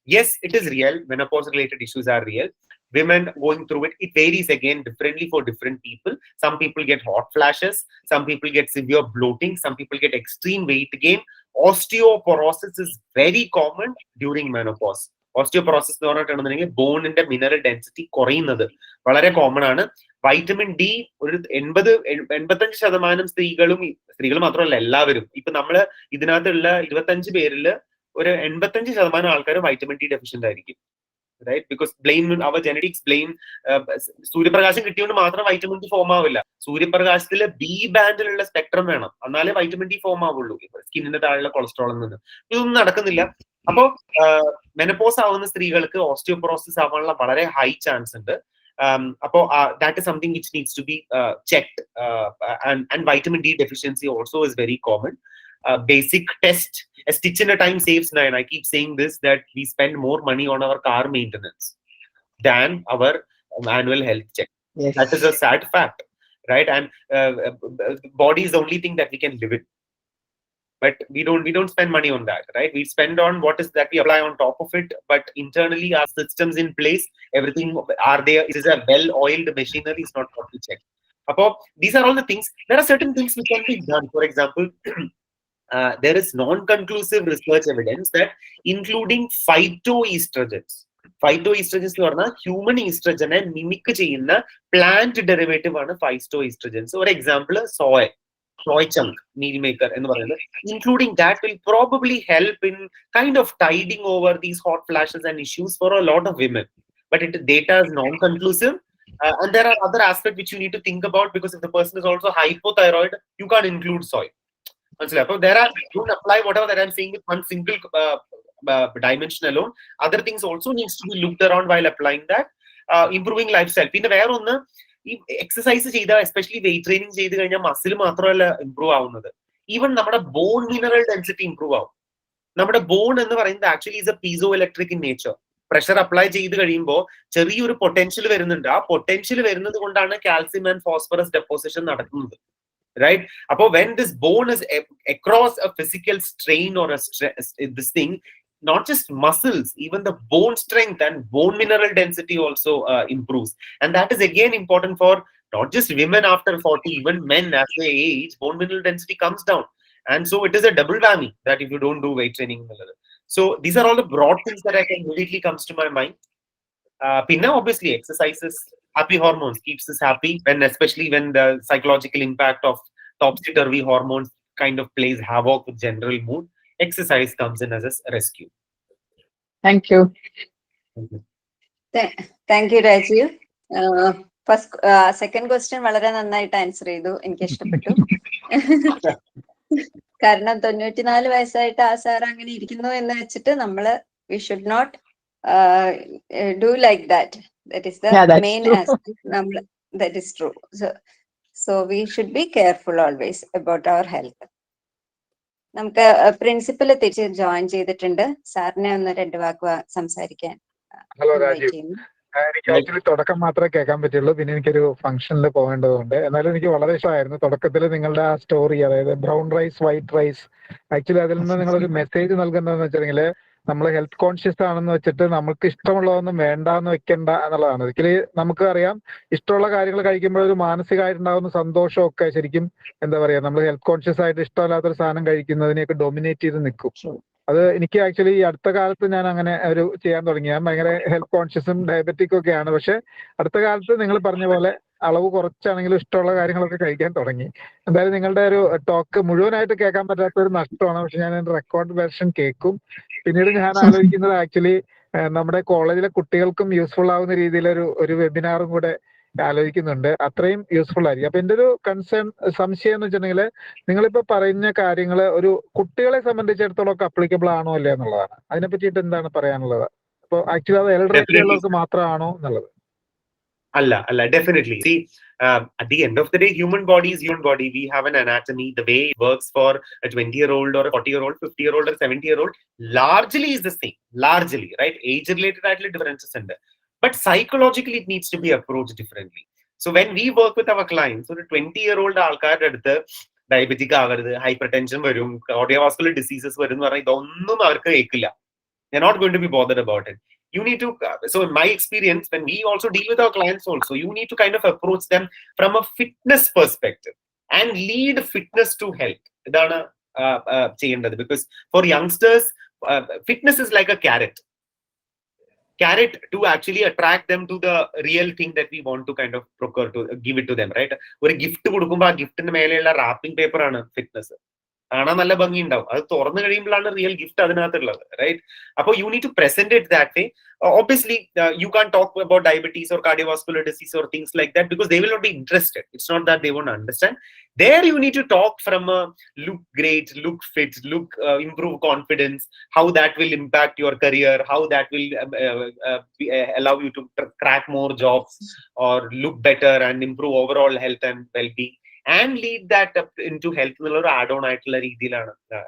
Speaker 5: Yes, it is real. Menopause related issues are real, women going through it. It varies again differently for different people. Some people get hot flashes, some people get severe bloating, some people get extreme weight gain. Osteoporosis is very common during menopause. Osteoporosis എന്ന് പറഞ്ഞിട്ടുണ്ടെങ്കിൽ ബോണിന്റെ mineral density കുറയുന്നത് വളരെ common ആണ്. Vitamin D ഒരു 85% സ്ത്രീകൾ മാത്രമല്ല എല്ലാവരും, ഇപ്പൊ നമ്മള് ഇതിനകത്തുള്ള 25 പേരിൽ ഒരു 85% ആൾക്കാർ വൈറ്റമിൻ ഡി ഡെഫിഷ്യന്റ് ആയിരിക്കും. Right, because blame our genetics, blame സൂര്യപ്രകാശം കിട്ടിയോണ്ട് മാത്രം വൈറ്റമിൻ ഡി ഫോം ആവില്ല. സൂര്യപ്രകാശത്തിലെ ബി ബാൻഡിലുള്ള സ്പെക്ട്രം വേണം, എന്നാലേ വൈറ്റമിൻ ഡി ഫോം ആവുള്ളൂ സ്കിന്നിന്റെ താഴെയുള്ള കൊളസ്ട്രോളിൽ നിന്ന്. ഇതൊന്നും നടക്കുന്നില്ല. അപ്പോ മെനപ്പോസ് ആവുന്ന സ്ത്രീകൾക്ക് ഓസ്റ്റിയോപൊറോസിസ് ആവാനുള്ള വളരെ ഹൈ ചാൻസ് ഉണ്ട്. അപ്പോ that is something which needs to be checked, and vitamin D deficiency also is very common. Basic test, a stitch in a time saves 9. I keep saying this, that we spend more money on our car maintenance than our annual health check.
Speaker 7: Yes.
Speaker 5: That is a sad fact, right? And body is the only thing that we can live with, but we don't spend money on that, right? We spend on what is that we apply on top of it, but internally our systems in place, everything are there. It is a well-oiled machinery. It's not what we check. These are all the things. There are certain things which can be done. For example, there is non-conclusive research evidence that including phytoestrogens എന്ന് പറഞ്ഞാൽ human ഈസ്ട്രജനെ mimic ചെയ്യുന്ന plant derivative ആണ് phytoestrogens. ഒരു example soy chunk meal maker എന്ന് പറയുന്നത്, including that will probably help in kind of tiding over these hot flashes and issues for a lot of women, but data is non-conclusive. And there are other aspects which you need to think about, because if the person is also hypothyroid, you can't include soy. So there are, don't apply whatever that I'm saying with one single dimension alone. Other things also needs to be looked around while applying that. Improving lifestyle. പിന്നെ വേറെ ഒന്ന്, ഈ exercise ചെയ്താൽ, especially wait training ചെയ്ത് കഴിഞ്ഞാൽ muscle മാത്രമല്ല improve ആവുന്നത്, even നമ്മുടെ ബോൺ മിനറൽ ഡെൻസിറ്റി ഇംപ്രൂവ് ആവും. നമ്മുടെ ബോൺ എന്ന് പറയുന്നത് actually is A piezo electric in nature. Pressure apply ചെയ്ത് കഴിയുമ്പോൾ ചെറിയൊരു പൊട്ടൻഷ്യൽ വരുന്നുണ്ട്. ആ പൊട്ടൻഷ്യൽ വരുന്നത് കൊണ്ടാണ് കാൽസ്യം ആൻഡ് ഫോസ്ഫറസ് ഡെപ്പോസിഷൻ നടക്കുന്നത്. Right? When this bone is across a physical strain or this thing, not just muscles, even the bone strength and bone mineral density also improves. And that is again important for not just women after 40, even men as they age, bone mineral density comes down. And so it is a double whammy that if you don't do weight training. So these are all the broad things that I can immediately comes to my mind. Pinna, obviously exercises, happy hormones keeps us happy, especially when the psychological impact of topsy-turvy hormones kind of plays havoc with general mood. Exercise comes in as a rescue.
Speaker 7: Thank you.
Speaker 3: Thank you, Rajeev. Second question വളരെ നന്നായിട്ട് answer ചെയ്തു, എനിക്ക് ഇഷ്ടപ്പെട്ടു. കാരണം 94 വയസ്സായിട്ട് ആ sir അങ്ങനെ ഇരിക്കുന്നു എന്ന് വെച്ചിട്ട് നമ്മള് we should not do like that. That is the main aspect. That is true. So we should be careful always about our health. നമുക്ക് പ്രിൻസിപ്പൽ തിരിച്ച് ജോയിൻ ചെയ്തിട്ടുണ്ട്. സാറിനെ ഒന്ന് 2 വാക്ക് സംസാരിക്കാൻ.
Speaker 8: ഹലോ രാജീവ്, എനിക്ക് ആക്ച്വലി തുടക്കം മാത്രമേ കേൾക്കാൻ പറ്റുള്ളൂ, പിന്നെ എനിക്കൊരു ഫംഗ്ഷനിൽ പോകേണ്ടതുണ്ട്. എന്നാലും എനിക്ക് വളരെ ഇഷ്ടമായിരുന്നു തുടക്കത്തിൽ നിങ്ങളുടെ ആ സ്റ്റോറി, അതായത് brown rice white rice. Actually അതിൽ നിന്ന് നിങ്ങളൊരു മെസ്സേജ് നൽകുന്നതെന്ന് വെച്ചിട്ടുണ്ടെങ്കിൽ നമ്മൾ ഹെൽത്ത് കോൺഷ്യസ് ആണെന്ന് വെച്ചിട്ട് നമുക്ക് ഇഷ്ടമുള്ളതൊന്നും വേണ്ടാന്ന് വെക്കണ്ട എന്നുള്ളതാണ്. ഒരിക്കലും നമുക്ക് അറിയാം, ഇഷ്ടമുള്ള കാര്യങ്ങൾ കഴിക്കുമ്പോൾ ഒരു മാനസികമായിട്ടുണ്ടാകുന്ന സന്തോഷമൊക്കെ ശരിക്കും എന്താ പറയാ, നമ്മൾ ഹെൽത്ത് കോൺഷ്യസ് ആയിട്ട് ഇഷ്ടമല്ലാത്തൊരു സാധനം കഴിക്കുന്നതിനെയൊക്കെ ഡൊമിനേറ്റ് ചെയ്ത് നിൽക്കും. അത് എനിക്ക് ആക്ച്വലി ഈ അടുത്ത കാലത്ത് ഞാൻ അങ്ങനെ ഒരു ചെയ്യാൻ തുടങ്ങി. ഞാൻ ഭയങ്കര ഹെൽത്ത് കോൺഷ്യസും ഡയബറ്റിക്കും ഒക്കെയാണ്. പക്ഷെ അടുത്ത കാലത്ത് നിങ്ങൾ പറഞ്ഞ പോലെ അളവ് കുറച്ചാണെങ്കിലും ഇഷ്ടമുള്ള കാര്യങ്ങളൊക്കെ കഴിക്കാൻ തുടങ്ങി. എന്തായാലും നിങ്ങളുടെ ഒരു ടോക്ക് മുഴുവനായിട്ട് കേൾക്കാൻ പറ്റാത്ത ഒരു നഷ്ടമാണ്. പക്ഷെ ഞാൻ എൻ്റെ റെക്കോർഡ് വെർഷൻ കേൾക്കും. പിന്നീട് ഞാൻ ആലോചിക്കുന്നത് ആക്ച്വലി നമ്മുടെ കോളേജിലെ കുട്ടികൾക്കും യൂസ്ഫുൾ ആവുന്ന രീതിയിലൊരു വെബിനാറും കൂടെ ആലോചിക്കുന്നുണ്ട്. അത്രയും യൂസ്ഫുൾ ആയിരിക്കും. അപ്പൊ എൻ്റെ ഒരു സംശയം എന്ന് വെച്ചിട്ടുണ്ടെങ്കിൽ, നിങ്ങളിപ്പോ പറയുന്ന കാര്യങ്ങൾ ഒരു കുട്ടികളെ സംബന്ധിച്ചിടത്തോളം ഒക്കെ അപ്ലിക്കബിൾ ആണോ അല്ലേ എന്നുള്ളതാണ്. അതിനെ പറ്റിയിട്ട് എന്താണ് പറയാനുള്ളത്? അപ്പൊ ആക്ച്വലി അത് എൽഡർ ഏജിലുള്ളവർക്ക് മാത്രമാണോ എന്നുള്ളത്?
Speaker 5: Allah, definitely. See, at the end of the day, human body is human body. We have an anatomy. The way it works for a 20-year-old or a 40-year-old, 50-year-old or 70-year-old largely is the same. Largely, right? Age-related differences ഉണ്ട്. But psychologically, it needs to be approached differently. So when we work with our clients, ഒരു 20-year-old ആൾക്കാരുടെ അടുത്ത് diabetic ആകരുത്, hyper tension വരും, cardiovascular diseases വരും എന്ന് പറഞ്ഞാൽ ഇതൊന്നും അവർക്ക് കേൾക്കില്ല. They're not going to be bothered about it. you need to, so in my experience, when we also deal with our clients also, you need to kind of approach them from a fitness perspective and lead fitness to health. Because for youngsters, fitness is like a carrot to actually attract them to the real thing that we want to kind of procure, to give it to them, right? Or gift കൊടുക്കുമ്പോൾ ആ ഗിഫ്റ്റിന്റെ മേലെയുള്ള wrapping paper ആണ് fitness. കാണാൻ നല്ല ഭംഗി ഉണ്ടാവും, അത് തുറന്നു കഴിയുമ്പോഴാണ് റിയൽ ഗിഫ്റ്റ് അതിനകത്തുള്ളത്, റൈറ്റ്? അപ്പോൾ you need to present it that way. Obviously, you can't talk about diabetes or cardiovascular disease or things like that because they will not be interested. It's not that they won't understand. There you need to talk from a look great, look fit, improve confidence, how that will impact your career, how that will allow you to crack more jobs or look better and improve overall health and well-being, and lead that up into health or add-on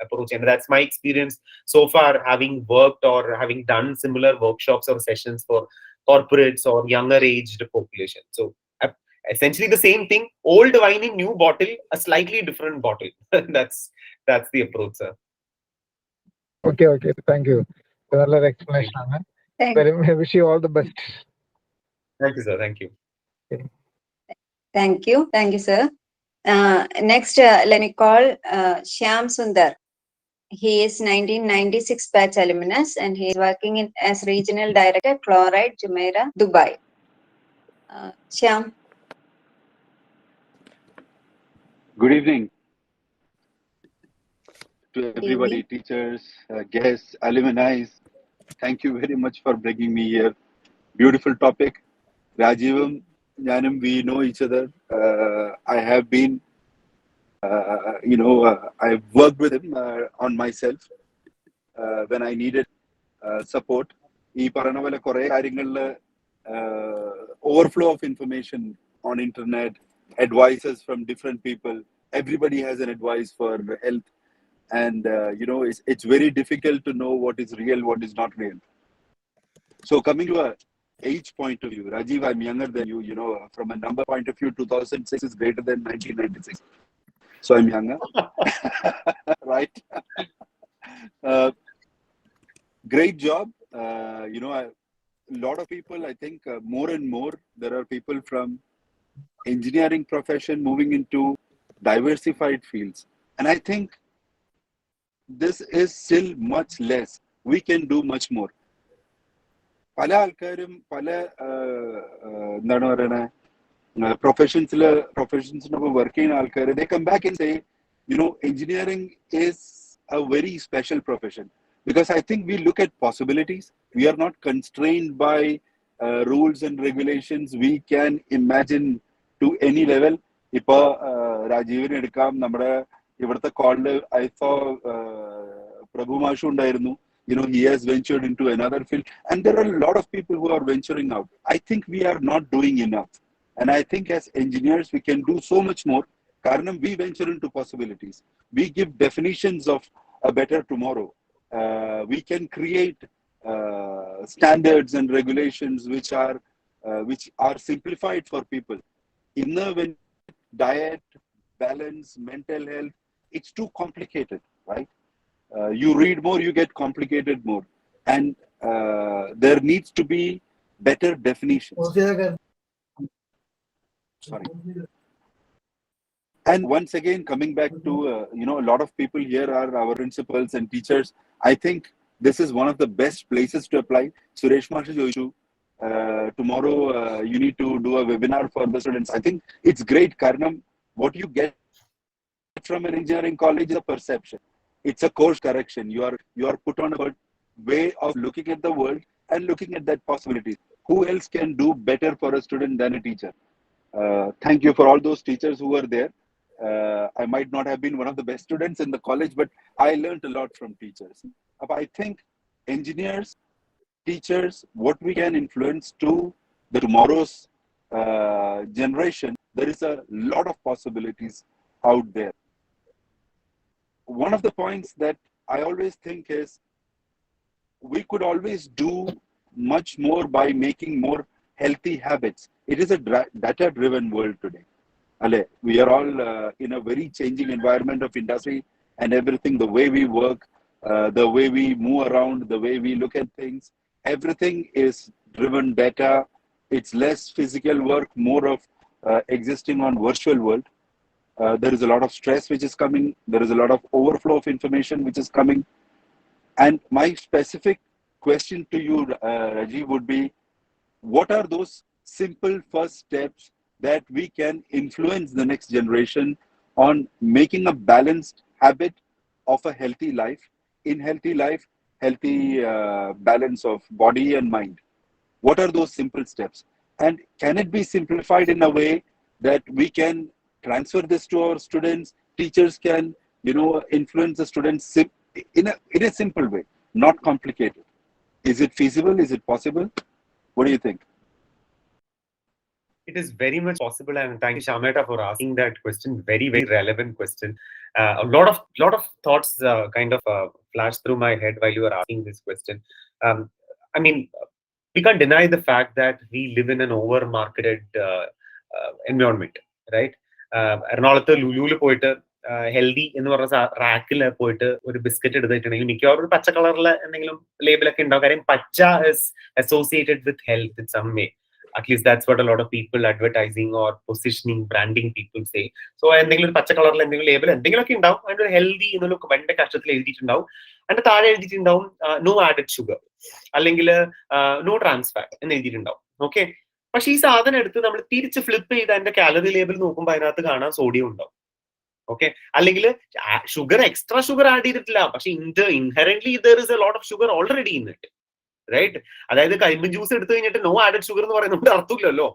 Speaker 5: approach. And that's my experience so far, having worked or having done similar workshops or sessions for corporates or younger aged population. So essentially the same thing, old wine in new bottle, a slightly different bottle. that's the approach, sir.
Speaker 8: Okay, thank you. Another explanation. I wish you all the best.
Speaker 5: Thank you, sir. Thank you.
Speaker 3: Thank you, sir. Next, let me call Shyam Sundar. He is 1996 batch alumnus and he is working as regional director, Chloride, Jumeirah, Dubai. Shyam.
Speaker 9: Good evening to everybody, teachers, guests, alumni. Thank you very much for bringing me here. Beautiful topic. Rajeevam, Janam, we know each other. I have been, I've worked with him on myself when I needed support. Ee parana vole kore karyangalil overflow of information on internet, advices from different people. Everybody has an advice for health, and it's very difficult to know what is real, what is not real. So coming to a age point of view, Rajeev, I'm younger than you. From a number point of view, 2006 is greater than 1996. So I'm younger, right? Great job. A lot of people, I think, more and more, there are people from engineering profession moving into diversified fields. And I think this is still much less. We can do much more. പല ആൾക്കാരും പല എന്താണ് പറയണേ പ്രൊഫഷൻസിനൊപ്പം work ചെയ്യുന്ന ആൾക്കാർ, they come back and say, engineering is a very special profession. Because I think we look at possibilities. We are not constrained by rules and regulations. We can imagine to any level. Ipo Rajeevine edukam nammada ivadathe call I saw Prabhu Mashu undayirunnu. He has ventured into another field, and there are a lot of people who are venturing out. I think we are not doing enough, and I think as engineers we can do so much more. Karanam, we venture into possibilities. We give definitions of a better tomorrow. We can create standards and regulations which are simplified for people. When diet, balance, mental health, it's too complicated, right? You read more, you get complicated more, and there needs to be better definitions. Sorry. And once again, coming back to a lot of people here are our principals and teachers. I think this is one of the best places to apply. Suresh Maharshi Joishu, tomorrow you need to do a webinar for the students. I think it's great, Karnam. What you get from an engineering college is a perception. It's a course correction. You are put on a way of looking at the world and looking at that possibility. Who else can do better for a student than a teacher? Thank you for all those teachers who were there. I might not have been one of the best students in the college, but I learned a lot from teachers. I think engineers, teachers, what we can influence to the tomorrow's generation, there is a lot of possibilities out there. One of the points that I always think is we could always do much more by making more healthy habits. It is a data-driven world today. We are all in a very changing environment of industry and everything, the way we work, the way we move around, the way we look at things. everything is driven data. It's less physical work, more of existing on virtual world. There is a lot of stress which is coming. There is a lot of overflow of information which is coming. And my specific question to you, Rajeev, would be, what are those simple first steps that we can influence the next generation on making a balanced habit of a healthy life, in healthy life, healthy balance of body and mind? What are those simple steps? And can it be simplified in a way that we can transfer this to our students? Teachers can, influence the students in a simple way, not complicated. Is it feasible? Is it possible? What do you think?
Speaker 5: It is very much possible, and thank you, Shameta, for asking that question. Very, very relevant question. A lot of thoughts kind of flashed through my head while you were asking this question. I mean, we can't deny the fact that we live in an over-marketed environment, right? എറണാകുളത്ത് ലുലുവിൽ പോയിട്ട് healthy എന്ന് പറഞ്ഞ റാക്കിൽ പോയിട്ട് ഒരു biscuit എടുത്തിട്ടുണ്ടെങ്കിൽ മിക്കവാറും ഒരു പച്ച കളറിലെ എന്തെങ്കിലും ലേബിളൊക്കെ ഉണ്ടാവും. കാര്യം പച്ച is associated with health in some way. At least that's what a lot of people advertising or positioning, branding people say. So എന്തെങ്കിലും ഒരു പച്ച കളറിൽ എന്തെങ്കിലും ലേബിൾ എന്തെങ്കിലുമൊക്കെ ഉണ്ടാവും. അതിന്റെ ഹെൽത്തി എന്നുള്ള വന്റെ കഷ്ടത്തിൽ എഴുതിയിട്ടുണ്ടാവും. അതിന്റെ താഴെ എഴുതിയിട്ടുണ്ടാവും നോ ആഡഡ് ഷുഗർ, അല്ലെങ്കിൽ നോ ട്രാൻസ് ഫാറ്റ് എന്ന് എഴുതിയിട്ടുണ്ടാവും. ഓക്കെ, പക്ഷെ ഈ സാധനം എടുത്ത് നമ്മൾ തിരിച്ച് ഫ്ലിപ്പ് ചെയ്ത് അതിന്റെ കാലറി ലേബിൾ നോക്കുമ്പോൾ അതിനകത്ത് കാണാൻ സോഡിയം ഉണ്ടാവും. ഓക്കെ, അല്ലെങ്കിൽ ഷുഗർ എക്സ്ട്രാ ഷുഗർ ആഡ് ചെയ്തിട്ടില്ല, പക്ഷെ inherently there is a lot of sugar already in it, right? അതായത് കരിമ്പിൻ ജ്യൂസ് എടുത്തു കഴിഞ്ഞിട്ട് നോ ആഡഡ് ഷുഗർ എന്ന് പറയുന്നത് അർത്ഥമില്ലല്ലോ.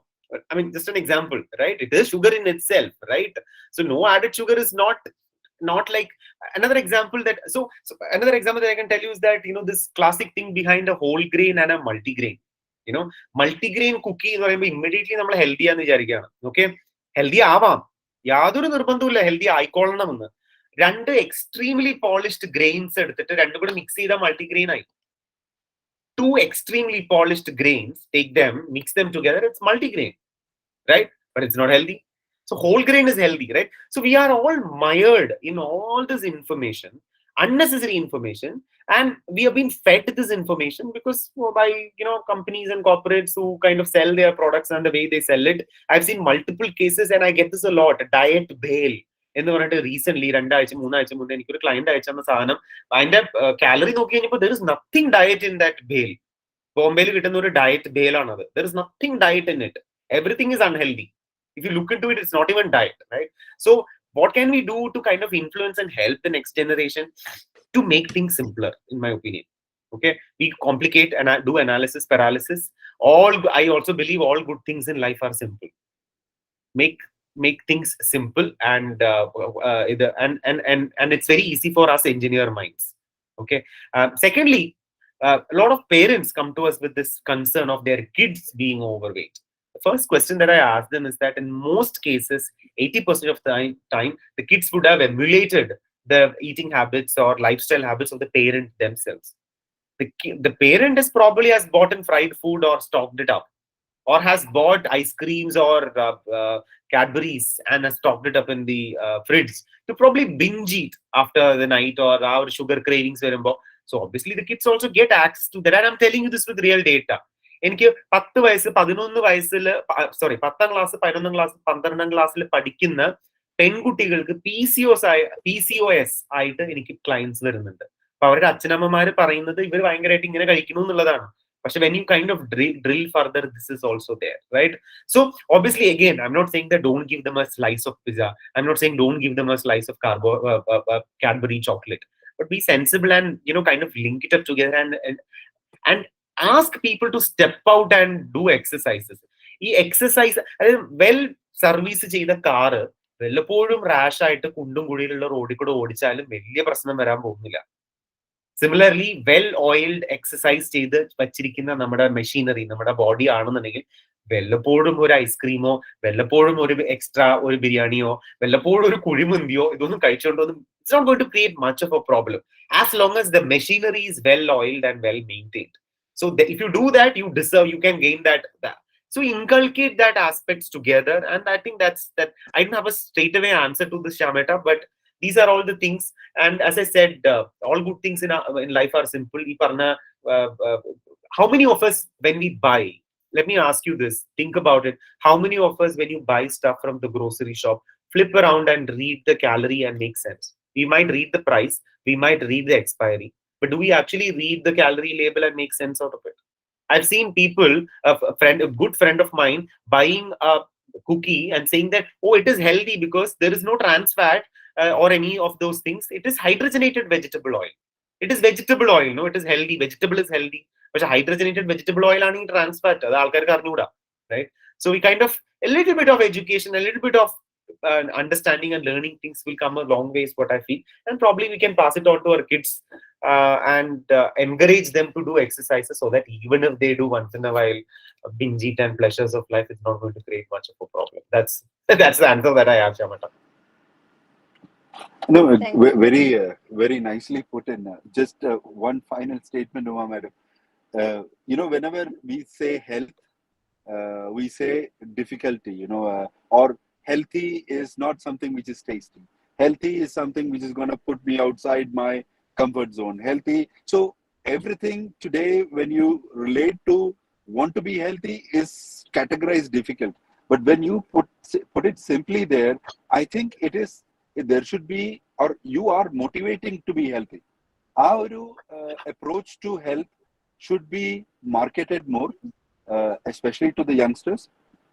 Speaker 5: I mean, just an example, right? It is sugar in itself, right? So no added sugar is not like another example that another example that I can tell you is that this classic thing behind a whole grain and a multigrain. Multigrain cookie എന്ന് പറയുമ്പോൾ immediately നമ്മൾ healthy ആണെന്ന് വിചാരിക്കുകയാണ്. Okay, healthy ആവാം, യാതൊരു നിർബന്ധമില്ല healthy ആയിക്കൊള്ളണം എന്ന്. രണ്ട് എക്സ്ട്രീംലി പോളിഷ്ഡ് ഗ്രെയിൻസ് എടുത്തിട്ട് രണ്ടും കൂടെ മിക്സ് ചെയ്താൽ മൾട്ടിഗ്രെയിൻ ആയി. Two extremely polished grains, take them, mix them together, it's multigrain, right? But it's not healthy. So whole grain is healthy, right? So we are all mired in all this information, unnecessary information, and we have been fed this information because by companies and corporates who kind of sell their products and the way they sell it. I've seen multiple cases, and I get this a lot. Diet bail എന്ന് പറഞ്ഞിട്ട് recent 2 ആഴ്ച 3 ആഴ്ച മുന്നേ എനിക്കൊരു client അയച്ചെന്ന സാധനം, അതിന്റെ calorie നോക്കി കഴിഞ്ഞപ്പോൾ there is nothing diet in that bail. ബോംബെയിൽ കിട്ടുന്ന ഒരു diet ബേലാണത്. There is nothing diet in it. Everything is unhealthy. If you look into it, it's not even diet, right? So what can we do to kind of influence and help the next generation to make things simpler, in my opinion? Okay, we complicate and do analysis paralysis. I also believe all good things in life are simple. Make things simple, and it's very easy for us engineer minds. Okay, secondly, a lot of parents come to us with this concern of their kids being overweight. The first question that I ask them is that in most cases, 80% of the time, the kids would have emulated the eating habits or lifestyle habits of the parent themselves. The parent is probably has bought in fried food or stocked it up, or has bought ice creams or Cadbury's and has stocked it up in the fridge to probably binge eat after the night or our sugar cravings were involved. So obviously the kids also get access to that, and I'm telling you this with real data. എനിക്ക് 10 വയസ്സ് 11 വയസ്സിൽ 10ാം class 11ാം class 12ാം ക്ലാസ്സിൽ പഠിക്കുന്ന പെൺകുട്ടികൾക്ക് PCOS ആയിട്ട് എനിക്ക് clients വരുന്നുണ്ട്. അപ്പൊ അവരുടെ അച്ഛനമ്മമാര് പറയുന്നത് ഇവർ ഭയങ്കരമായിട്ട് ഇങ്ങനെ കഴിക്കുന്നു എന്നുള്ളതാണ്. പക്ഷെ when you kind of drill further, this is also there, right? So obviously, again, I'm not saying that don't give them a slice of pizza. I'm not saying don't give them a slice of Cadbury chocolate. But be sensible and kind of link it up together and ask people to step out and do exercises. ഈ exercise, അതായത് well service ചെയ്ത car വല്ലപ്പോഴും rash ആയിട്ട് കുണ്ടും കുഴിയിലുള്ള റോഡിൽ കൂടെ ഓടിച്ചാലും വലിയ പ്രശ്നം വരാൻ പോകുന്നില്ല. സിമിലർലി വെൽ ഓയിൽഡ് എക്സസൈസ് ചെയ്ത് വച്ചിരിക്കുന്ന നമ്മുടെ മെഷീനറി, നമ്മുടെ ബോഡി ആണെന്നുണ്ടെങ്കിൽ വല്ലപ്പോഴും ഒരു ഐസ്ക്രീമോ വല്ലപ്പോഴും ഒരു എക്സ്ട്രാ ഒരു ബിരിയാണിയോ വല്ലപ്പോഴും ഒരു കുഴിമന്തിയോ ഇതൊന്നും കഴിച്ചുകൊണ്ടൊന്നും it's not going to create much of a problem as long as the machinery is well oiled and well maintained. So if you do that, you can gain that. So inculcate that aspects together, and I think that I don't have a straight away answer to this, Shameta, but these are all the things. And as I said, all good things in life are simple. how many of us, when we buy, let me ask you this, think about it. How many of us, when you buy stuff from the grocery shop, flip around and read the calorie and make sense? We might read the price, we might read the expiry, but do we actually read the calorie label and make sense out of it? I've seen people, a good friend of mine, buying a cookie and saying that, oh, it is healthy because there is no trans fat or any of those things. It is hydrogenated vegetable oil. It is vegetable oil, no? It is healthy. Vegetable is healthy. But hydrogenated vegetable oil is trans fat. Right? So we kind of, a little bit of education, a little bit of understanding and learning things will come a long way is what I feel. And probably we can pass it on to our kids and encourage them to do exercises so that even if they do once in a while binge eat and pleasures of life, it's not going to create much of a problem. That's the answer that I have, Shamata.
Speaker 9: No,
Speaker 3: Thank you.
Speaker 9: very nicely put in. Just one final statement, Uma Madam. Whenever we say health, we say difficulty, or healthy is not something which is tasty. Healthy is something which is going to put me outside my comfort zone. Healthy. So everything today, when you relate to want to be healthy, is categorized difficult. But when you put it simply there, I think there should be, or you are motivating to be healthy. Our approach to health should be marketed more, especially to the youngsters,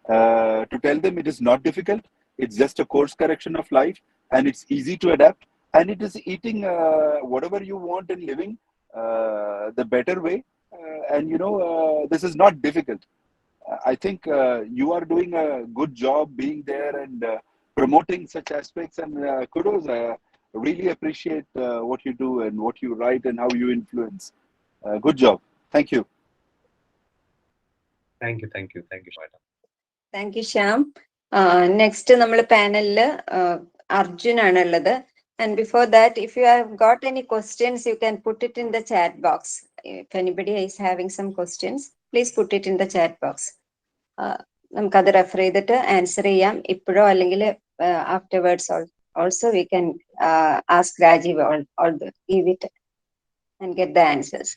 Speaker 9: to tell them it is not difficult. It's just a course correction of life, and it's easy to adapt. And it is eating whatever you want in living the better way. This is not difficult. I think you are doing a good job being there and promoting such aspects, and kudos. Really appreciate what you do and what you write and how you influence. Good job. Thank you.
Speaker 5: Thank you, Shweta.
Speaker 3: Thank you, Shyam. Next, നമ്മൾ പാനലിൽ അർജുൻ ആണുള്ളത്. And before that, if you have got any questions, you can put it in the chat box. If anybody is having some questions, please put it in the chat box. നമുക്കത് refer ചെയ്തിട്ട് answer ചെയ്യാം ഇപ്പോഴോ അല്ലെങ്കിൽ afterwards also we can ask Rajeev or give it and get the answers.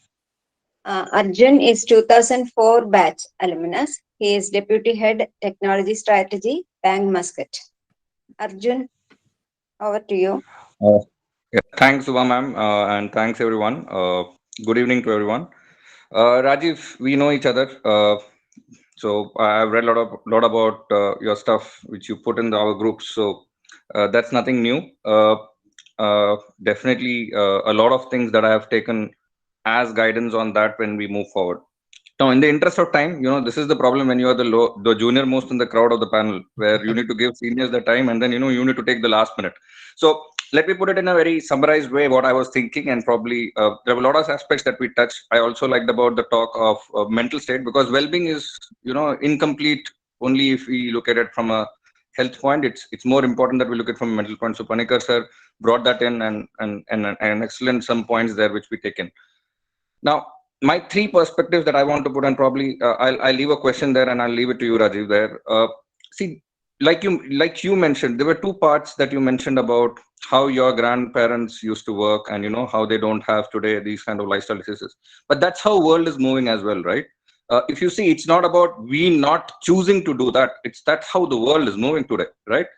Speaker 3: Arjun is 2004 batch alumnus. He is Deputy Head Technology Strategy, Bank Muscat. Arjun, over to you.
Speaker 10: Thanks, Uba ma'am, and thanks everyone. Good evening to everyone. Rajeev, we know each other. So I've read a lot about your stuff which you put in our groups. So that's nothing new. Definitely a lot of things that I have taken as guidance on that when we move forward. Now, in the interest of time, this is the problem when you are the junior most in the crowd of the panel, where you need to give seniors the time, and then you need to take the last minute. So let me put it in a very summarized way what I was thinking, and probably there were a lot of aspects that we touched. I also liked about the talk of mental state, because well-being is incomplete only if we look at it from a health point. It's more important that we look at it from a mental point. So Panikkar sir brought that in, and excellent some points there which we take in. Now, my three perspectives that I want to put, and probably I'll leave a question there and I'll leave it to you, Rajeev, there. See, like you mentioned, there were two parts that you mentioned about how your grandparents used to work, and how they don't have today these kind of lifestyle diseases. But that's how world is moving as well, right? If you see, it's not about we not choosing to do that. That's how the world is moving today, right?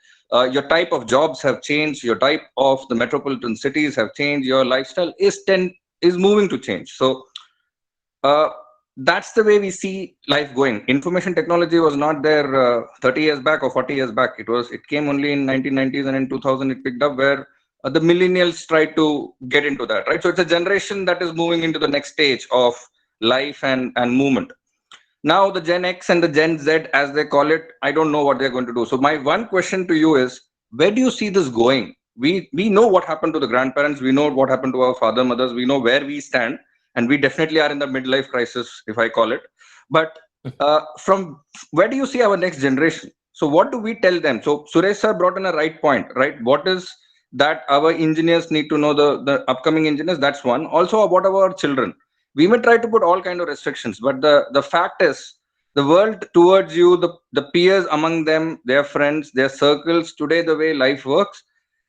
Speaker 10: Your type of jobs have changed. Your type of the metropolitan cities have changed. Your lifestyle is moving to change. So that's the way we see life going. Information technology was not there 30 years back or 40 years back. It came only in 1990s, and in 2000 it picked up, where the millennials tried to get into that, right? So it's a generation that is moving into the next stage of life and movement. Now the Gen X and the Gen Z, as they call it, I don't know what they're going to do. So my one question to you is, where do you see this going? We know what happened to the grandparents. We know what happened to our father, mothers. We know where we stand. And we definitely are in the midlife crisis, if I call it. But from where do you see our next generation? So what do we tell them? So Suresh sir brought in a right point, right? What is that our engineers need to know, the upcoming engineers? That's one. Also, what about our children? We may try to put all kind of restrictions, but the fact is, the world towards you, the peers among them, their friends, their circles, today the way life works,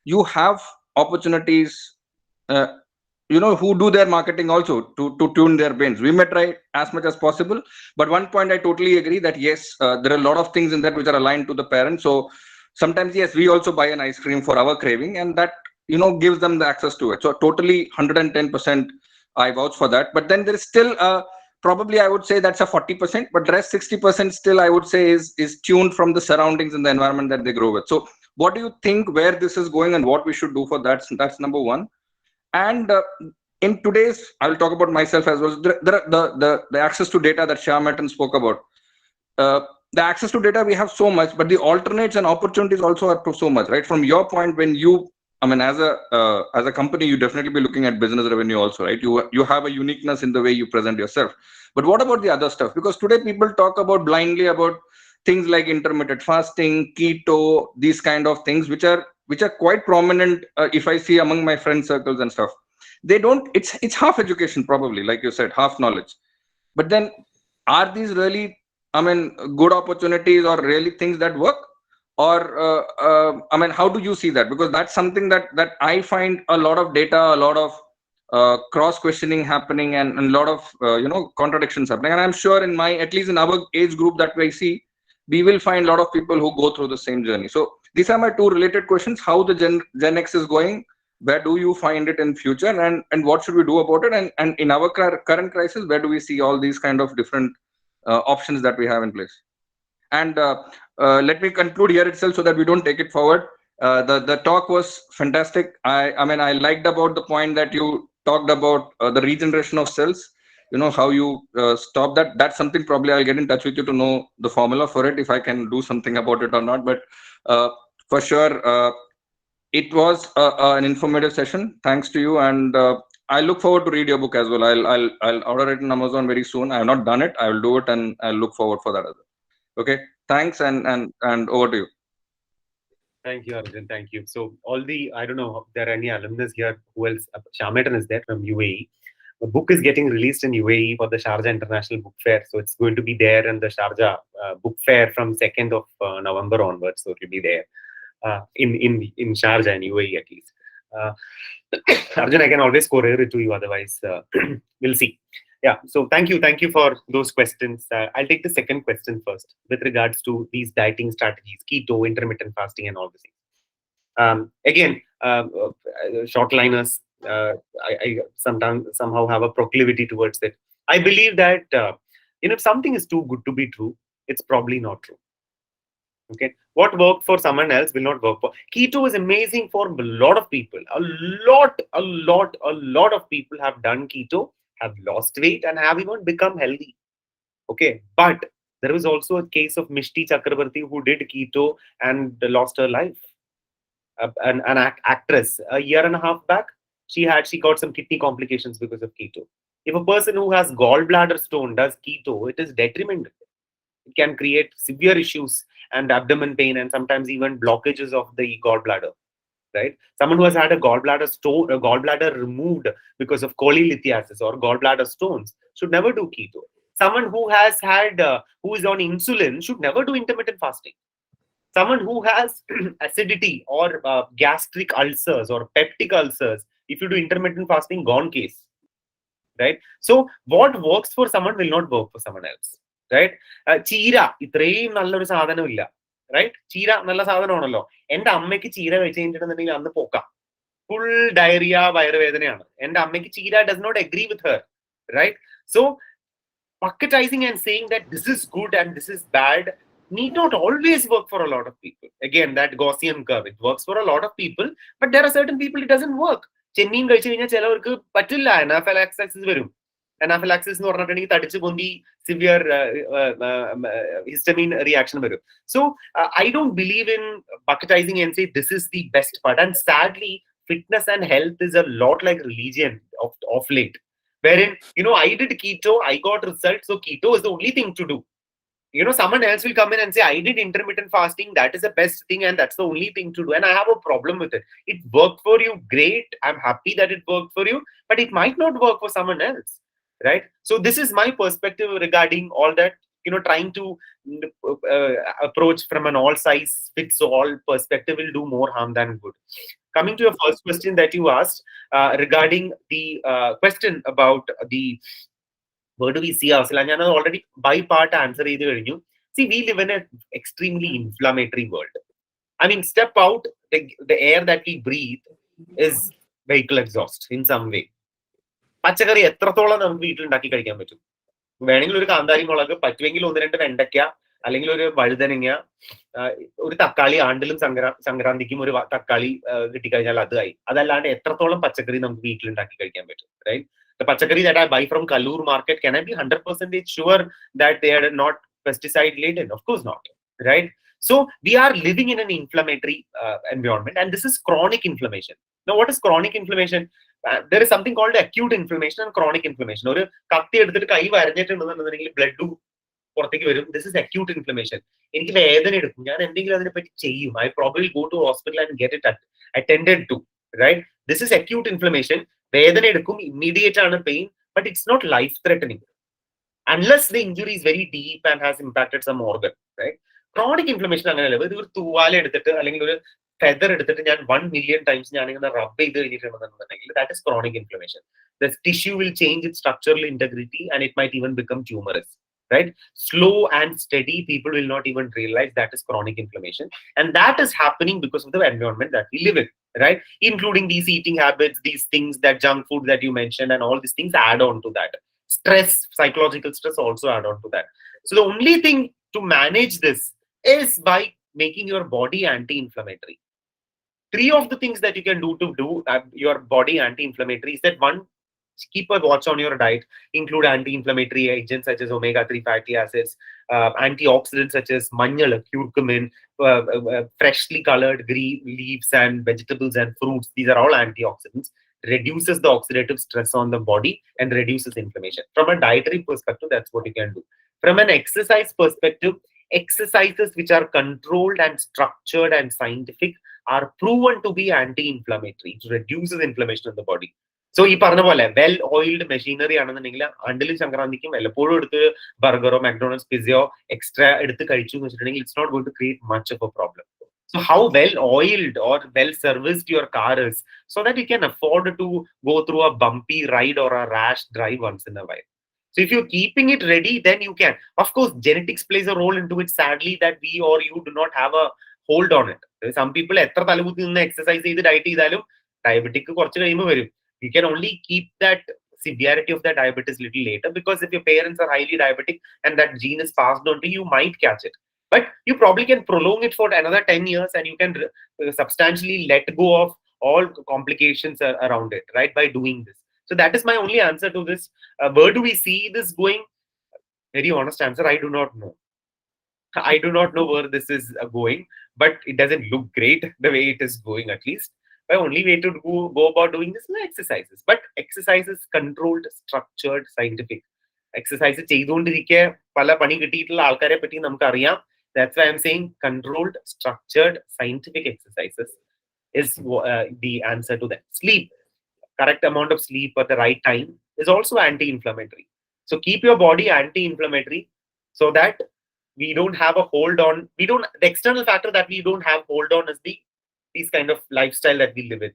Speaker 10: you have opportunities who do their marketing also to tune their brains. We may try as much as possible, but one point I totally agree that yes, there are a lot of things in that which are aligned to the parents. So sometimes yes, we also buy an ice cream for our craving, and that gives them the access to it. So totally 110% I vouch for that. But then there is still probably I would say that's a 40%, but the rest 60% still I would say is tuned from the surroundings and the environment that they grow with. So what do you think where this is going and what we should do for that? That's number one. And in today's, I will talk about myself as well. The access to data that Shyam Metten spoke about. The access to data we have so much, but the alternates and opportunities also are so much, right? From your point, when you, as a company, you definitely be looking at business revenue also, right? You have a uniqueness in the way you present yourself. But what about the other stuff? Because today people talk about blindly about things like intermittent fasting, keto, these kind of things, which are quite prominent. If I see among my friend circles and stuff, they don't. It's half education probably, like you said, half knowledge. But then, are these really, good opportunities or really things that work? Or how do you see that? Because that's something that I find a lot of data, a lot of cross questioning happening, and a lot of contradictions happening. And I'm sure at least in our age group that we see, we will find a lot of people who go through the same journey. So these are my two related questions: how the Gen X is going, where do you find it in future, and what should we do about it? And in our current crisis, where do we see all these kind of different options that we have in place? And let me conclude here itself so that we don't take it forward. The talk was fantastic. I liked about the point that you talked about the regeneration of cells. How you stop that. That's something probably I'll get in touch with you to know the formula for it, if I can do something about it or not. But for sure, it was an informative session. Thanks to you, and I look forward to read your book as well. I'll order it on Amazon very soon. I have not done it. I will do it, and I'll look forward for that as well. Okay, thanks, and over to you.
Speaker 5: Thank you, Arjun. Thank you. So I don't know if there are any alumnus here. Who else? Shyam Metten is there from UAE. The book is getting released in UAE for the Sharjah International Book Fair. So it's going to be there in the Sharjah Book Fair from 2nd of November onwards. So it will be there in Sharjah, in UAE at least. Arjun, I can always courier it to you. Otherwise, we'll see. Yeah. So thank you for those questions. I'll take the second question first with regards to these dieting strategies, keto, intermittent fasting, and all these things. Again, shortliners. I sometimes somehow have a proclivity towards it. I believe that if something is too good to be true, it's probably not true. Okay, what worked for someone else will not work for. Keto is amazing for a lot of people. A lot of people have done keto, have lost weight, and have even become healthy. Okay, but there was also a case of Mishti Chakrabarti who did keto and lost her life. An actress, a year and a half back, she got some kidney complications because of keto. If a person who has gallbladder stone does keto, it is detrimental. It can create severe issues and abdomen pain, and sometimes even blockages of the gallbladder. Right? Someone who has had a gallbladder removed because of cholelithiasis or gallbladder stones should never do keto. Someone who has who is on insulin should never do intermittent fasting. Someone who has acidity or gastric ulcers or peptic ulcers, if you do intermittent fasting, gone case. Right? So what works for someone will not work for someone else. Right? Cheera, itrayum nalloru sadhanam illa. Right? Cheera nalla sadhanamaanallo. Ende ammakku cheera vechu keyinnittundennengil annu pokka. Full diarrhea, vayaruvedhanayanu. Ende ammakku cheera does not agree with her. Right? So bucketizing and saying that this is good and this is bad need not always work for a lot of people. Again, that Gaussian curve, it works for a lot of people, but there are certain people it doesn't work. Chenneen കഴിച്ചു കഴിഞ്ഞാൽ ചിലവർക്ക് പറ്റില്ല, anaphylaxis വരും. Anaphylaxis എന്ന് പറഞ്ഞിട്ടുണ്ടെങ്കിൽ തടിച്ചു പൊന്തി severe histamine reaction വരും. So I don't believe in bucketizing and say this is the best part. And sadly, fitness and health is a lot like religion of late. Wherein, I did keto, I got results, so keto is the only thing to do. Someone else will come in and say, I did intermittent fasting, that is the best thing, and that's the only thing to do. And I have a problem with it. It worked for you, great. I'm happy that it worked for you, but it might not work for someone else, right? So this is my perspective regarding all that. Trying to approach from an all size fits all perspective will do more harm than good. coming to your first question that you asked regarding the question about the where do we see ourselves, I already by part answer either. See, we live in an extremely inflammatory world. I mean, step out, the air that we breathe is vehicle exhaust in some way. പച്ചക്കറി എത്രത്തോളം നമുക്ക് വീട്ടിലുണ്ടാക്കി കഴിക്കാൻ പറ്റും? വേണമെങ്കിൽ ഒരു കാന്താരി മുളക്, പറ്റുമെങ്കിൽ 1-2 വെണ്ടയ്ക്ക, അല്ലെങ്കിൽ ഒരു വഴുതനങ്ങ, ഒരു തക്കാളി, ആണ്ടിലും സംക്രാന്തിക്കും ഒരു തക്കാളി കിട്ടിക്കഴിഞ്ഞാൽ അതായി. അതല്ലാണ്ട് എത്രത്തോളം പച്ചക്കറി നമുക്ക് വീട്ടിലുണ്ടാക്കി കഴിക്കാൻ പറ്റും, right? The pachakari that I buy from Kallur market, can I be 100% sure that they are not pesticide laden? Of course not, right? So we are living in an inflammatory environment, and this is chronic inflammation. Now, what is chronic inflammation? There is something called acute inflammation and chronic inflammation. Or കത്തി എടുത്തിട്ട് കൈ വരഞ്ഞിട്ടുണ്ടെന്നുണ്ടെങ്കിൽ blood പുറത്തേക്ക് വരും. This is acute inflammation. എനിക്ക് വേദന എടുക്കും, ഞാൻ എന്തെങ്കിലും അതിനെപ്പറ്റി ചെയ്യും. I probably go to hospital and get it attended to, right? This is acute inflammation. വേദന എടുക്കും, immediate ആണ് pain, but it's not life threatening unless the injury is very deep and has impacted some organ, right? Chronic inflammation അങ്ങനെയല്ല. ഇത് ഒരു തൂവാല എടുത്തിട്ട് അല്ലെങ്കിൽ ഒരു feather എടുത്തിട്ട് ഞാൻ 1 million times ഞാൻ ഇങ്ങനെ റബ്ബ് ചെയ്ത് കഴിഞ്ഞിട്ടുണ്ടെന്നുണ്ടെങ്കിൽ that is chronic inflammation. The tissue will change its structural integrity and it might even become tumorous, right? Slow and steady, people will not even realize that is chronic inflammation, and that is happening because of the environment that we live in, right? Including these eating habits, these things, that junk food that you mentioned, and all these things add on to that. Stress, psychological stress also add on to that. So the only thing to manage this is by making your body anti-inflammatory. 3 of the things that you can do to do your body anti-inflammatory is that, 1, keep a watch on your diet, include anti-inflammatory agents such as omega-3 fatty acids, antioxidants such as manjal, curcumin, freshly colored green leaves and vegetables and fruits. These are all antioxidants. Reduces the oxidative stress on the body and reduces inflammation. From a dietary perspective, that's what you can do. From an exercise perspective, exercises which are controlled and structured and scientific are proven to be anti-inflammatory. It reduces inflammation in the body. So ഈ പറഞ്ഞ പോലെ well oiled machinery ആണെന്നുണ്ടെങ്കിൽ ആണ്ടിലും സംക്രാന്തിക്കും വല്ലപ്പോഴും എടുത്ത് ബർഗറോ McDonald's പിസയോ extra എടുത്ത് കഴിച്ചു എന്ന് വെച്ചിട്ടുണ്ടെങ്കിൽ it's not going to create much of a problem. So how well oiled or well serviced your car is, so that you can afford to go through a bumpy ride or a rash drive once in a while. So if you're keeping it ready, then you can. Of course, genetics plays a role into it, sadly, that we or you do not have a hold on it. Some people എത്ര തലകുത്തി നിന്ന് exercise ചെയ്ത് diet ചെയ്താലും diabetic കുറച്ച് കഴിയുമ്പോൾ വരും. You can only keep that severity of that diabetes little later, because if your parents are highly diabetic and that gene is passed on to you, you might catch it. But you probably can prolong it for another 10 years and you can substantially let go of all complications around it, right, by doing this. So that is my only answer to this. Where do we see this going? Very honest answer, I do not know. I do not know where this is going, but it doesn't look great the way it is going, at least. The only way to go about doing this is exercises. But exercises controlled, structured, scientific. Exercise ചെയ്തുകൊണ്ടിരിക്കെ പല പണി കിട്ടിയിട്ടുള്ള ആൾക്കാരെ പറ്റി നമുക്കറിയാം. That's why I'm saying controlled, structured, scientific exercises is the answer to that. Sleep, correct amount of sleep at the right time is also anti-inflammatory. So keep your body anti-inflammatory so that we don't have a hold on. The external factor that we don't have hold on is these kind of lifestyle that we live in.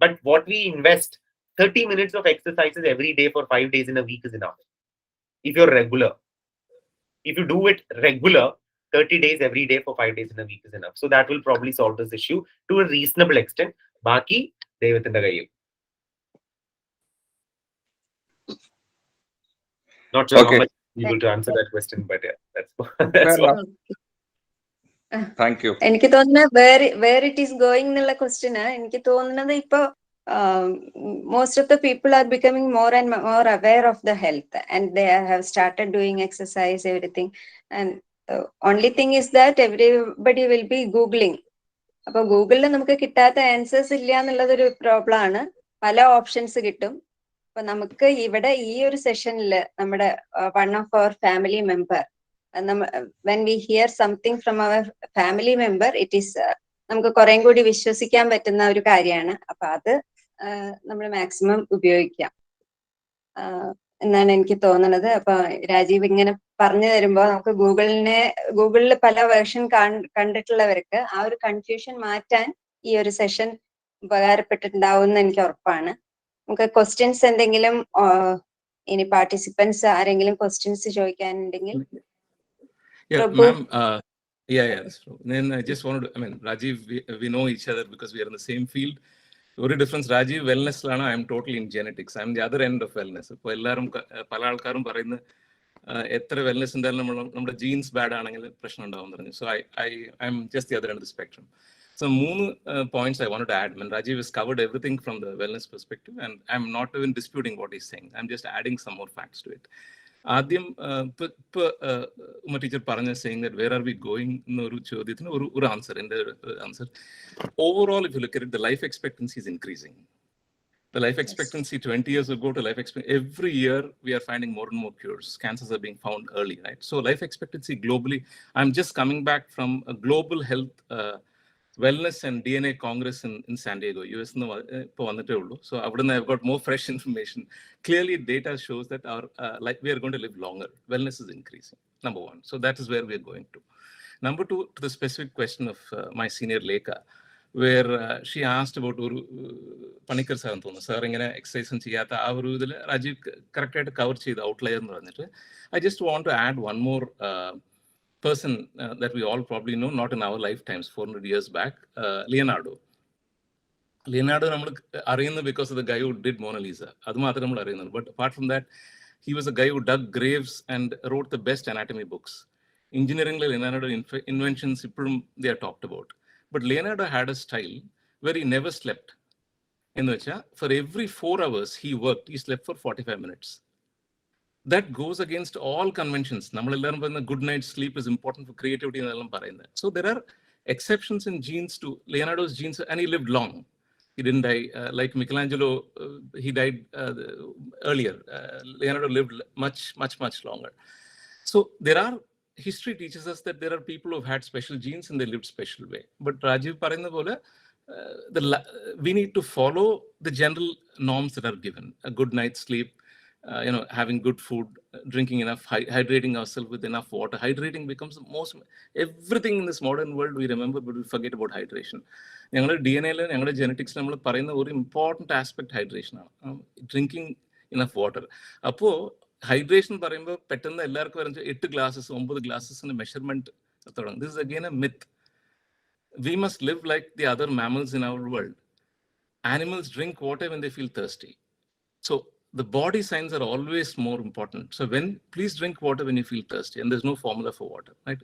Speaker 5: But what we invest, 30 minutes of exercises every day for 5 days in a week is enough. If you're regular, if you do it regular, 30 days every day for 5 days in a week is enough. So that will probably solve this issue to a reasonable extent. Baki, Devathinte kayil. Not sure how much you able to answer that question, but yeah, that's what.
Speaker 10: Thank you.
Speaker 3: എനിക്ക് തോന്നുന്നത് where it is going എന്നുള്ള question എനിക്ക് തോന്നുന്നത് ഇപ്പൊ most of the people are becoming more and more aware of the health and they have started doing exercise, everything, and the only thing is that everybody will be googling. അപ്പൊ ഗൂഗിളിൽ നമുക്ക് കിട്ടാത്ത answers ഇല്ല എന്നുള്ളതൊരു problem ആണ്. പല options കിട്ടും. അപ്പൊ നമുക്ക് ഇവിടെ ഈ ഒരു സെഷനിൽ നമ്മുടെ one of our family member, when we hear something from our family member, it is നമുക്ക് കുറേം കൂടി വിശ്വസിക്കാൻ പറ്റുന്ന ഒരു കാര്യമാണ്. അപ്പൊ അത് നമ്മൾ മാക്സിമം ഉപയോഗിക്കാം എന്നാണ് എനിക്ക് തോന്നുന്നത്. അപ്പൊ രാജീവ് ഇങ്ങനെ പറഞ്ഞു തരുമ്പോ നമുക്ക് ഗൂഗിളിൽ പല വേർഷൻ കണ്ടിട്ടുള്ളവർക്ക് ആ ഒരു കൺഫ്യൂഷൻ മാറ്റാൻ ഈ ഒരു സെഷൻ ഉപകാരപ്പെട്ടിട്ടുണ്ടാവും എന്ന് എനിക്ക് ഉറപ്പാണ്. നമുക്ക് ക്വസ്റ്റ്യൻസ് എന്തെങ്കിലും ഇനി പാർട്ടിസിപ്പൻസ് ആരെങ്കിലും questions ചോദിക്കാനുണ്ടെങ്കിൽ
Speaker 11: Yeah,
Speaker 3: Prabhu.
Speaker 11: ma'am. Yeah. Then I just wanted to, I mean, Rajeev, we know each other because we are in the same field. Only difference, Rajeev, wellness lana, I am totally in genetics. I am the other end of wellness. ഇപ്പോൾ എല്ലാവരും പല ആൾക്കാരും പറയുന്ന എത്ര wellness എന്തായാലും നമ്മുടെ jeans bad ആണെങ്കിൽ പ്രശ്നം ഉണ്ടാവും പറഞ്ഞു. So I am just the other end of the spectrum. So, മൂന്ന് points I wanted to add. And Rajeev has covered everything from the wellness perspective, and I'm not even disputing what he's saying. I'm just adding some more facts to it. ആദ്യം ഉമ്മ teacher പറഞ്ഞ saying that where are we going എന്നൊരു ചോദ്യത്തിന് ഒരു answer, എൻ്റെ answer, overall if you look at it, the life expectancy is increasing. The life expectancy 20 years ago to life expectancy, every year we are finding more and more cures. Cancers are being found early, right? So life expectancy globally, I'm just coming back from a global health wellness and DNA Congress in San Diego, US. So I've got more fresh information. Clearly, data shows that our we are going to live longer. Wellness is increasing, number one. So that is where we are going to. Number two, to the specific question of my senior Lekha, where she asked about Panikkar sir antonu sir ingane exercise cheyatha aa oru idile Rajeev correct aayittu cover cheyda outlier nu parnittu, I just want to add one more person that we all probably know, not in our lifetimes, 400 years back, Leonardo nammal ariyunnu because of the guy who did Mona Lisa. Adu mathram nammal ariyunnu. But apart from that, he was a guy who dug graves and wrote the best anatomy books. Engineering Leonardo inventions they are talked about. But Leonardo had a style where he never slept. For every 4 hours he worked, he slept for 45 minutes. That goes against all conventions. Good night's sleep is important for creativity. So there are exceptions in genes to Leonardo's genes, and he lived long. He didn't die like Michelangelo. He died earlier. Leonardo lived much longer. So there are, history teaches us that there are people who have had special genes and they lived special way. But Rajeev parayna pole, we need to follow the general norms that are given. A good night's sleep, having good food, drinking enough, hydrating ourselves with enough water. Hydrating becomes the most, everything in this modern world we remember, but we forget about hydration. Our DNA, our genetics, one important aspect hydration. Drinking enough water. Apo hydration parayumbo pettanna ellarkku varanju 8 glasses 9 glasses in measurement. This is again a myth. We must live like the other mammals in our world. Animals drink water when they feel thirsty. So the body signs are always more important. So please drink water when you feel thirsty, and there's no formula for water, right?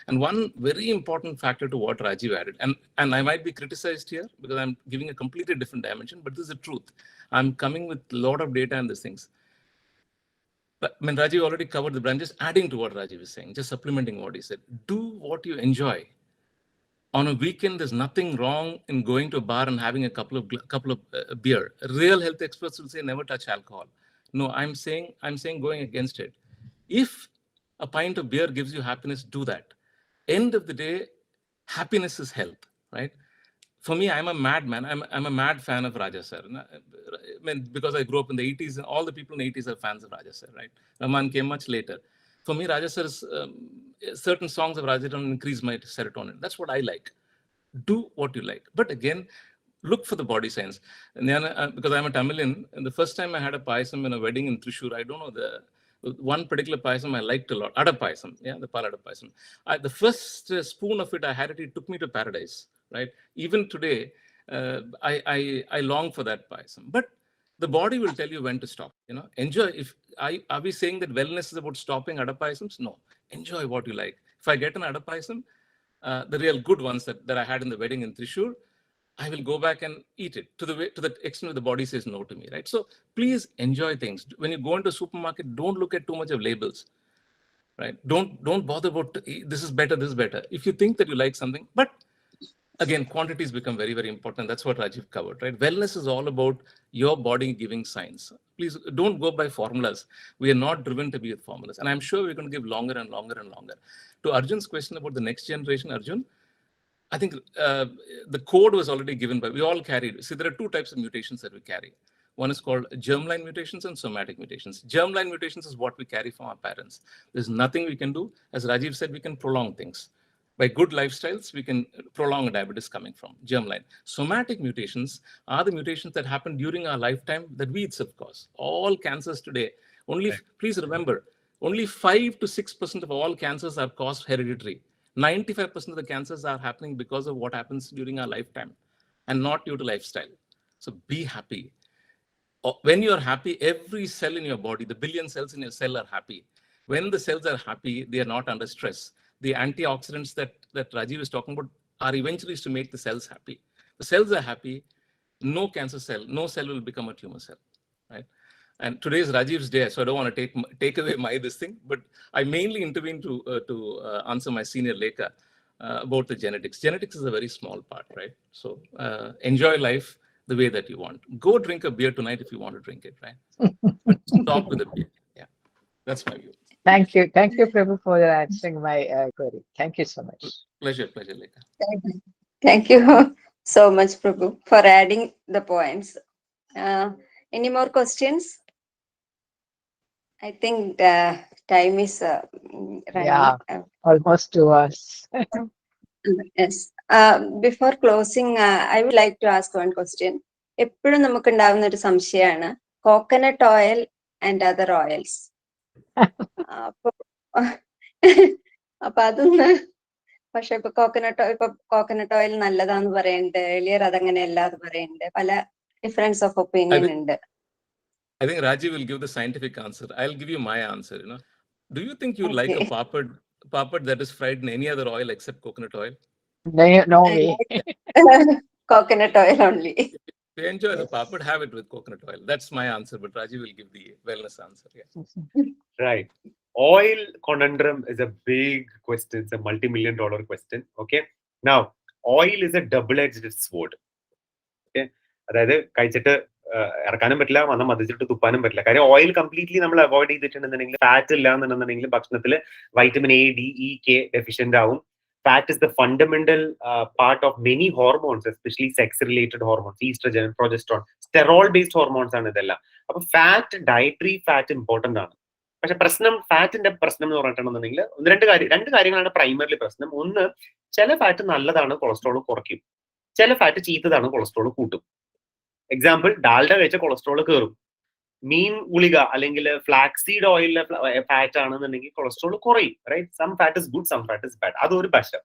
Speaker 11: And one very important factor to what Rajeev added, and I might be criticized here because I'm giving a completely different dimension, but this is the truth. I'm coming with a lot of data and these things. But Rajeev already covered the brand, just adding to what Rajeev is saying, just supplementing what he said. Do what you enjoy. On a weekend, there's nothing wrong in going to a bar and having a couple of beer. Real health experts will say never touch alcohol. No, I'm saying going against it. If a pint of beer gives you happiness, do that. End of the day, happiness is health, right? For me, I'm a madman. I'm a mad fan of Raja sir. Because I grew up in the 80s, and all the people in the 80s are fans of Raja sir, right? Raman came much later. For me, Raja sir's certain songs of Raja don't increase my serotonin. That's what I like. Do what you like. But again, look for the body signs. And then, because I'm a Tamilian, and the first time I had a payasam in a wedding in Thrissur, I don't know, the one particular payasam I liked a lot. Ada payasam, yeah, the palada payasam. The first spoon of it, I had it, it took me to paradise, right? Even today, I long for that payasam. But the body will tell you when to stop. Enjoy. Are we saying that wellness is about stopping adapayasams? No. Enjoy what you like. If I get an adapayasam, the real good ones that I had in the wedding in Thrissur, I will go back and eat it to the extent that the body says no to me, right? So please enjoy things. When you go into a supermarket, don't look at too much of labels, right? Don't bother about this is better, this is better. If you think that you like something, but again, quantities become very, very important. That's what Rajeev covered, right? Wellness is all about your body giving signs. Please don't go by formulas. We are not driven to be with formulas. And I'm sure we're going to give longer and longer and longer. To Arjun's question about the next generation, Arjun, I think the code was already given by, we all carried. See, there are two types of mutations that we carry. One is called germline mutations and somatic mutations. Germline mutations is what we carry from our parents. There's nothing we can do. As Rajeev said, we can prolong things. By good lifestyles, we can prolong diabetes coming from germline. Somatic mutations are the mutations that happen during our lifetime that we itself cause. All cancers today, please remember, only 5 to 6% of all cancers are caused hereditary. 95% of the cancers are happening because of what happens during our lifetime and not due to lifestyle. So be happy. When you're happy, every cell in your body, the billion cells in your cell are happy. When the cells are happy, they are not under stress. The antioxidants that Rajeev is talking about are eventually to make the cells happy. The cells are happy, no cancer cell, no cell will become a tumor cell, right? And today is Rajeev's day, so I don't want to take away this thing, but I mainly intervene to answer my senior Lekha about the genetics. Genetics is a very small part, right? So enjoy life the way that you want. Go drink a beer tonight if you want to drink it, right? But stop with the beer. Yeah, that's my view.
Speaker 7: Thank you, Prabhu, for answering my query. Thank you so much.
Speaker 11: Pleasure, Lekha.
Speaker 3: Thank you so much, Prabhu, for adding the points. Any more questions? I think time is running.
Speaker 7: Yeah, almost 2 hours.
Speaker 3: Yes. Before closing, I would like to ask one question. എപ്പോഴും നമുക്ക് ഉണ്ടാവുന്ന ഒരു സംശയമാണ് coconut oil and other oils. അപ്പൊ അതൊന്ന്, പക്ഷെ ഇപ്പൊ coconut oil നല്ലതാന്ന് പറയുന്നുണ്ട്, എളിയർ അതങ്ങനെയല്ല അത് പറയുന്നുണ്ട്, പല ഡിഫറൻസ് ഓഫ് ഒപ്പീനിയൻ ഉണ്ട്.
Speaker 11: I think Rajeev will give the scientific answer. I'll give you my answer. Do you think you like a papad that is fried in any other oil except coconut oil?
Speaker 7: No way.
Speaker 3: Coconut oil only.
Speaker 11: If you enjoy the papad, have it with coconut oil. That's my answer, but Rajeev will give the wellness answer. Yeah.
Speaker 5: Right. Oil conundrum is a big question. It's a multi-million-dollar question. Okay. Now, oil is a double-edged sword. Okay. അതായത് കഴിച്ചിട്ട് ഇറക്കാനും പറ്റില്ല, വന്നാൽ മതിച്ചിട്ട് തുപ്പാനും പറ്റില്ല. കാര്യം oil completely നമ്മൾ avoid ചെയ്തിട്ടുണ്ടെന്നുണ്ടെങ്കിൽ, fat ഇല്ല എന്നുണ്ടെന്നുണ്ടെങ്കിൽ ഭക്ഷണത്തിൽ vitamin A, D, E, K deficient ആവും. Fat is the fundamental part of many hormones, especially sex-related hormones, estrogen, progesterone, steroid-based hormones ആണ് ഇതെല്ലാം. അപ്പൊ ഫാറ്റ്, ഡയറ്ററി ഫാറ്റ് ഇമ്പോർട്ടന്റ് ആണ്. പക്ഷെ ഫാറ്റിന്റെ പ്രശ്നം എന്ന് പറഞ്ഞിട്ടുണ്ടെന്നുണ്ടെങ്കിൽ രണ്ട് കാര്യങ്ങളാണ് പ്രൈമറിലി പ്രശ്നം. ഒന്ന്, ചില ഫാറ്റ് നല്ലതാണ്, കൊളസ്ട്രോൾ കുറയ്ക്കും. ചില ഫാറ്റ് ചീത്തതാണ്, കൊളസ്ട്രോൾ കൂട്ടും. എക്സാമ്പിൾ, ഡാൽഡ കഴിച്ച കൊളസ്ട്രോൾ കയറും. മീൻ ഗുളിക അല്ലെങ്കിൽ ഫ്ലാക്സീഡ് ഓയിലിലെ ഫാറ്റ് ആണെന്നുണ്ടെങ്കിൽ കൊളസ്ട്രോൾ കുറയും. Right? Some fat is good, some fat is bad. അതൊരു വശം.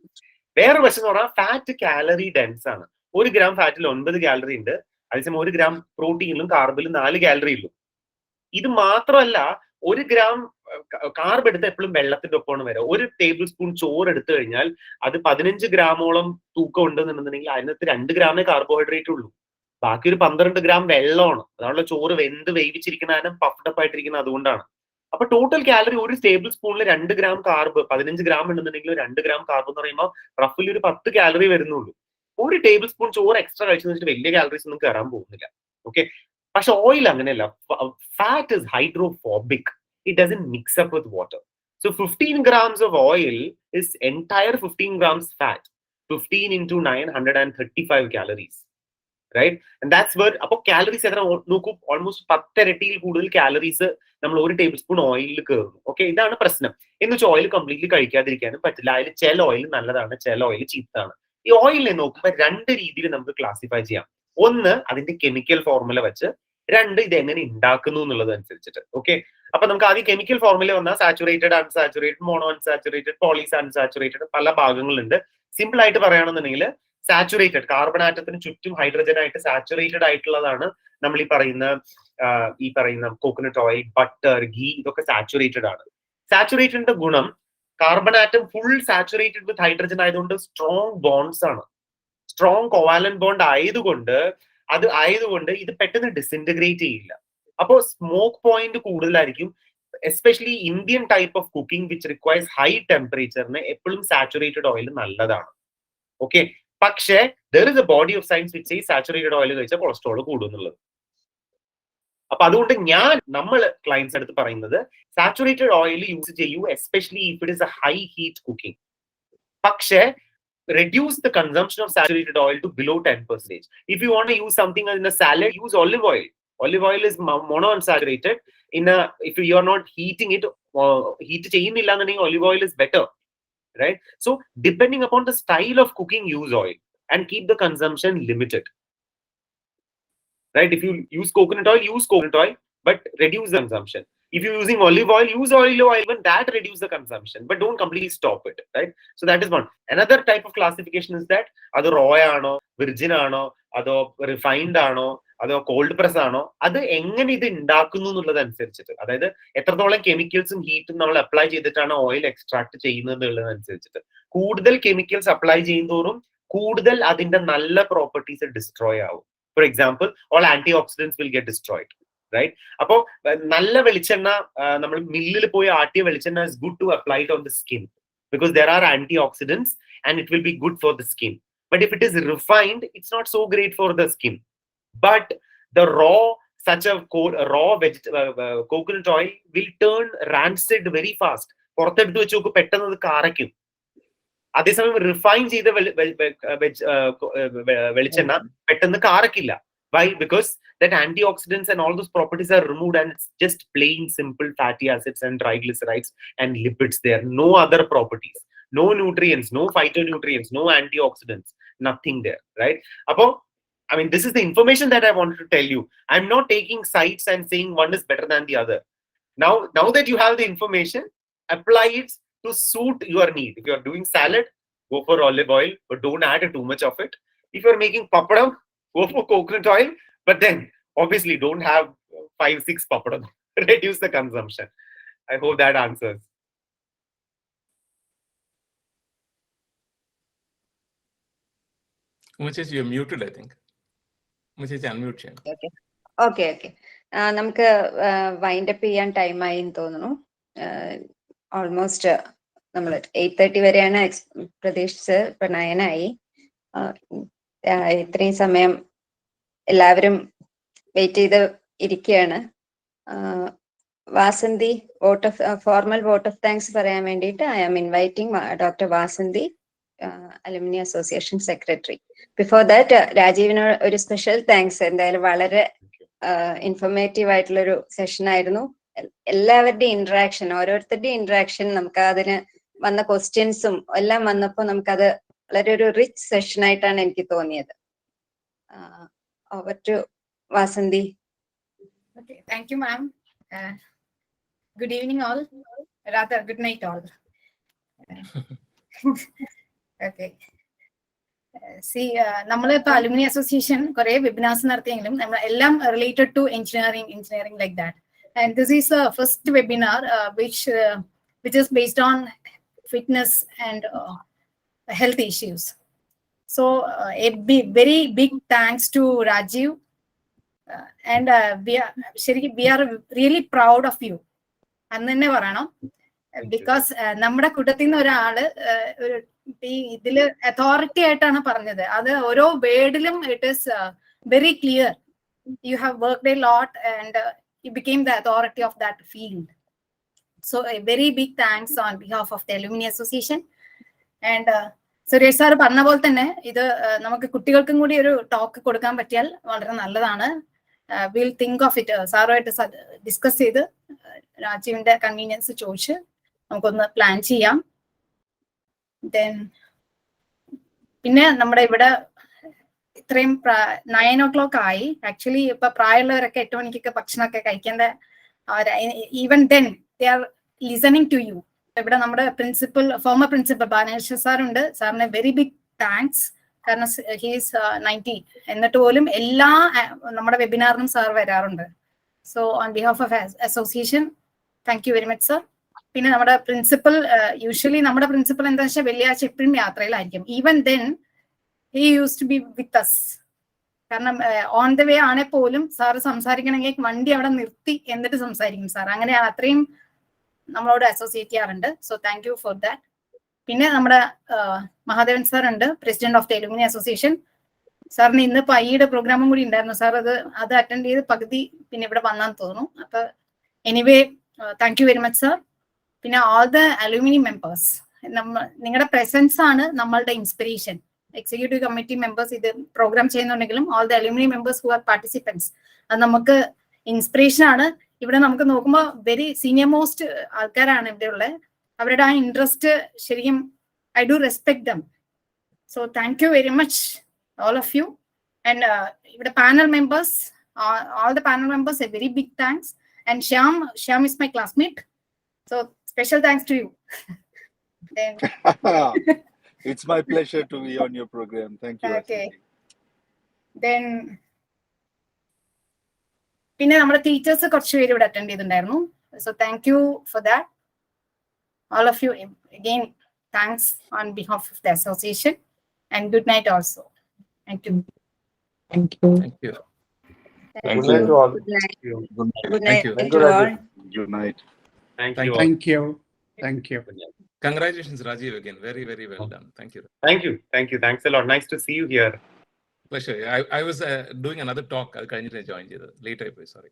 Speaker 5: വേറെ വശം എന്ന് പറഞ്ഞാൽ ഫാറ്റ് കാലറി ഡെൻസ് ആണ്. 1 ഗ്രാം ഫാറ്റിൽ 9 കാലറി ഉണ്ട്, അതേസമയം 1 ഗ്രാം പ്രോട്ടീനിലും കാർബിലും 4 കാലറി ഉള്ളൂ. ഇത് മാത്രമല്ല, 1 ഗ്രാം കാർബ് എടുത്ത് എപ്പോഴും വെള്ളത്തിന്റെ ഒപ്പമാണ് വരിക. 1 ടേബിൾ സ്പൂൺ ചോറ് എടുത്തു കഴിഞ്ഞാൽ അത് 15 ഗ്രാമോളം തൂക്കം ഉണ്ടെന്നുണ്ടെന്നുണ്ടെങ്കിൽ അതിനകത്ത് 2 ഗ്രാമേ കാർബോഹൈഡ്രേറ്റ് ഉള്ളൂ. ബാക്കി ഒരു 12 ഗ്രാം വെള്ളമാണ്. അതാണല്ലോ ചോറ് വേവിച്ചിരിക്കുന്ന പഫ്ഡപ്പ് ആയിട്ടിരിക്കുന്നത്, അതുകൊണ്ടാണ്. അപ്പൊ ടോട്ടൽ കാലറി ഒരു ടേബിൾ സ്പൂണിൽ 2 ഗ്രാം കാർബ്, 15 ഗ്രാം ഉണ്ടെന്നുണ്ടെങ്കിൽ 2 ഗ്രാം കാർബ് എന്ന് പറയുമ്പോൾ റഫിൽ ഒരു 10 കാലറി വരുന്നുള്ളൂ. 1 ടേബിൾ സ്പൂൺ ചോറ് എക്സ്ട്രാ കഴിച്ചെന്ന് വെച്ചിട്ട് വലിയ കാലറീസ് ഒന്നും കയറാൻ പോകുന്നില്ല. ഓക്കെ. പക്ഷെ ഓയിൽ അങ്ങനെയല്ല. Fat is hydrophobic. It doesn't mix up with water. So 15 grams of oil is entire 15 grams fat. 15 into 9, 135 calories. Right? And that's where അപ്പൊ കാലറീസ് എത്ര നോക്കൂ, ഓൾമോസ്റ്റ് 10 ഇരട്ടിയിൽ കൂടുതൽ കാലറീസ് നമ്മൾ 1 ടേബിൾ സ്പൂൺ ഓയിലിൽ കയറുന്നു. ഓക്കെ, ഇതാണ് പ്രശ്നം. എന്ന് വെച്ചാൽ ഓയിൽ കംപ്ലീറ്റ്ലി കഴിക്കാതിരിക്കാനും പറ്റില്ല. അതിൽ ചില ഓയിൽ നല്ലതാണ്, ചില ഓയിൽ ചീത്തതാണ്. ഈ ഓയിലിനെ നോക്കുമ്പോൾ 2 രീതിയിൽ നമുക്ക് ക്ലാസിഫൈ ചെയ്യാം. ഒന്ന്, അതിന്റെ കെമിക്കൽ ഫോർമുല വെച്ച്. 2, ഇത് എങ്ങനെ ഉണ്ടാക്കുന്നു എന്നുള്ളത് അനുസരിച്ചിട്ട്. ഓക്കെ, അപ്പൊ നമുക്ക് ആദ്യം കെമിക്കൽ ഫോർമുല വന്നാൽ saturated, unsaturated, mono unsaturated, Pauli's unsaturated, പല ഭാഗങ്ങളുണ്ട്. സിമ്പിൾ ആയിട്ട് പറയുകയാണെന്നുണ്ടെങ്കിൽ സാച്ചുറേറ്റഡ്, കാർബൺ ആറ്റത്തിന് ചുറ്റും ഹൈഡ്രജൻ ആയിട്ട് സാച്ചുറേറ്റഡ് ആയിട്ടുള്ളതാണ് നമ്മൾ ഈ പറയുന്ന കോക്കനട്ട് ഓയിൽ, ബട്ടർ, ഗീ, ഇതൊക്കെ സാച്ചുറേറ്റഡ് ആണ്. സാച്ചുറേറ്റഡിന്റെ ഗുണം, carbon atom full saturated with hydrogen ആയതുകൊണ്ട് സ്ട്രോങ് ബോണ്ട്സ് ആണ്. സ്ട്രോങ് കോവാലന്റ് ബോണ്ട് ആയതുകൊണ്ട് ഇത് പെട്ടെന്ന് ഡിസിൻറ്റഗ്രേറ്റ് ചെയ്യില്ല. അപ്പോ സ്മോക്ക് പോയിന്റ് കൂടുതലായിരിക്കും. Especially Indian type of cooking which requires high ടെമ്പറേച്ചറിന് എപ്പോഴും സാച്ചുറേറ്റഡ് ഓയിൽ നല്ലതാണ്. ഓക്കെ, പക്ഷേ there is a body of science which says saturated oil കഴിച്ചാൽ കൊളസ്ട്രോൾ കൂടും എന്നുള്ളത്. അപ്പൊ അതുകൊണ്ട് നമ്മൾ ക്ലയൻസ് അടുത്ത് പറയുന്നത് സാച്ചുറേറ്റഡ് ഓയിൽ യൂസ് ചെയ്യൂ, especially if it is A high heat cooking. പക്ഷേ reduce the consumption of saturated oil to below 10%. If you want to use something in a salad, use olive oil. Olive oil is monounsaturated. If you are not heating it, heat ചെയ്യുന്നില്ല എന്നുണ്ടെങ്കിൽ olive oil is better. right? So depending upon the style of cooking, use oil and keep the consumption limited, right? If you use coconut oil, but reduce the consumption. If you're using olive oil, use olive oil, even that reduce the consumption, but don't completely stop it, right? So that is one. Another type of classification is that ado raw aano, virgin aano, ado refined aano, ado cold press aano, adu engane idu indakkunnu ennullathu anusarichittu, adayithu etratholam chemicals um heat um nammal apply cheyidittaana oil extract cheyyunnathu ennullathu anusarichittu koodal chemicals apply cheyyunthorum koodal adinte nalla properties destroy avum. For example, all antioxidants will get destroyed, right? Appo nalla velichenna nammal millil poi aatiya velichenna is good to apply it on the skin because there are antioxidants and it will be good for the skin. But if it is refined, it's not so great for the skin. But the raw, such a coconut oil will turn rancid very fast. പുറത്തെടുത്ത് വെച്ച് നോക്ക് പെട്ടെന്ന് അത് കാരയ്ക്കും. അതേസമയം refine ചെയ്ത വെളിച്ചെണ്ണ പെട്ടെന്ന് കാരക്കില്ല. Why? Because that antioxidants and all those properties are removed and it's just plain simple fatty acids and triglycerides and lipids there. No other properties, no nutrients, no phytonutrients, no antioxidants, nothing there, right? I mean, this is the information that I wanted to tell you. I'm not taking sides and saying one is better than the other. Now that you have the information, apply it to suit your need. If you're doing salad, go for olive oil, but don't add too much of it. If you're making papadam, go for coconut oil, but then obviously don't have 5-6 papadam. Reduce the consumption. I hope that answers.
Speaker 11: Muchesh, you're muted, I think. Muchesh, unmute ചെയ്യാം.
Speaker 3: Okay. നമുക്ക് wind up ചെയ്യാൻ time ആയി എന്ന് തോന്നുന്നു. Almost നമ്മൾ 8:30 വരെയാണ് പ്രതീക്ഷിച്ചത്. ഇപ്പൊ 9 ആയി. ഇത്രയും സമയം എല്ലാവരും വെയിറ്റ് ചെയ്ത് ഇരിക്കുകയാണ്. Vasanthi formal vote of thanks പറയാൻ വേണ്ടിയിട്ട് I am inviting doctor Vasanthi, alumni association secretary. Before that രാജീവിന് ഒരു സ്പെഷ്യൽ താങ്ക്സ്. എന്തായാലും വളരെ ഇൻഫോർമേറ്റീവ് ആയിട്ടുള്ളൊരു സെഷൻ ആയിരുന്നു. എല്ലാവരുടെയും ഇന്ററാക്ഷൻ, ഓരോരുത്തരുടെയും ഇന്ററാക്ഷൻ, നമുക്ക് അതിന് വന്ന ക്വസ്റ്റ്യൻസും എല്ലാം വന്നപ്പോൾ നമുക്കത് വളരെ ഒരു റിച്ച് സെഷൻ ആയിട്ടാണ് എനിക്ക് തോന്നിയത്. Over to Vasanthi.
Speaker 4: Okay, thank you, ma'am. Good evening, all. Rather, good night, all. Okay. നമ്മളിപ്പോ അലുമിനി അസോസിയേഷൻ കുറെ വെബിനാർസ് നടത്തിയെങ്കിലും നമ്മൾ എല്ലാം related to engineering like that. And this is the first webinar which is based on fitness and health issues. So a very big thanks to Rajeev, and we are really proud of you. And then because നമ്മുടെ കൂട്ടത്തിൽ നിന്ന് ഒരാള് ഇതില് authority ആയിട്ടാണ് പറഞ്ഞത്. അത് ഓരോ വേർഡിലും it is very clear. You have worked a lot and you became the authority of that field. So a very big thanks on behalf of the Alumni Association. And Suresh sir പറഞ്ഞ പോലെ തന്നെ ഇത് നമുക്ക് കുട്ടികൾക്കും കൂടി ഒരു ടോക്ക് കൊടുക്കാൻ പറ്റിയാൽ വളരെ നല്ലതാണ്. Will think of it. സാറുമായിട്ട് ഡിസ്കസ് ചെയ്ത് രാജീവിന്റെ കൺവീനിയൻസ് ചോദിച്ച് നമുക്കൊന്ന് പ്ലാൻ ചെയ്യാം. പിന്നെ നമ്മുടെ ഇവിടെ ഇത്രയും 9 o'clock ആയി. ആക്ച്വലി ഇപ്പൊ പ്രായമുള്ളവരൊക്കെ 8 മണിക്കൊക്കെ ഭക്ഷണമൊക്കെ കഴിക്കേണ്ട. Even then they are listening to you. ഇവിടെ നമ്മുടെ ഫോമർ പ്രിൻസിപ്പൽ ബാനേശ്വർ സാർ ഉണ്ട്. സാറിന് വെരി ബിഗ് താങ്ക്സ്. കാരണം ഹീസ് 90 എന്നിട്ട് പോലും എല്ലാ നമ്മുടെ വെബിനാറിനും സാർ വരാറുണ്ട്. So on behalf of association thank you very much sir. പിന്നെ നമ്മുടെ പ്രിൻസിപ്പൽ, യൂഷ്വലി നമ്മുടെ പ്രിൻസിപ്പൽ എന്താ വെച്ചാൽ വെള്ളിയാഴ്ച എപ്പോഴും യാത്രയിലായിരിക്കും. Even then he used to be with us. കാരണം ഓൺ ദ വേ ആണെ പോലും സാറ് സംസാരിക്കണമെങ്കിൽ വണ്ടി അവിടെ നിർത്തി എന്നിട്ട് സംസാരിക്കും സാർ. അങ്ങനെയാണ്, അത്രയും നമ്മളോട് അസോസിയേറ്റ് ചെയ്യാറുണ്ട്. So thank you for that. പിന്നെ നമ്മുടെ മഹാദേവൻ സാർ ഉണ്ട്, president of the alumni association. സാറിന് ഇന്നിപ്പോ ഐയുടെ പ്രോഗ്രാമും കൂടി ഉണ്ടായിരുന്നു. സാർ അത് അറ്റൻഡ് ചെയ്ത് പകുതി പിന്നെ ഇവിടെ വന്നാന്ന് തോന്നുന്നു. അപ്പൊ anyway thank you very much sir. പിന്നെ ഓൾ ദ അലുമിനി മെമ്പേഴ്സ്, നിങ്ങളുടെ പ്രസൻസ് ആണ് നമ്മളുടെ ഇൻസ്പിറേഷൻ. എക്സിക്യൂട്ടീവ് കമ്മിറ്റി മെമ്പേഴ്സ് ഇത് പ്രോഗ്രാം ചെയ്യുന്നുണ്ടെങ്കിലും all the alumni members who are participants, അത് നമുക്ക് ഇൻസ്പിറേഷൻ ആണ്. ഇവിടെ നമുക്ക് നോക്കുമ്പോൾ വെരി സീനിയർ മോസ്റ്റ് ആൾക്കാരാണ് ഇവിടെ ഉള്ളത്. അവരുടെ ആ ഇൻട്രസ്റ്റ് ശരിക്കും I do respect them. So thank you very much, all of you. And the panel members, all the panel members, a very big thanks. And Shyam is my classmate. So special thanks to you. Then,
Speaker 9: It's my pleasure to be on your program. Thank you.
Speaker 4: Okay.
Speaker 9: Aswati.
Speaker 4: then പിന്നെ നമ്മുടെ teachers കുറച്ച് പേര് ഇവിടെ attend ചെയ്തിട്ടുണ്ടായിരുന്നു. So thank you for that. All of you, again, thanks on behalf of the association, and good night also. Thank you.
Speaker 7: Thank you.
Speaker 11: Thank you.
Speaker 3: Thank
Speaker 6: Good night
Speaker 3: you.
Speaker 6: to all.
Speaker 3: Good night.
Speaker 9: Good night.
Speaker 3: Good
Speaker 11: Thank
Speaker 3: night
Speaker 11: you.
Speaker 6: Thank
Speaker 3: to
Speaker 6: you,
Speaker 3: all.
Speaker 6: Rajeev.
Speaker 9: Good night.
Speaker 5: Thank
Speaker 11: Thank
Speaker 5: you all.
Speaker 1: Thank you. Thank you.
Speaker 11: Congratulations, Rajeev, again. Very, very well done. Thank you.
Speaker 5: Thank you. Thank you. Thanks a lot. Nice to see you here.
Speaker 11: Pleasure. I was doing another talk. I joined you late. Sorry.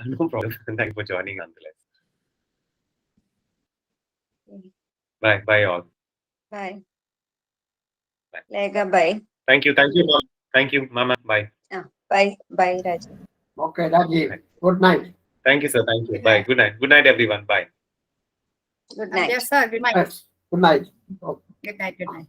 Speaker 5: No problem. Thank you for joining, nonetheless. Bye. Bye, all.
Speaker 3: Bye.
Speaker 5: Bye.
Speaker 3: Lega, bye.
Speaker 5: Thank you. Thank you, all. Thank you, Mama. Bye.
Speaker 3: Bye. Bye, Rajeev.
Speaker 2: Okay, Rajeev. Good night.
Speaker 5: Thank you, sir. Thank you.
Speaker 4: Good
Speaker 5: Bye.
Speaker 4: night.
Speaker 5: Good night. Good night, everyone. Bye.
Speaker 3: Good night.
Speaker 4: Yes, sir. Good night.
Speaker 2: Good night. Okay.
Speaker 4: Good night. Good night.